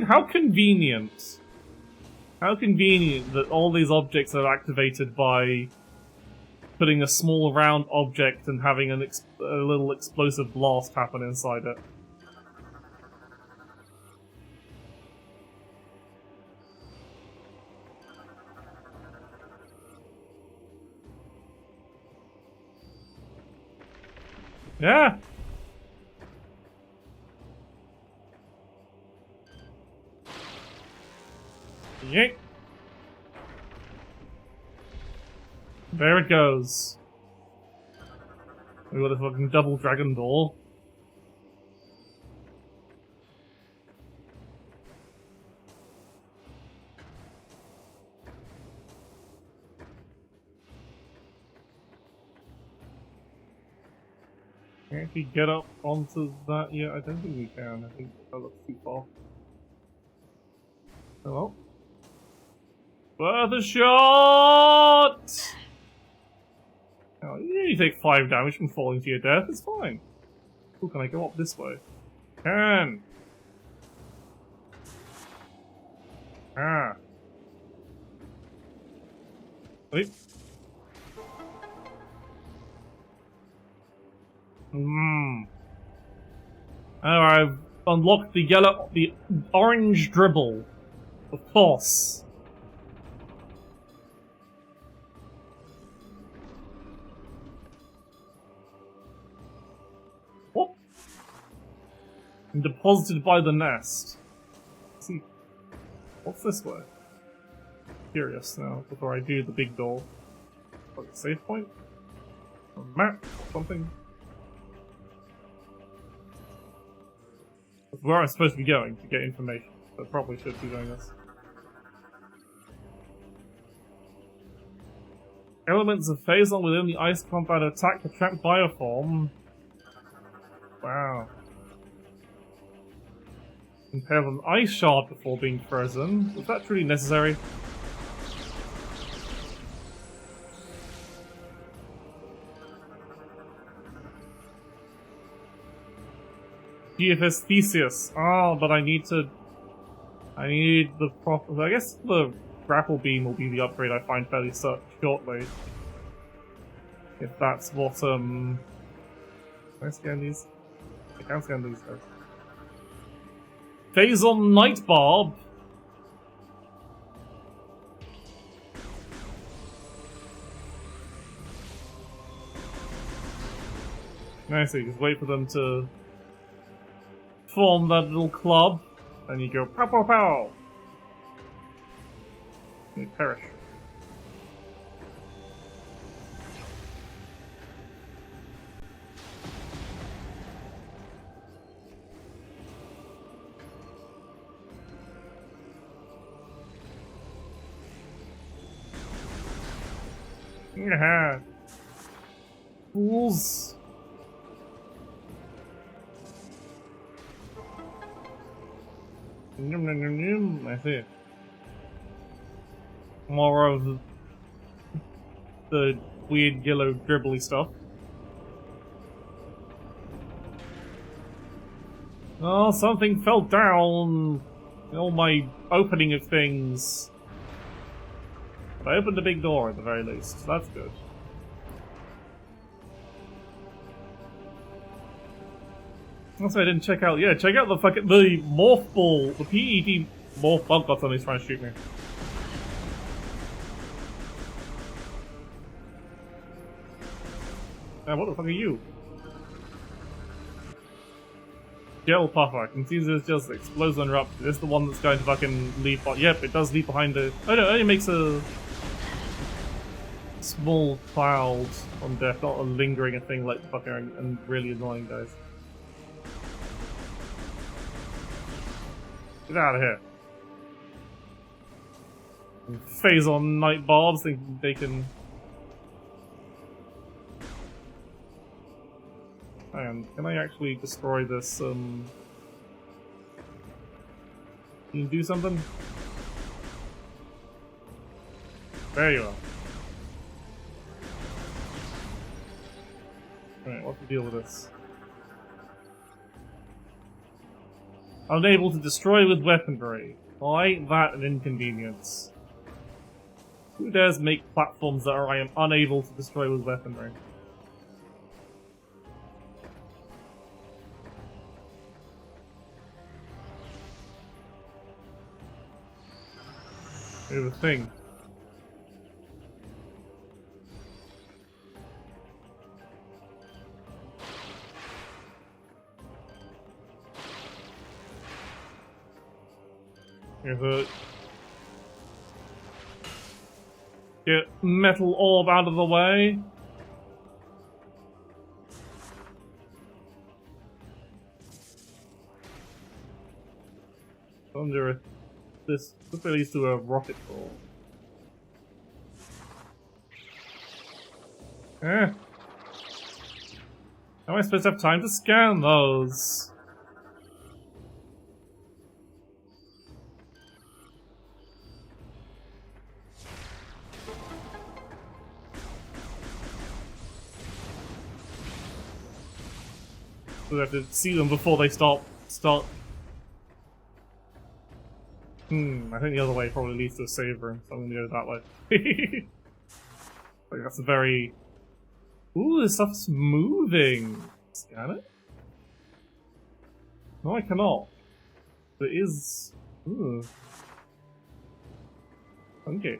How convenient. How convenient that all these objects are activated by putting a small round object and having a little explosive blast happen inside it. Yeah. Yeet. There it goes. We got a fucking double dragon door. Can we actually get up onto that yet? I don't think we can. I think that looks too far. Hello? Further shot! Oh, you take 5 damage from falling to your death, it's fine. Ooh, can I go up this way? Can! Ah. Wait. Oh, I've unlocked the orange dribble. Of course. What? And deposited by the nest. Let's see. What's this way? Curious now, before I do the big door. Like a save point? A map? Something? That's where I'm supposed to be going to get information. So I probably should be doing this. Elements of Phazon within the ice combat attack the trapped bioform. Wow. Compare with an ice shard before being frozen. Was that truly necessary? GFS Theseus. Oh, but I need the proper. I guess the grapple beam will be the upgrade I find fairly shortly. If that's what, Can I scan these? I can't scan these though. Phazon Night Barb! I see, just wait for them to form that little club, and you go pow pow pow! And you perish. Yeah. Fools. I see. More of the weird yellow dribbly stuff. Oh, something fell down. Oh, my opening of things. I opened a big door at the very least. That's good. Also, I didn't check out. Yeah, check out the fucking morph ball, the PED morph. Oh god, somebody's trying to shoot me. What the fuck are you? Gel puffer. I can see this just explodes and erupts. Is this the one that's going to fucking leave? Yep, it does leave behind the. Oh no, it only makes a small cloud on death, not a lingering thing like fucking and really annoying, guys. Get out of here. Phase on night barbs, thinking they can. Hang on, can I actually destroy this? Can you do something? There you are. Alright, what's the deal with this? Unable to destroy with weaponry. Why ain't that an inconvenience? Who dares make platforms that I am unable to destroy with weaponry? Here's the thing. Here's a... Get metal orb out of the way. I wonder if this leads to a rocket ball. Eh. How am I supposed to have time to scan those? We have to see them before they start. I think the other way probably leads to a save room, so I'm gonna go that way. Like, that's a very... Ooh, this stuff's moving! Scan it? No, I cannot. There is... Ooh. Okay.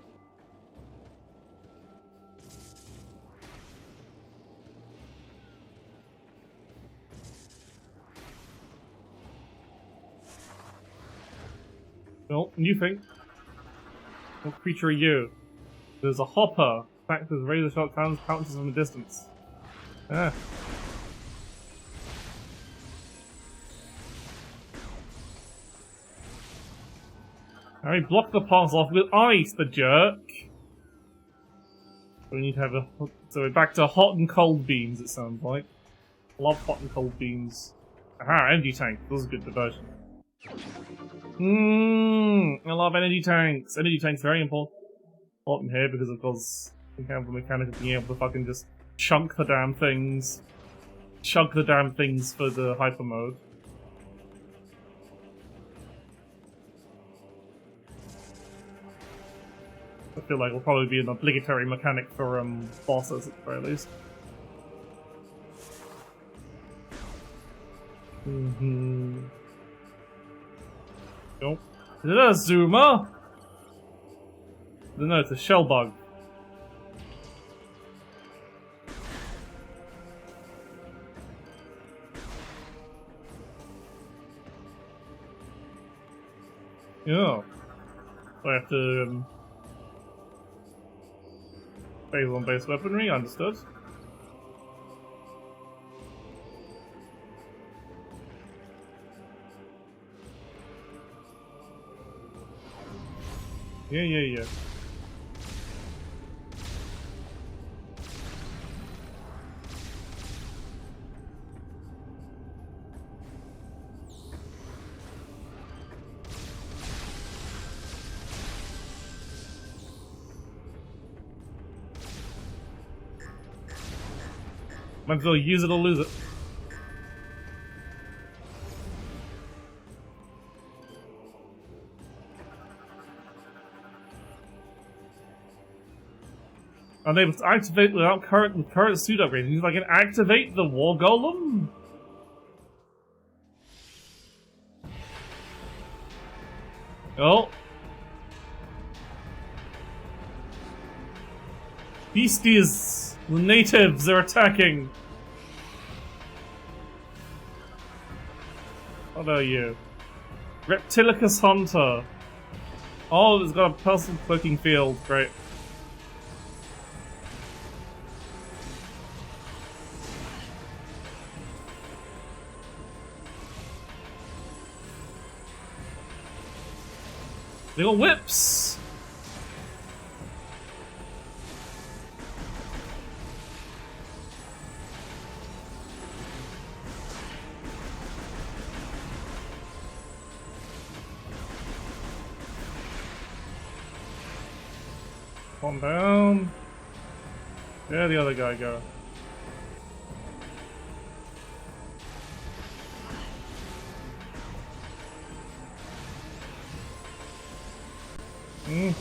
Well, new thing. What creature are you? There's a hopper. Fact, there's razor sharp sounds pounces from a distance. Ah. Harry blocked the pass off with ice, the jerk! So we need to have a... So we're back to hot and cold beams, it sounds like. I love hot and cold beams. Aha, energy tank. That was a good diversion. I love energy tanks. Energy tanks very important here because of course we have the mechanic of being able to fucking just chunk the damn things. Chunk the damn things for the hyper mode. I feel like it'll probably be an obligatory mechanic for bosses at the very least. Nope. Is it a zoomer? No, it's a shell bug. Yeah. I have to phase on base weaponry, understood. Yeah. Might as well use it or lose it. Unable to activate without current suit upgrades. Means I can activate the war golem? Oh. Beasties! The natives are attacking! What are you? Reptilicus Hunter. Oh, it's got a personal cloaking field. Great. They got whips! Calm down. Where'd the other guy go? Hmm.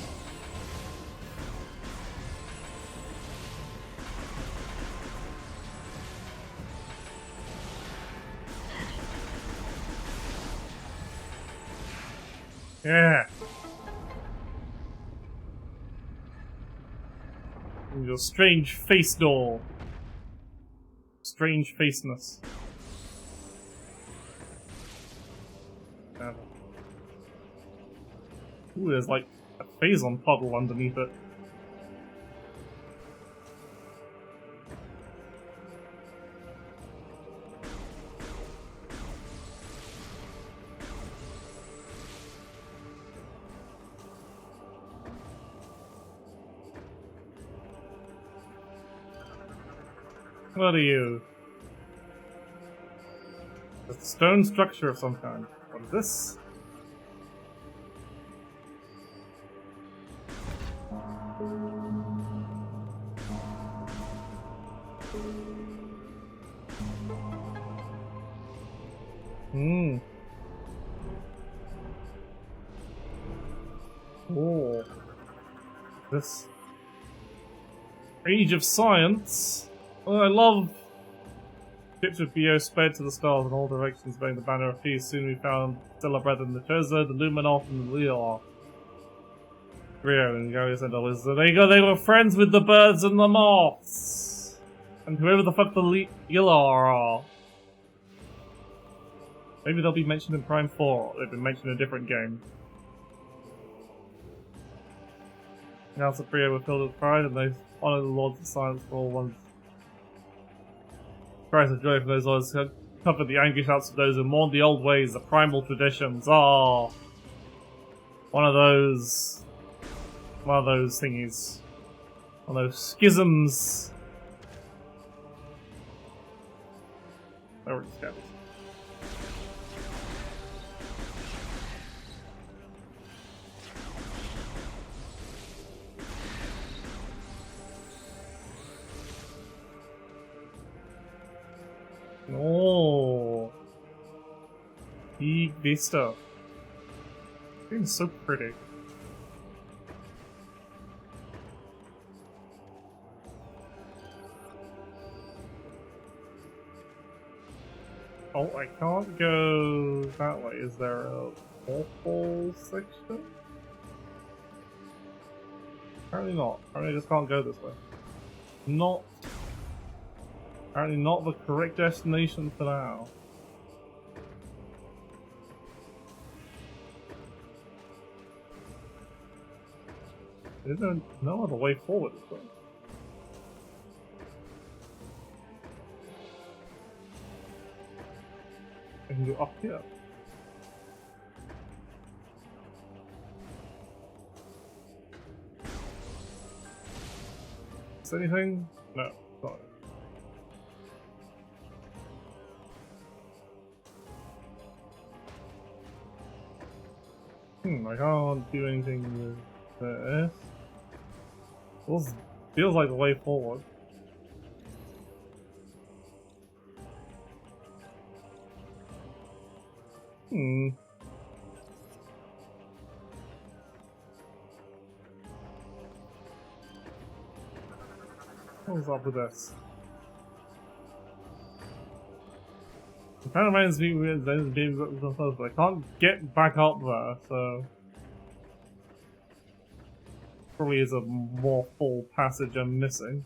Yeah. Your strange face doll. Strange faceness. Ooh, there's like a phazon puddle underneath it. What are you? A stone structure of some kind. What is this? Hmm. Oh. This Age of Science. Oh, I love ships with BO spread to the stars in all directions, bearing the banner of peace. Soon we found stellar brethren, the Terza, the Luminov, and the Leor. Rio and Gary sent all this. So there you go, they were friends with the birds and the moths! And whoever the fuck the Leor are. Maybe they'll be mentioned in Prime 4, they've been mentioned in a different game. Now Sapria were filled with pride, and they honored the Lords of Science for all ones. Cries of joy for those lords who covered the angry shouts of those who mourned the old ways, the primal traditions. Oh, one of those thingies. One of those schisms. Where it goes. Oh, big vista. It's so pretty. Oh, I can't go that way. Is there a portal section? Apparently not. Apparently I just can't go this way. Apparently not the correct destination for now. Is there no other way forward this way? I can go up here. Is there anything? No, not it. I can't do anything with this. Feels like the way forward. Hmm. What's up with this? It kind of reminds me of those games that was first, but I can't get back up there, so probably is a more full passage I'm missing.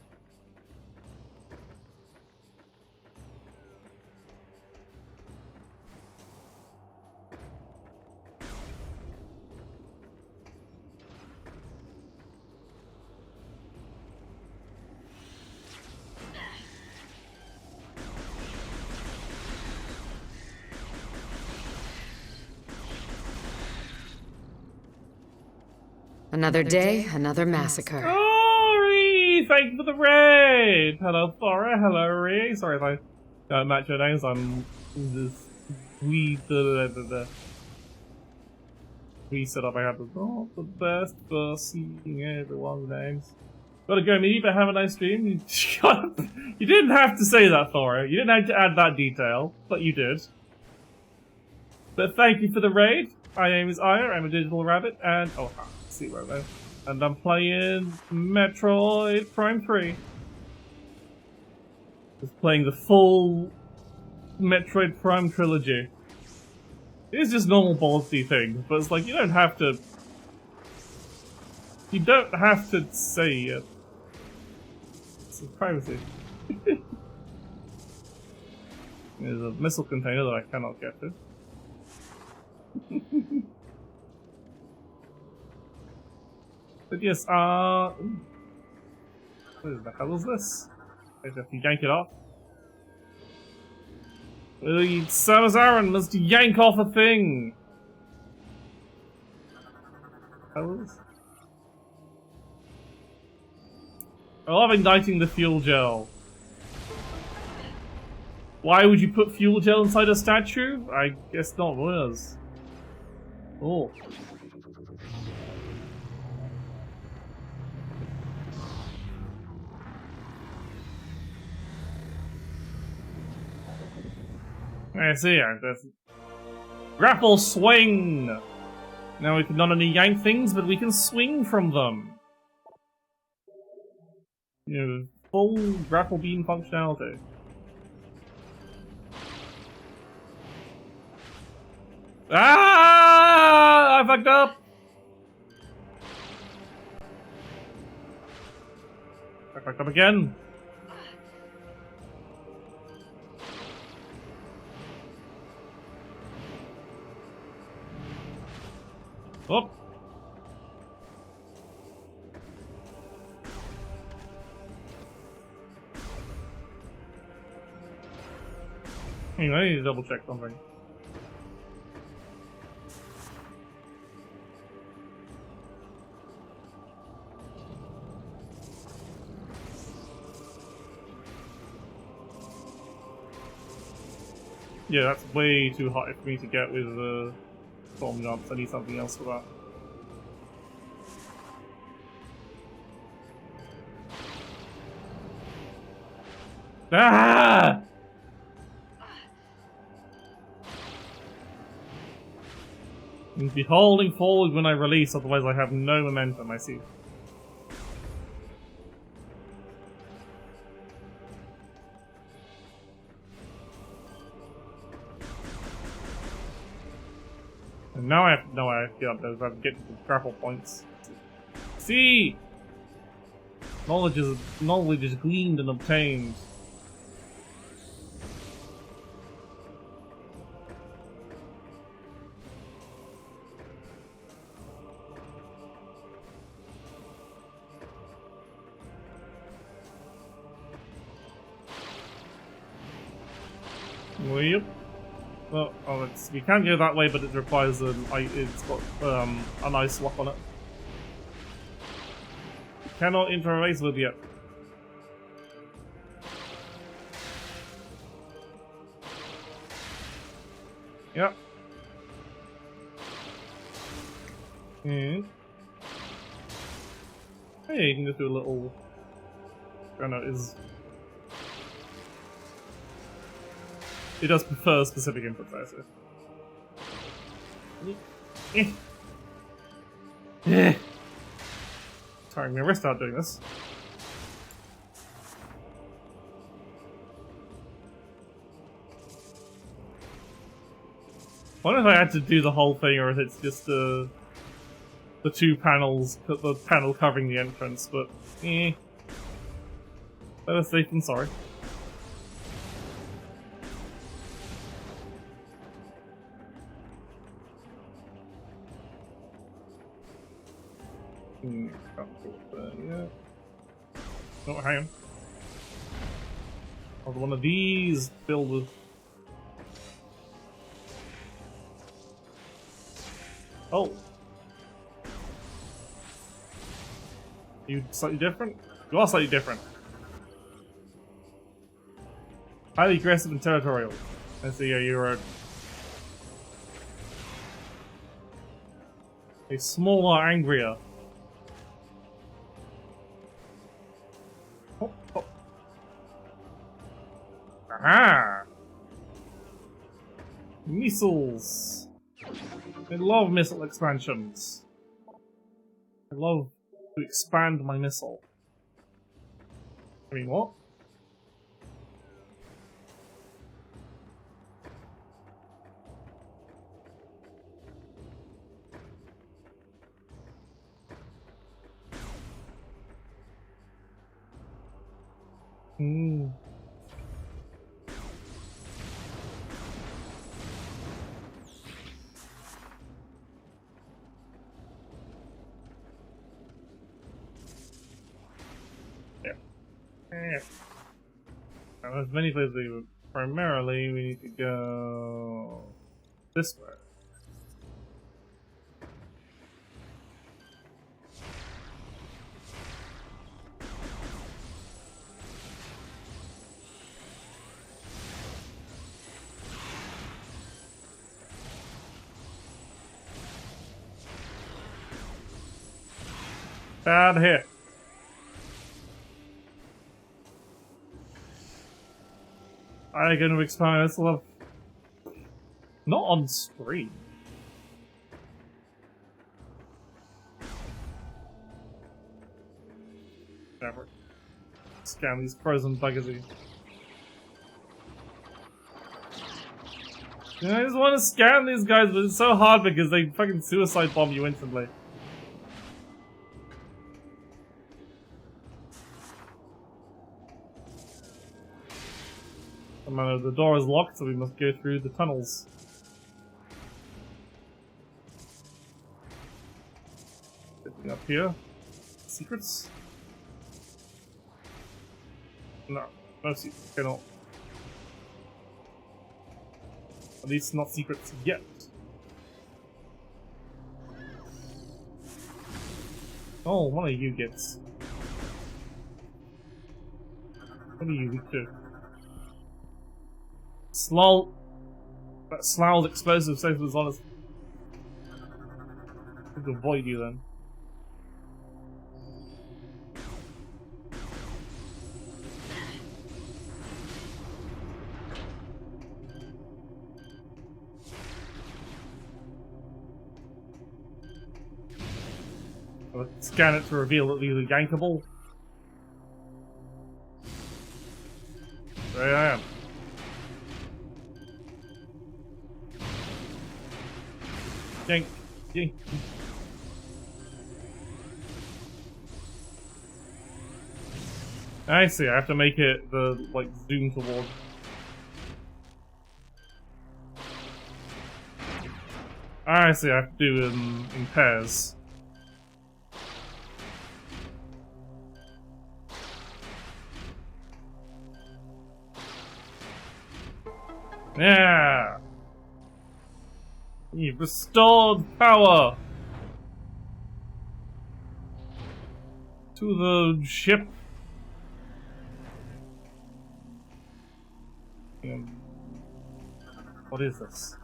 Another day, another massacre. Ori! Thank you for the raid! Hello, Thora. Hello, Ri. Sorry if I don't match your names. I'm this we setup I have is not the best for seeing everyone's names. Gotta go, me, but have a nice stream. You didn't have to say that, Thora. You didn't have to add that detail, but you did. But thank you for the raid. My name is Aya, I'm a digital rabbit, and Zero though. And I'm playing Metroid Prime 3. Just playing the full Metroid Prime trilogy. It's just normal ballsy things, but it's like you don't have to. You don't have to say it. It's privacy. There's a missile container that I cannot get to. But yes, what the hell is this? I have to yank it off. Samus Aran must yank off a thing! Hell is this? I love igniting the fuel gel. Why would you put fuel gel inside a statue? I guess not worse. Oh. I see. There's grapple swing. Now we can not only yank things, but we can swing from them. You know, full grapple beam functionality. Ah! I fucked up. I fucked up again. Oh. Anyway, I need to double check something. Yeah, that's way too high for me to get with the storm jumps. I need something else for that. Ah! I'll be holding forward when I release, otherwise I have no momentum, I see. And now I have to get up those, I have to get to the grapple points. See! Knowledge is gleaned and obtained. Yep. Well, we can go that way, but it requires it's got an ice lock on it. Cannot interface with yet. Yep. And oh yeah, you can just do a little. I don't know, it does prefer specific input there, so. Tiring my wrist out doing this. I wonder if I had to do the whole thing or if it's just the two panels, the panel covering the entrance, but better safe than sorry. Can't go there yet. Oh, hang on. Another one of these filled with. Oh. You slightly different? You are slightly different. Highly aggressive and territorial. Let's see, you're a smaller, angrier. Oh, oh. Aha! Missiles! I love missile expansions. I love to expand my missile. I mean, what? Now, there's many places we would. Primarily, we need to go this way. Bad hit. I'm going to expand this love. Not on screen. Never. Scan these frozen buggers. Yeah, I just want to scan these guys, but it's so hard because they fucking suicide bomb you instantly. The door is locked, so we must go through the tunnels. Anything up here? Secrets? No, no secrets. Cannot. At least not secrets yet. Oh, one of you gets. What are you weak to? That sloughed explosive safe was honest. I could avoid you then. I'll scan it to reveal that these are yankable. There I am. Yank, yank. I see, I have to make it the, like, zoom toward. I see, I have to do it in pairs. Yeah! You've restored power to the ship. What is this?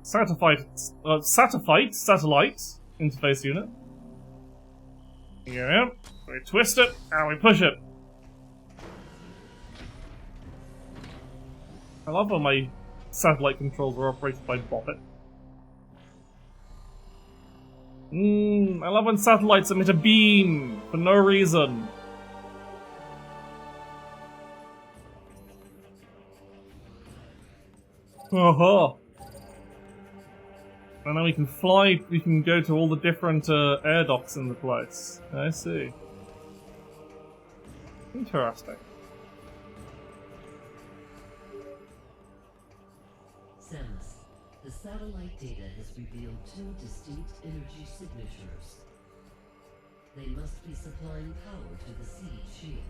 Satellite interface unit. Yeah, we twist it and we push it. I love how my satellite controls are operated by Boppet. I love when satellites emit a beam for no reason. Uh-huh. And then we can fly, we can go to all the different air docks in the place. I see. Interesting. Samus, the satellite data has revealed two distinct energy signatures. They must be supplying power to the seed shield.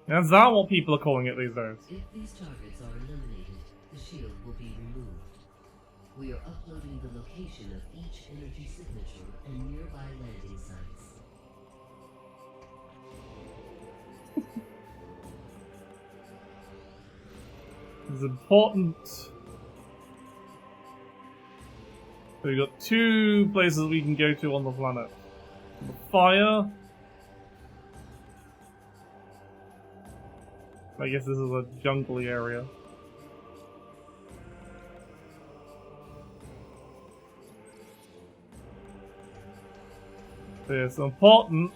Is that what people are calling it these days? If these targets are eliminated, the shield will be removed. We are uploading the location of each energy signature and nearby landing sites. It's important. So we've got two places we can go to on the planet. The fire. I guess this is a jungly area. So it's important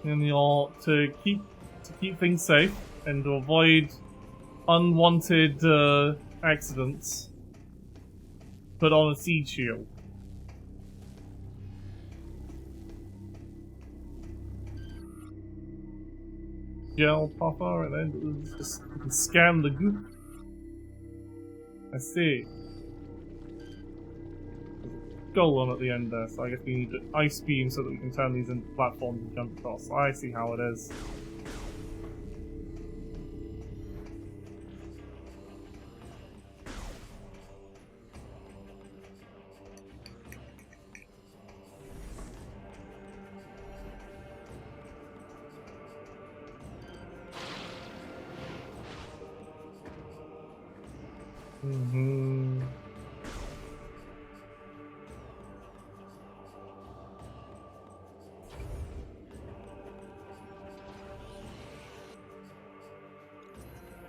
to keep things safe and to avoid unwanted accidents. Put on a seed shield. Gel popper, and then just scan the goop. I see. Golem at the end there, so I guess we need an ice beam so that we can turn these into platforms and jump across. I see how it is.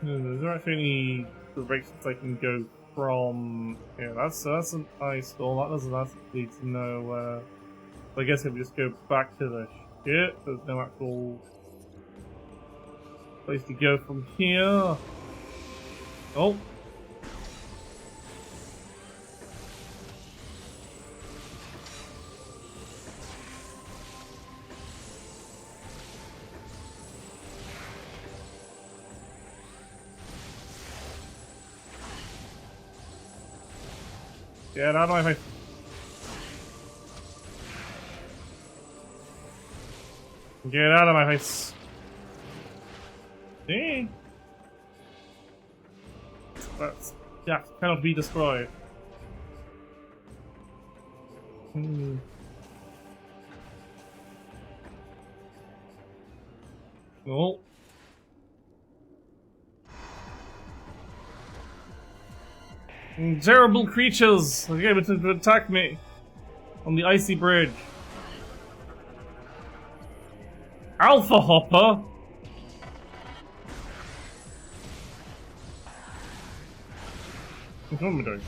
Is there actually any directions I can go from? Yeah, that's an ice storm. That doesn't lead to nowhere. I guess if we just go back to the ship, there's no actual place to go from here. Oh. Get out of my face. Get out of my face. See? That's... yeah, cannot be destroyed. Oh. Terrible creatures are able to attack me on the icy bridge. Alpha Hopper? What am I doing?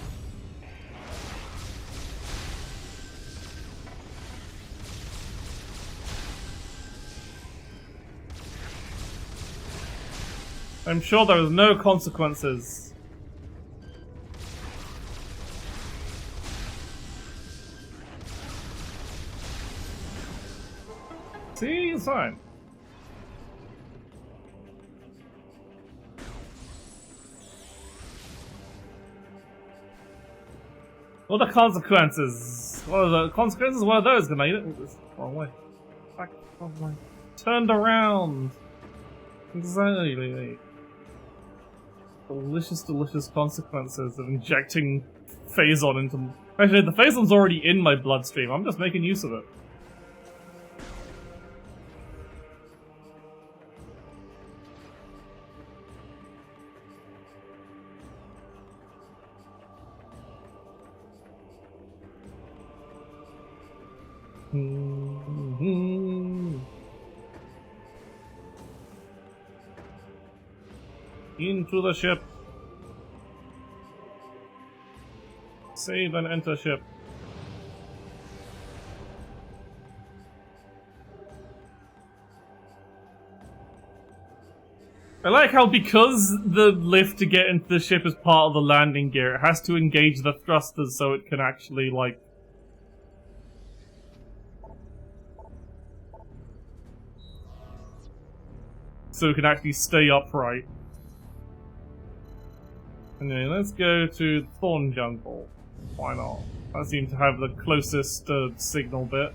I'm sure there is no consequences. See, it's fine. What are the consequences? What are the consequences? What are those gonna eat it? Wrong way. Back, wrong way. Turned around. Exactly. Delicious, delicious consequences of injecting Phazon into... Actually, the Phazon's already in my bloodstream. I'm just making use of it. Into the ship. Save and enter ship. I like how because the lift to get into the ship is part of the landing gear, it has to engage the thrusters so it can actually, like... So it can actually stay upright. Anyway, let's go to Thorn Jungle. Why not? That seems to have the closest signal bit.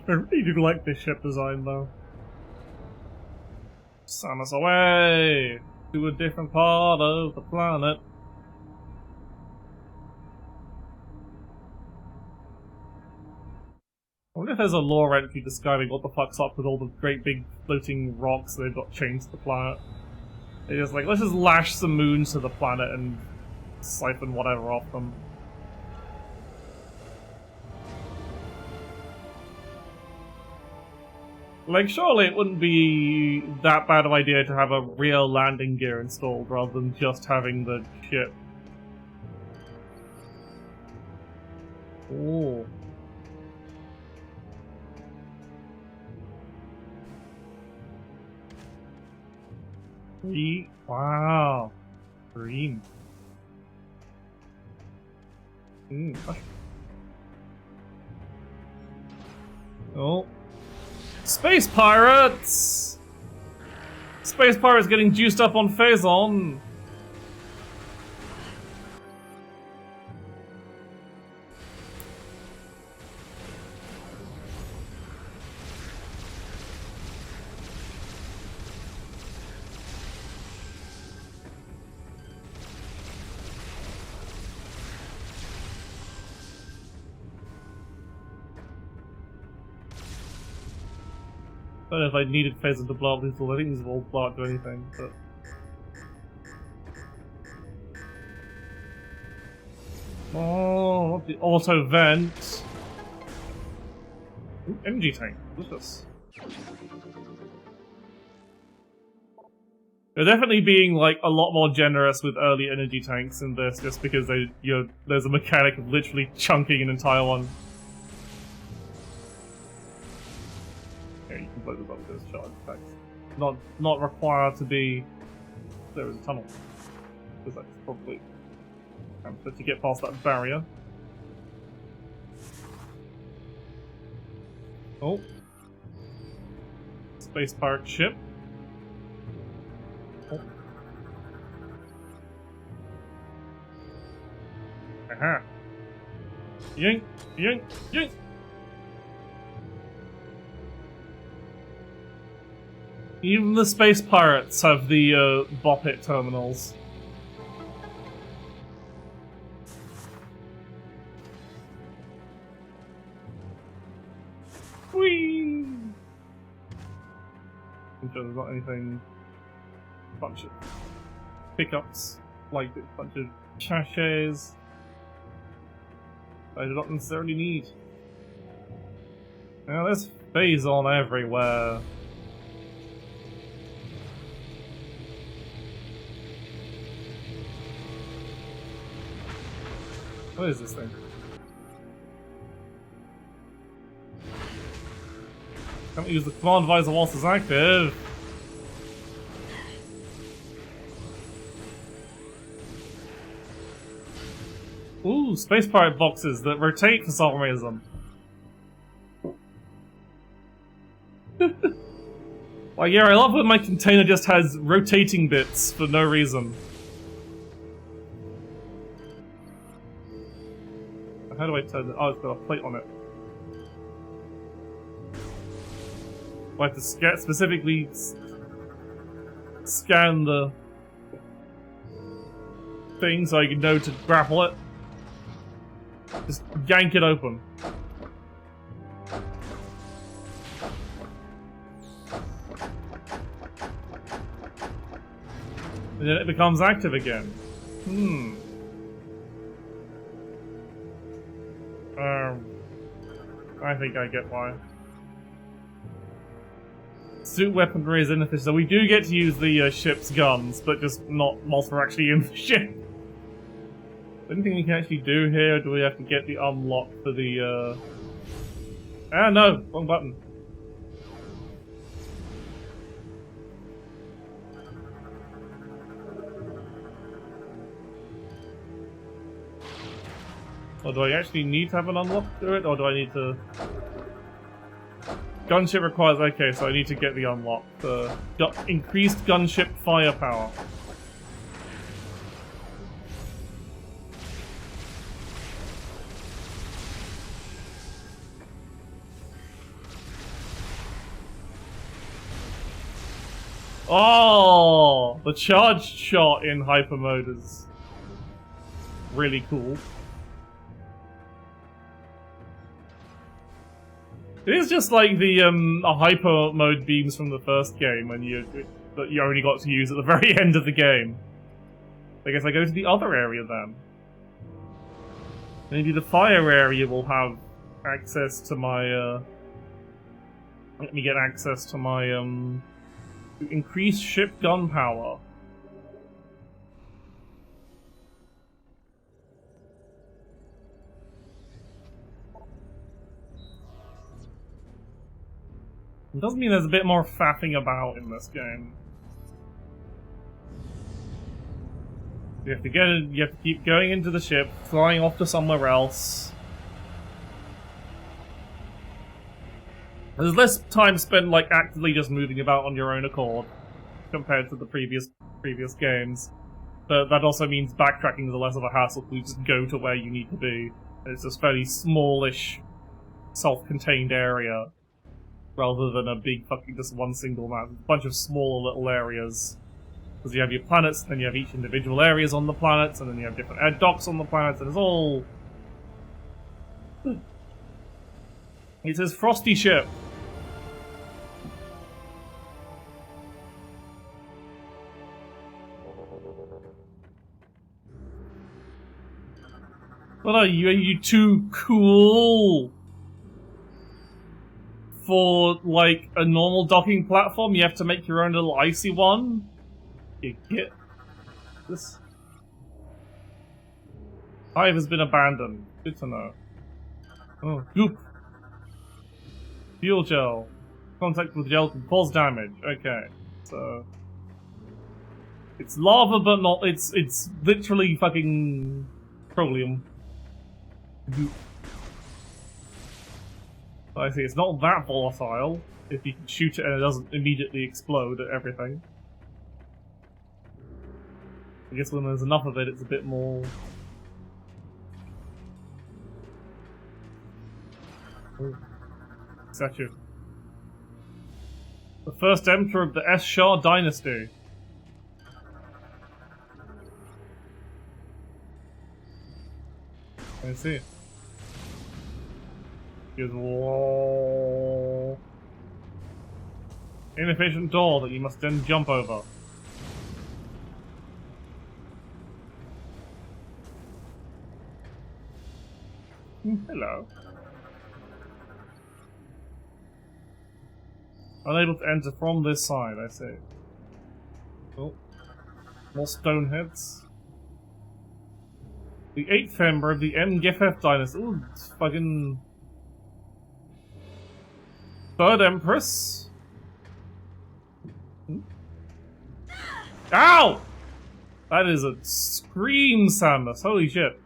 I really do like this ship design, though. Send us away to a different part of the planet. I wonder if there's a lore entry describing what the fuck's up with all the great big floating rocks they've got chained to the planet. They're just like, let's just lash some moons to the planet and siphon whatever off them. Like, surely it wouldn't be that bad of an idea to have a real landing gear installed rather than just having the ship. Ooh. Wow. Green. Oh. Space pirates! Space pirates getting juiced up on Phazon. I don't know if I needed Phazon to blow up these walls. I think these walls won't do anything, but... Oh, the auto vent. Ooh, energy tank. What's this? They're definitely being like a lot more generous with early energy tanks in this, just because there's a mechanic of literally chunking an entire one. Yeah, you can blow this up with those charge attacks. Not required to be there is a tunnel, because that's probably to get past that barrier. Oh, space pirate ship. Oh. Aha! Yoink! Yoink! Yoink! Even the space pirates have the bop it terminals. Whee! I'm sure there's not anything. Bunch of pickups, like a bunch of sachets. I do not necessarily need. Now there's Phazon everywhere. What is this thing? Can't use the command visor whilst it's active. Ooh, space pirate boxes that rotate for some reason. Like, yeah, I love when my container just has rotating bits for no reason. How do I turn it? Oh, it's got a plate on it. I have to specifically scan the thing so I can know to grapple it. Just yank it open. And then it becomes active again. I think I get why. Suit weaponry is inefficient, so we do get to use the ship's guns, but just not whilst we're actually in the ship. Anything we can actually do here, or do we have to get the unlock for the Ah, no! Wrong button. Or do I actually need to have an unlock to it, or do I need to... Gunship requires... Okay, so I need to get the unlock. The increased gunship firepower. Oh! The charged shot in hyper mode is really cool. It is just like the hyper mode beams from the first game when that you only got to use at the very end of the game. I guess I go to the other area then. Maybe the fire area will have access to my let me get access to my increased ship gun power. It does mean there's a bit more faffing about in this game. You have to keep going into the ship, flying off to somewhere else. There's less time spent like actively just moving about on your own accord compared to the previous games. But that also means backtracking is less of a hassle because you just go to where you need to be. It's this fairly smallish, self-contained area. Rather than a big fucking just one single map. It's a bunch of smaller little areas. Because you have your planets, then you have each individual areas on the planets, and then you have different air docks on the planets, and it's all... It says Frosty Ship. What are you too cool? For, like, a normal docking platform, you have to make your own little icy one? You get this. Hive has been abandoned. Good to know. Oh, goop. Fuel gel. Contact with gel can cause damage. Okay, so... It's lava, but not... It's literally fucking... petroleum. Goop. I see, it's not that volatile if you can shoot it and it doesn't immediately explode at everything. I guess when there's enough of it, it's a bit more... Ooh. Statue. The first emperor of the S-Shah dynasty. I see. Here's a wall. Inefficient door that you must then jump over. Hello. Unable to enter from this side, I see. Oh. More stone heads. The 8th member of the Mgff dynasty. Ooh, it's fucking... 3rd Empress? Ow! That is a scream, Samus. Holy shit.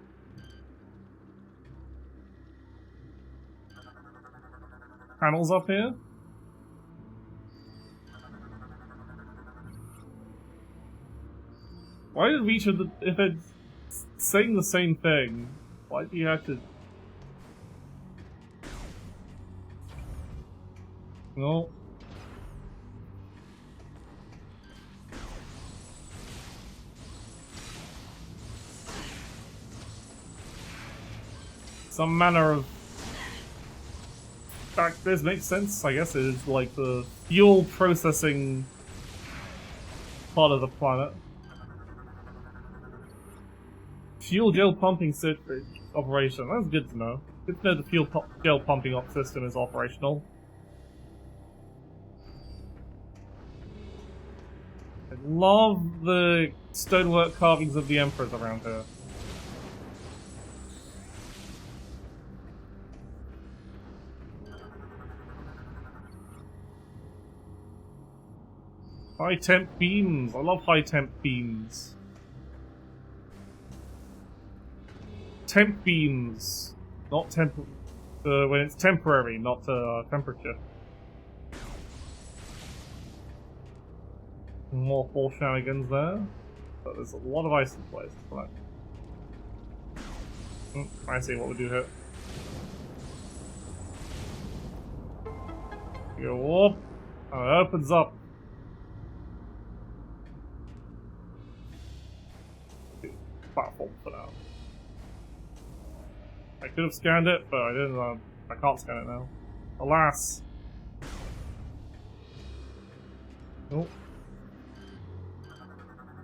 Panels up here? Why did each of the... If it's saying the same thing, why do you have to... No. Some manner of... Fact, this makes sense. I guess it is like the fuel processing part of the planet. Fuel gel pumping operation. That's good to know. Good to know the fuel gel pumping system is operational. I love the stonework carvings of the emperors around here. High temp beams. I love high temp beams. Temp beams, not when it's temporary, not temperature. More fall shenanigans there, but there's a lot of ice in place. Right. I see what we do here. Go up, and it opens up. Platform for now. I could have scanned it, but I didn't. I can't scan it now. Alas. Oh.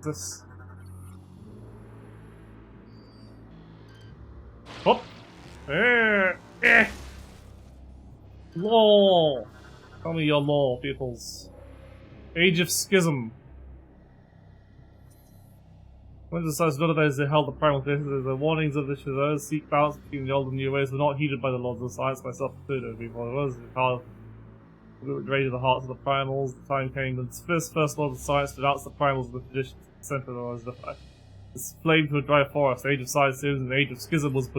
This. Oh. Lol. Tell me your lore, peoples. Age of Schism. When the size of those they held the primal cases, the warnings of the Shazos seek balance between the old and new ways were not heeded by the lords of science, myself included. Before it was hard to raise the hearts of the primals. The time came when the first lord of science denounced the primals with the tradition centered on his defy. This flame to a dry forest, age of science and the age of schism was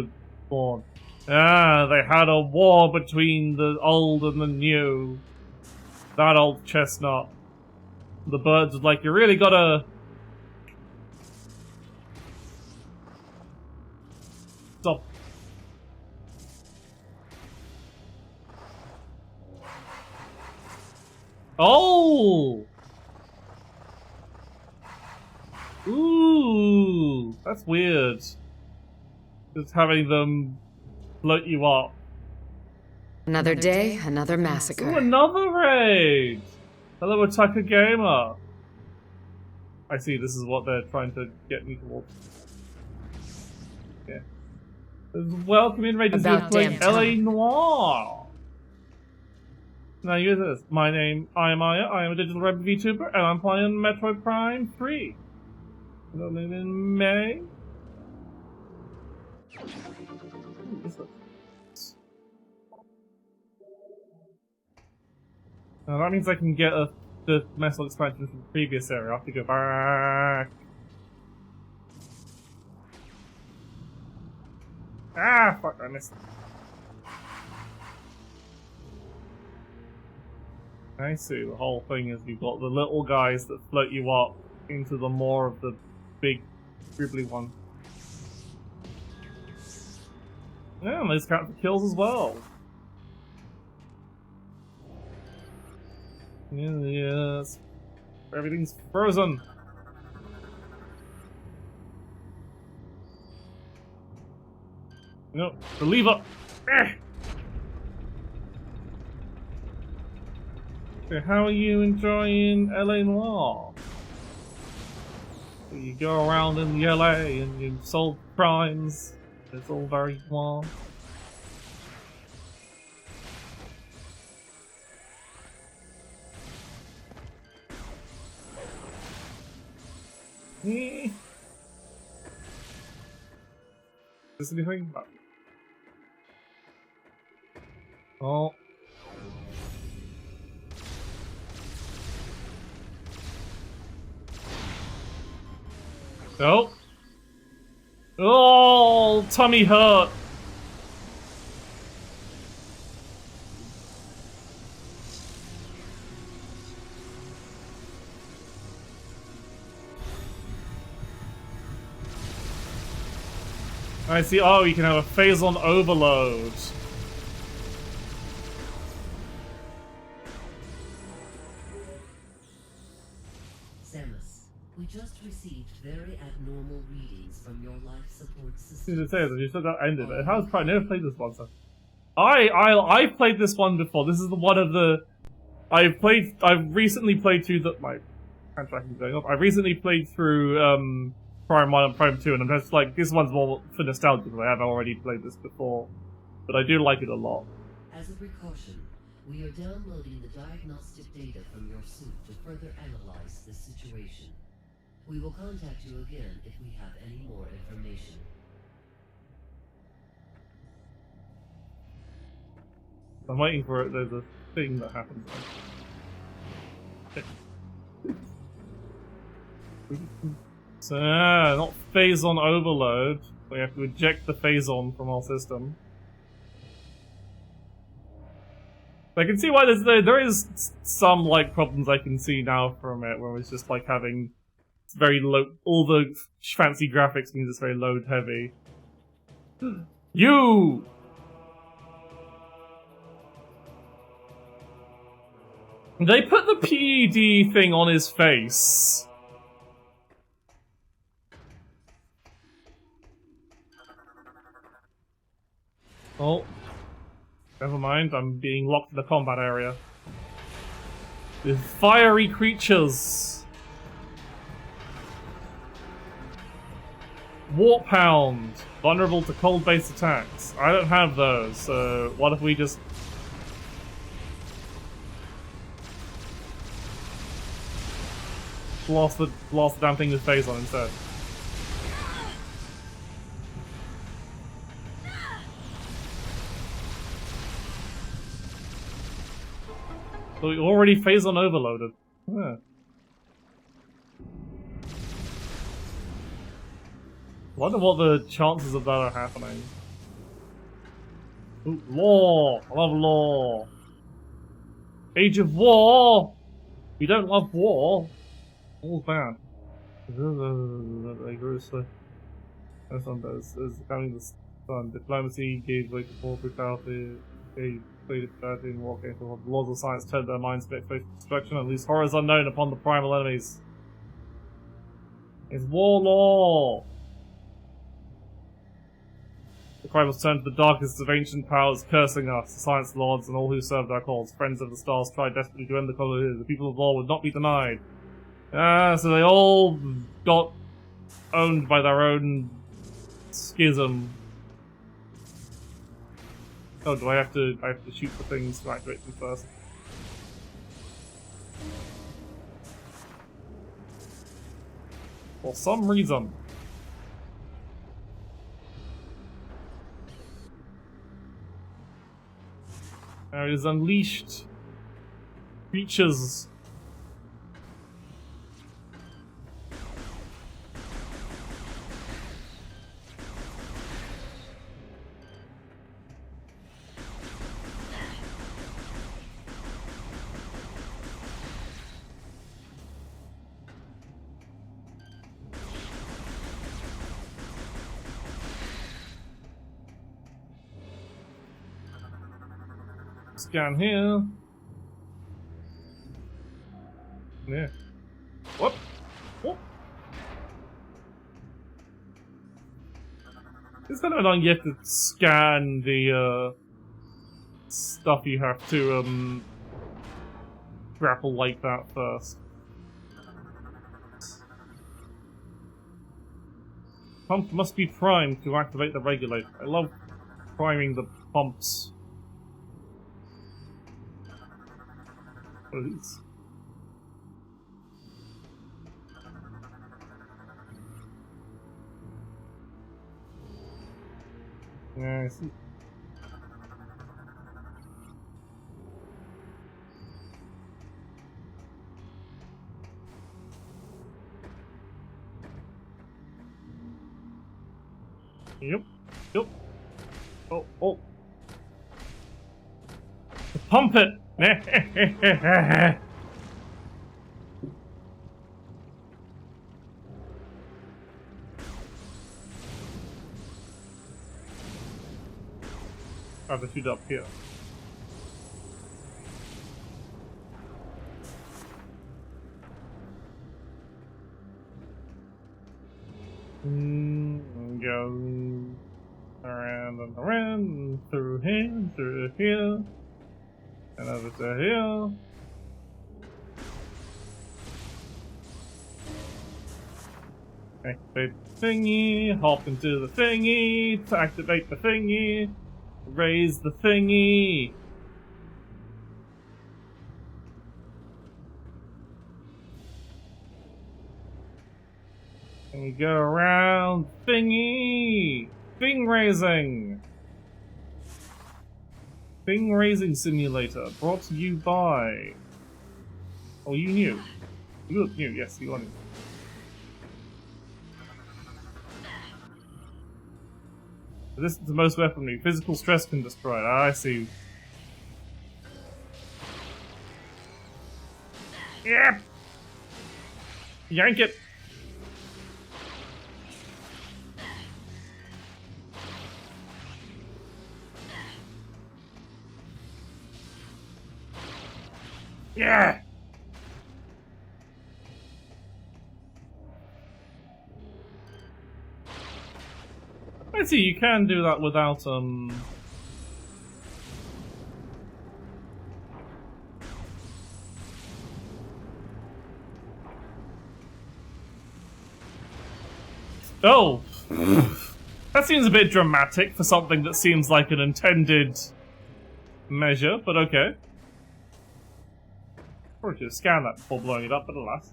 born. Ah, they had a war between the old and the new. That old chestnut. The birds was like, you really gotta stop. Oh! Ooh! That's weird. Just having them float you up. Another day, another massacre. Ooh, another raid! Hello, Otaka Gamer! I see, this is what they're trying to get me towards. Yeah. Welcome in, Raiders, who play LA Noire! Now here's this. My name, I am Aya, I am a digital red VTuber, and I'm playing Metroid Prime 3. I'm in May. Now that means I can get the metal expansion from the previous area. I have to go back. Ah, fuck, I missed it. I see, the whole thing is you've got the little guys that float you up into the more of the big, gribbly one. Yeah, and those count for kills as well. Yes. Everything's frozen. No, the lever. So how are you enjoying LA Noire? So you go around in the LA and you solve crimes. It's all very noir. Is this anything? Oh. Oh. Oh, tummy hurt. I see. Oh, you can have a phase-on overload. Samus, we just received very abnormal readings from your life support system. You said that ended. How's I never played this one, so I've played this one before. This is one of the I've recently played through the my hand tracking's going off. I recently played through Prime 1 and Prime 2, and I'm just like, this one's more for nostalgia because I have already played this before. But I do like it a lot. As a precaution, we are downloading the diagnostic data from your suit to further analyze the situation. We will contact you again if we have any more information. I'm waiting for it. There's a thing that happens. Okay. So, not phazon overload. We have to eject the phazon from our system. I can see why there is some like problems I can see now from it, where it's just like having very low, all the fancy graphics means it's very load heavy. You! They put the PED thing on his face. Oh. Never mind, I'm being locked in the combat area. With fiery creatures. Warp Hound. Vulnerable to cold-based attacks. I don't have those, so what if we just... blast the damn thing with phazon instead. So we already phazon overloaded. Yeah. Wonder what the chances of that are happening. Ooh, law! I love law! Age of War! We don't love war! All's bad. Is coming the sun. Diplomacy gave way to war brutality. They pleaded fairly in war games. The laws of science turned their minds to destruction and loose horrors unknown upon the primal enemies. It's war law! The cry was turned to the darkest of ancient powers, cursing us, the science lords, and all who served our cause. Friends of the stars tried desperately to end the colony. The people of law would not be denied. So they all got owned by their own schism. Oh, do I have to shoot for things to activate them first? For some reason. There is unleashed creatures. Scan here. Yeah. What? What? It's kind of annoying you have to scan the stuff you have to grapple like that first. Pump must be primed to activate the regulator. I love priming the pumps. Please. Yeah, I see. Yep. Yep. Oh, oh. Pump it! I have to shoot up here. Go around and around, through here, and over to here. Activate the thingy, hop into the thingy, to activate the thingy, raise the thingy. And we go around thingy! Thing raising! Thing raising simulator brought to you by. Oh, you knew. You look new, yes, you are new. This is the most weaponry. Physical stress can destroy it. I see. Yep! Yank it! Yeah! I see, you can do that without, Oh! That seems a bit dramatic for something that seems like an intended measure, but okay. Probably should scan that before blowing it up, but alas.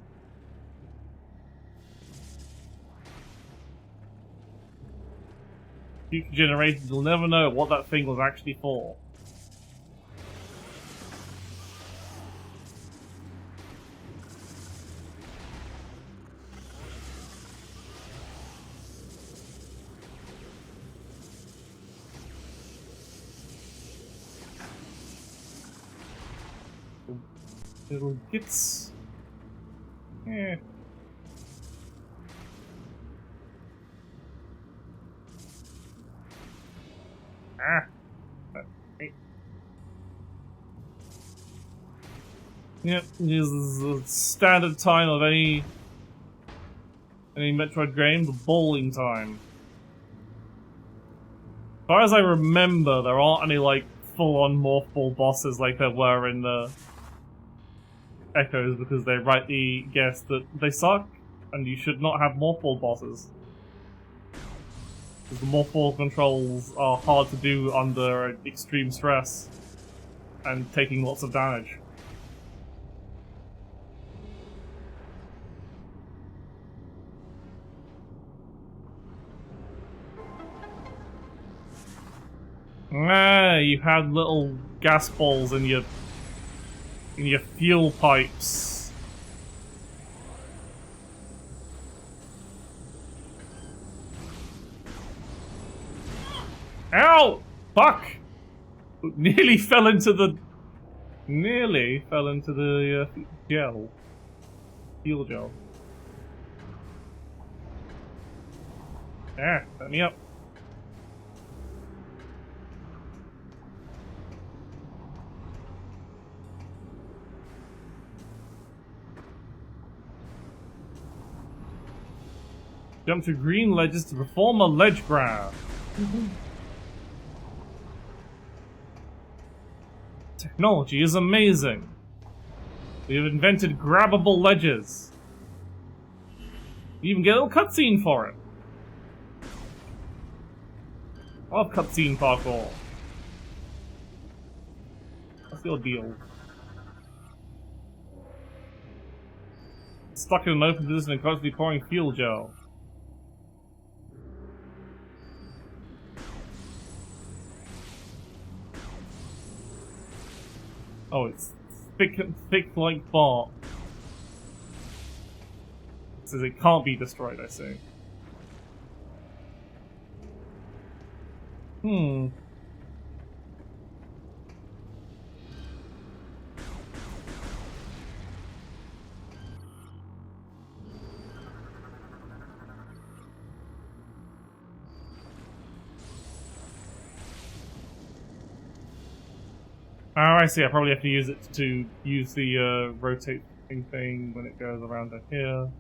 Future generations will never know what that thing was actually for. Little gits. Yeah. Ah. Okay. Yep, this is the standard time of any Metroid game, the bowling time. As far as I remember, there aren't any like full-on morphball bosses like there were in the Echoes, because they rightly guessed that they suck, and you should not have morphball bosses. Because the morphball controls are hard to do under extreme stress and taking lots of damage. Ah, you had little gas balls in your fuel pipes. Ow! Fuck! Nearly fell into the gel. Fuel gel. Ah, let me up. Jump to green ledges to perform a ledge grab. Technology is amazing. We have invented grabbable ledges. You even get a little cutscene for it. I love cutscene parkour. What's your deal? Stuck in an open position and constantly pouring fuel gel. Oh, it's thick like bark. It says it can't be destroyed, I see. Oh, I see. I probably have to use it to use the rotating thing when it goes around to here.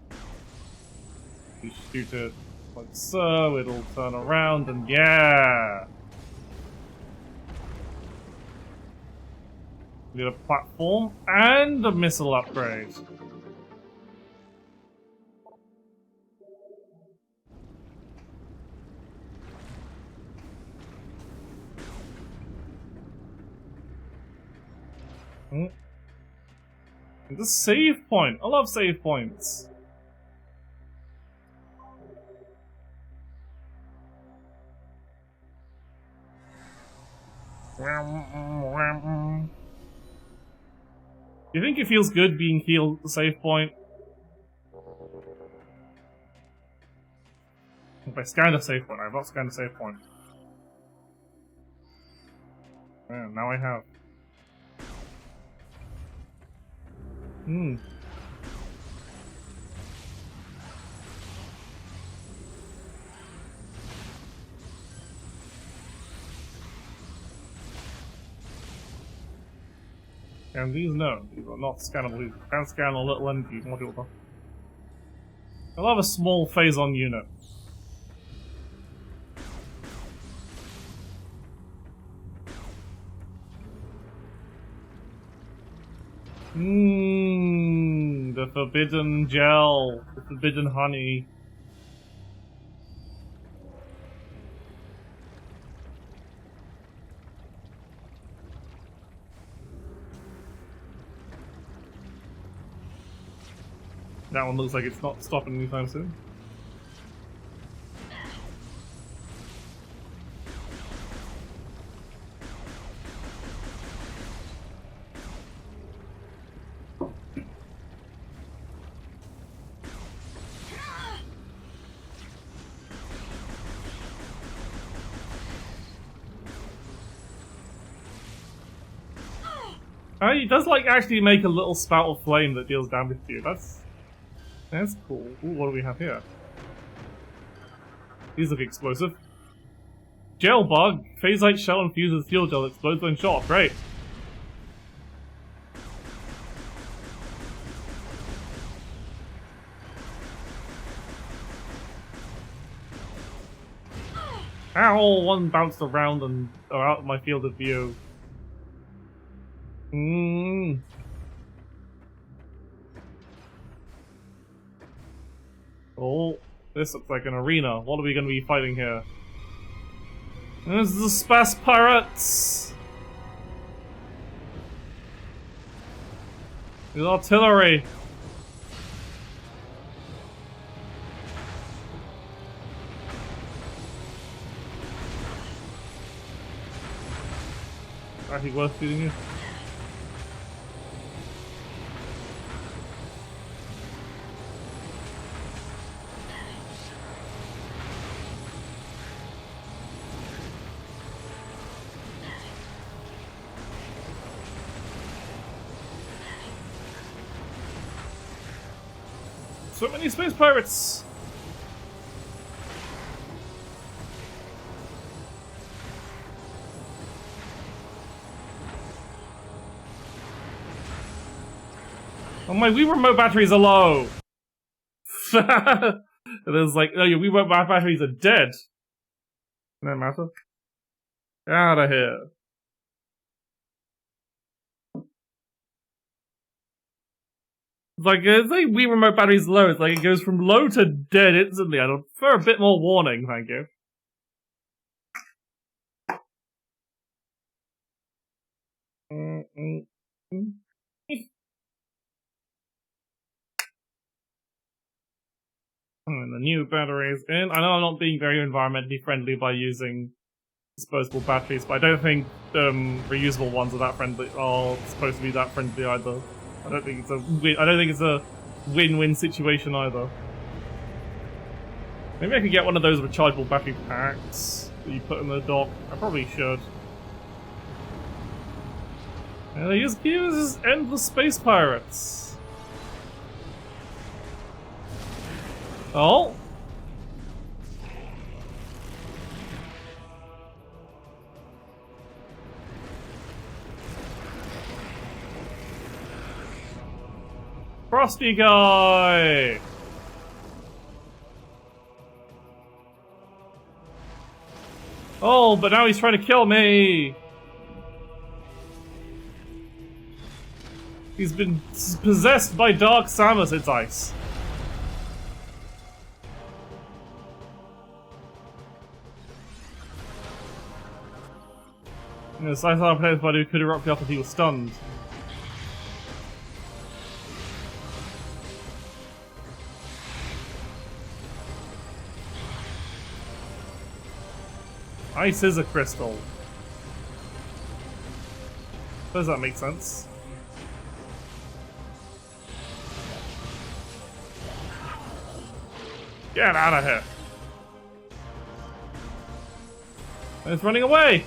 You shoot it like so, it'll turn around, and yeah! We get a platform and a missile upgrade. The save point! I love save points! Do you think it feels good being healed at the save point? If I scanned a save point, I've not scanned a save point. Yeah, now I have. Hmm. And these, no, these are not scannable. You can't scan a little energy module though. I'll have a small phase-on unit. The forbidden gel, the forbidden honey. That one looks like it's not stopping anytime soon. He does like actually make a little spout of flame that deals damage to you. That's cool. Ooh, what do we have here? These look explosive. Gel bug. Phasite shell infuses fuel gel. Explodes when shot. Great. Ow! One bounced around and are out of my field of view. Oh, this looks like an arena. What are we going to be fighting here? This is the Space Pirates! With artillery! Actually worth shooting you. So many space pirates! Oh, my Wii remote batteries are low! There's like, oh, your Wii remote batteries are dead! No matter. Get out of here. It's like Wii remote battery's low, it's like it goes from low to dead instantly. I'd prefer a bit more warning, thank you. And the new batteries in. I know I'm not being very environmentally friendly by using disposable batteries, but I don't think reusable ones are that friendly. Are supposed to be that friendly either. I don't think it's a win-win situation either. Maybe I could get one of those rechargeable battery packs that you put in the dock. I probably should. And they just use endless space pirates. Oh. Frosty guy! Oh, but now he's trying to kill me! He's been possessed by Dark Samus, it's ice. Yes, I thought players body could erupt up if he was stunned. Ice is a crystal. Does that make sense? Get out of here! It's running away!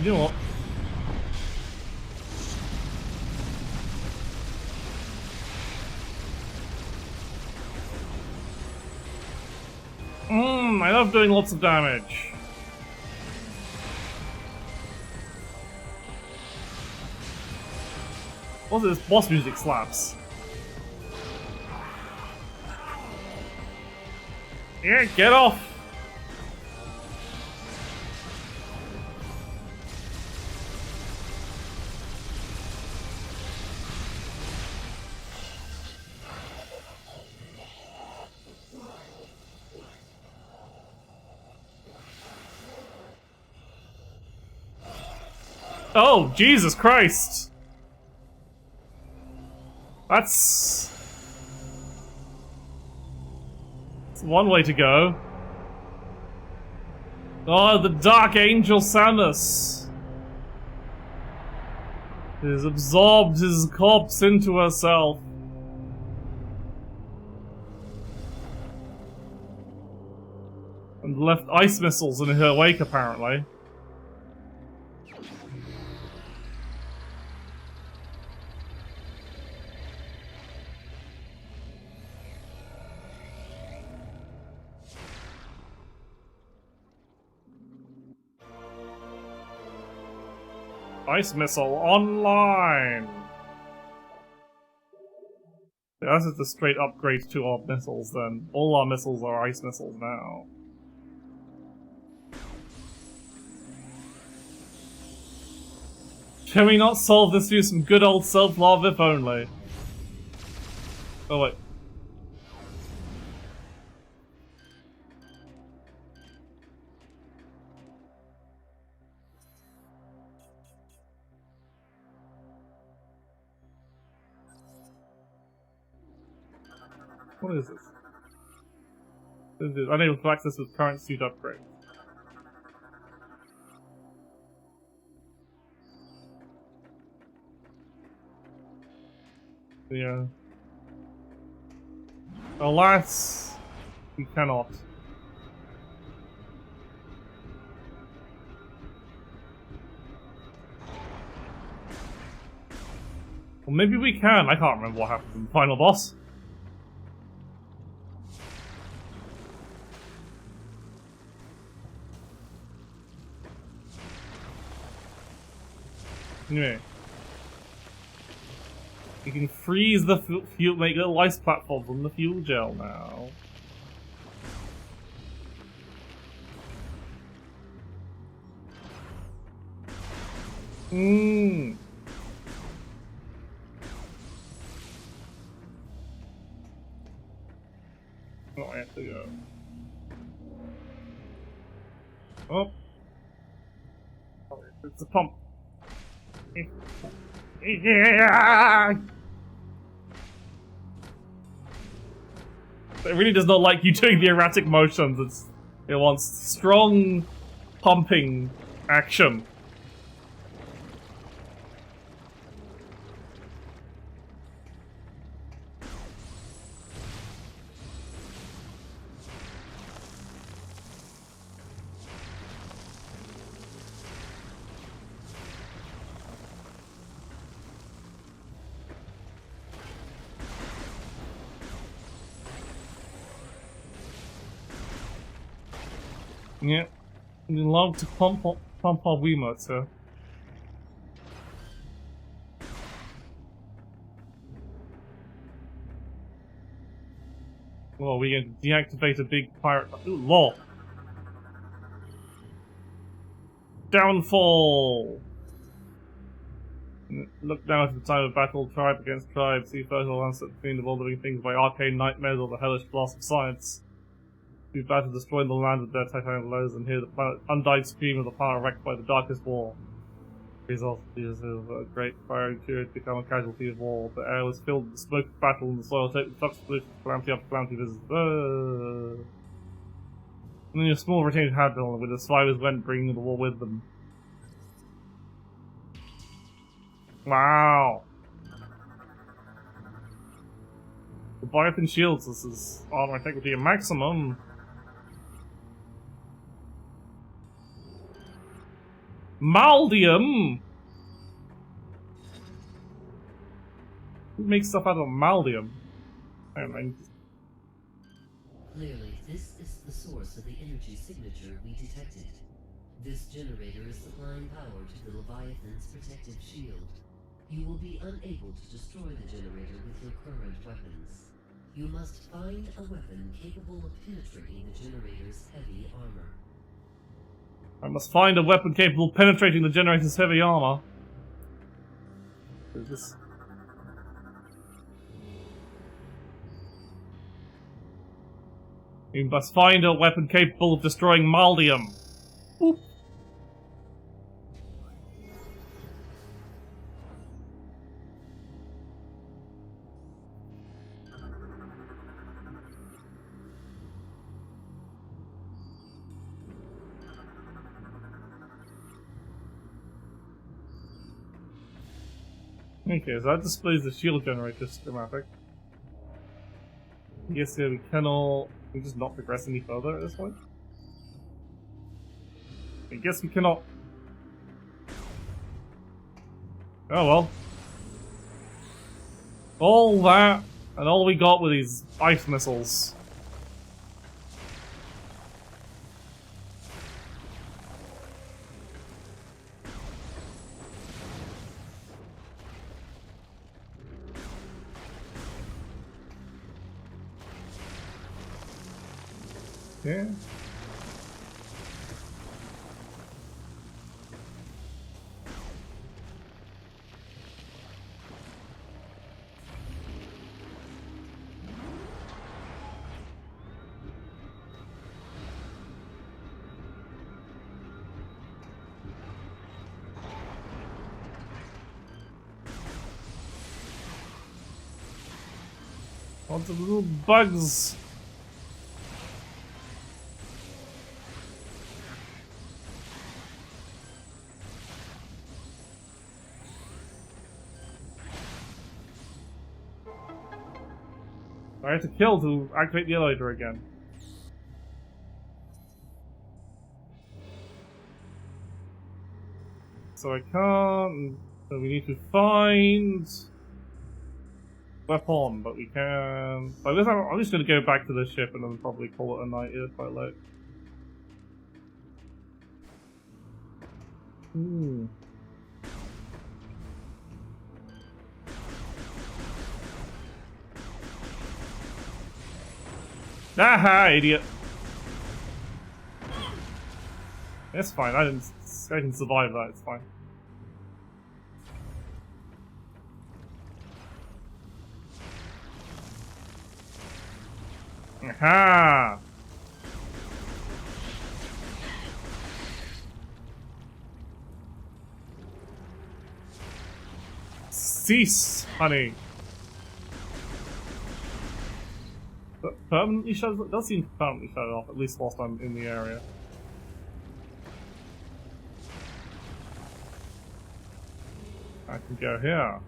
You know what? I love doing lots of damage. Also, this boss music slaps. Yeah, get off! Oh, Jesus Christ! That's one way to go. Oh, the Dark Angel Samus has absorbed his corpse into herself. And left ice missiles in her wake, apparently. Ice missile online! Yeah, that's just a straight upgrade to our missiles then. All our missiles are ice missiles now. Can we not solve this through some good old self-love if only? Oh wait. What is this? Unable to access with current suit upgrade. Yeah. Alas, we cannot. Well, maybe we can. I can't remember what happened in the final boss. Anyway. You can freeze the fuel, make little ice platform from the fuel gel now. Oh, I have to go. Oh. It's a pump. Yeah! It really does not like you doing the erratic motions. It wants strong pumping action. Yeah, we love to pump our Wiimotes, sir. Well, we're going to deactivate a big pirate. Ooh, lol. Downfall! Look down at the time of battle, tribe against tribe, see fertile landscape between the world living things by arcane nightmares or the hellish blast of science. We battle destroying the land with their titanic blows and hear the planet undying scream of the planet wrecked by the darkest war. Result is a great firing period become a casualty of war. The air was filled with the smoke of battle and the soil taken with toxic pollution, calamity after calamity visits. And then your small retained handle with the survivors went bringing the war with them. Wow. The Leviathan shields, this is armor integrity at maximum. Maldium! Who makes stuff out of maldium? I don't know. Clearly, this is the source of the energy signature we detected. This generator is supplying power to the Leviathan's protective shield. You will be unable to destroy the generator with your current weapons. You must find a weapon capable of penetrating the generator's heavy armor. I must find a weapon capable of penetrating the generator's heavy armor. What is this? You must find a weapon capable of destroying maldium. Boop. Okay, so that displays the shield generator schematic. Yes, yeah, we cannot... We just not progress any further at this point? I guess we cannot... Oh well. All that, and all we got were these ice missiles. Yeah. Lots of little bugs. I have to kill to activate the elevator again. So I can't. So we need to find weapon, but we can. So I guess I'm just going to go back to the ship and then probably call it a night. It's quite late. Ooh. Aha, idiot! It's fine. I can survive that. It's fine. Aha! Cease, honey. But permanently shut it does seem to permanently shut it off, at least whilst I'm in the area. I can go here.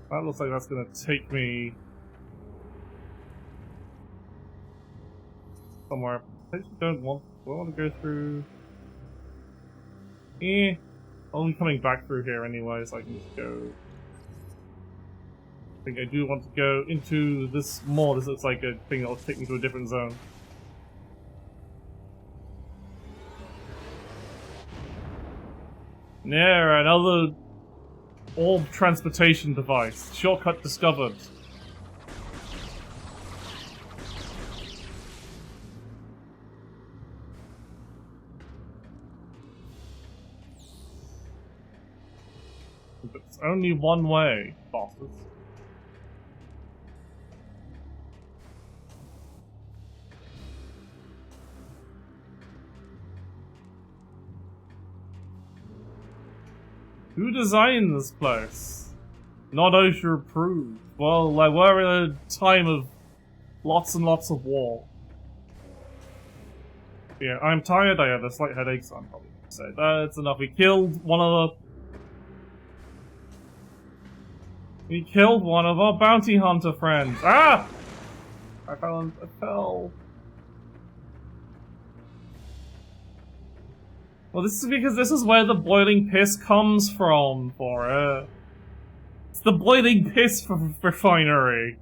That looks like that's gonna take me somewhere. I actually don't want. Do I want to go through? I'll be coming back through here anyway, so I can just go. I think I do want to go into this more. This looks like a thing that'll take me to a different zone. Yeah, another orb transportation device. Shortcut discovered. It's only one way, bastards. Who designed this place? Not OSHA approved. Well, like, we're in a time of lots and lots of war. Yeah, I'm tired, I have a slight headache, so I'm probably gonna say that's enough. We killed one of our bounty hunter friends. Ah! I fell. Well, this is because this is where the boiling piss comes from, for it. It's the boiling piss refinery.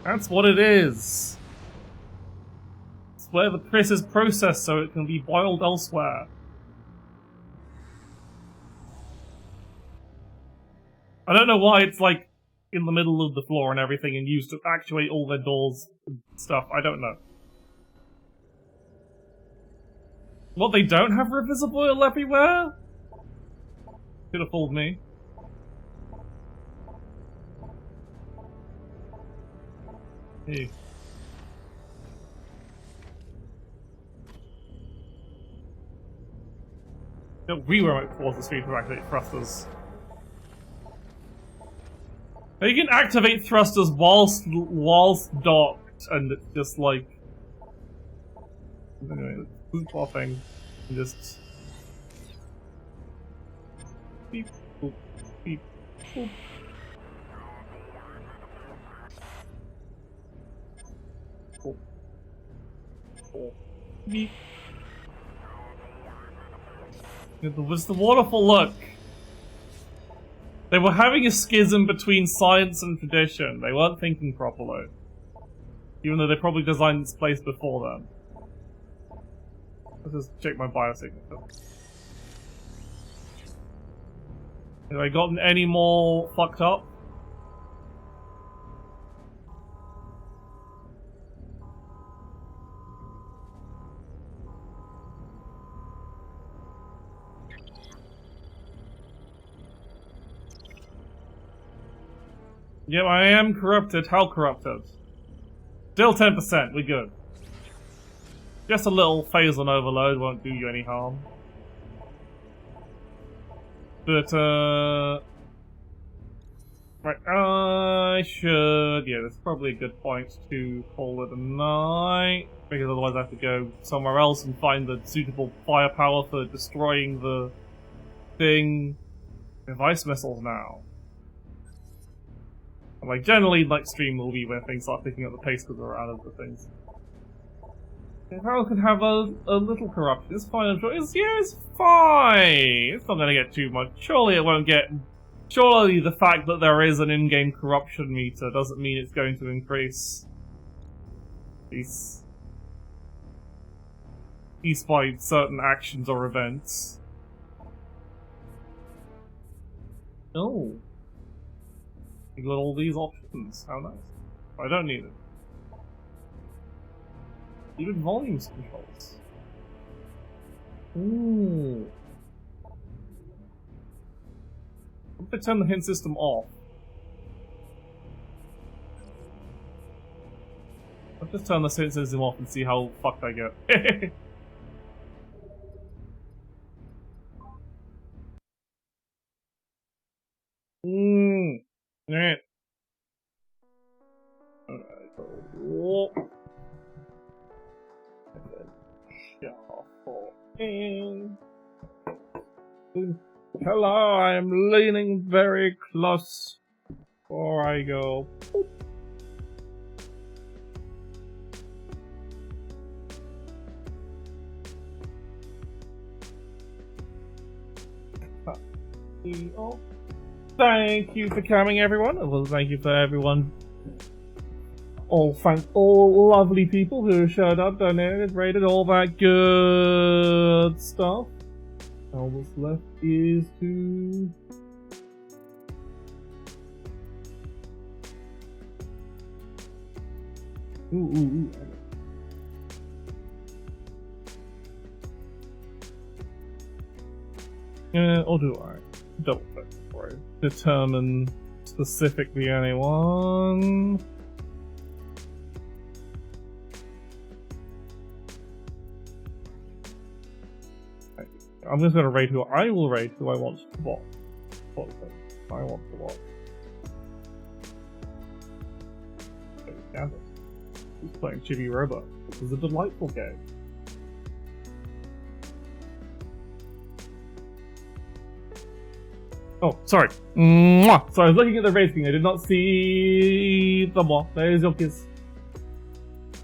That's what it is. It's where the piss is processed so it can be boiled elsewhere. I don't know why it's like in the middle of the floor and everything and used to actuate all their doors and stuff. I don't know. What, they don't have rivers of oil everywhere? Could have fooled me. Hey. No, we were towards the street to activate thrusters. Now you can activate thrusters whilst docked, and it's just like... Anyway, let's boot bopping and just... Beep, boop, beep, boop. Boop. Boop. Beep. There was the waterfall, look! They were having a schism between science and tradition. They weren't thinking properly. Even though they probably designed this place before then. Let's just check my biosignature. Have I gotten any more fucked up? Yep, I am corrupted. How corrupted? Still 10%, we're good. Just a little phase on overload won't do you any harm. But, right, I should... Yeah, that's probably a good point to call it a night. Because otherwise I have to go somewhere else and find the suitable firepower for destroying the thing. We have ice missiles now. Like, generally, like, stream will be where things start picking up the pace because we're out of the things. Harold could have a little corruption. It's fine. It's fine. It's not going to get too much. Surely it won't get... Surely the fact that there is an in-game corruption meter doesn't mean it's going to increase. Despite certain actions or events. Oh. You got all these options. How nice. I don't need it. Even volumes controls. Ooh. What if I turn the hint system off? I'll just turn the hint system off and see how fucked I get. Alright. Alright, so... Hello, I'm leaning very close before I go. Thank you for coming, everyone. Well, thank you for everyone. All lovely people who showed up, donated, rated, all that good stuff. All that's left is to... Ooh. Or do I? Double check before I determine specifically anyone. I'm just gonna rate who I will rate who I want to watch. I want to watch. Who's playing Chibi Robot? This is a delightful game. Oh, sorry. Mwah. So I was looking at the rating. I did not see the more. There's your kiss.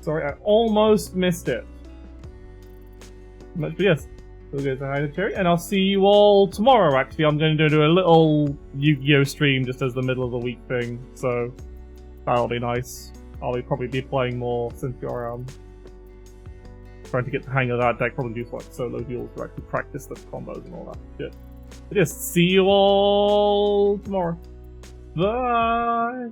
Sorry, I almost missed it. But yes, we'll go to Hide Cherry, and I'll see you all tomorrow. Actually, I'm going to do a little Yu-Gi-Oh stream just as the middle of the week thing, so that'll be nice. I'll probably be playing more since you're trying to get the hang of that deck. Probably do like solo duels to actually practice the combos and all that shit. But yes, see you all tomorrow. Bye.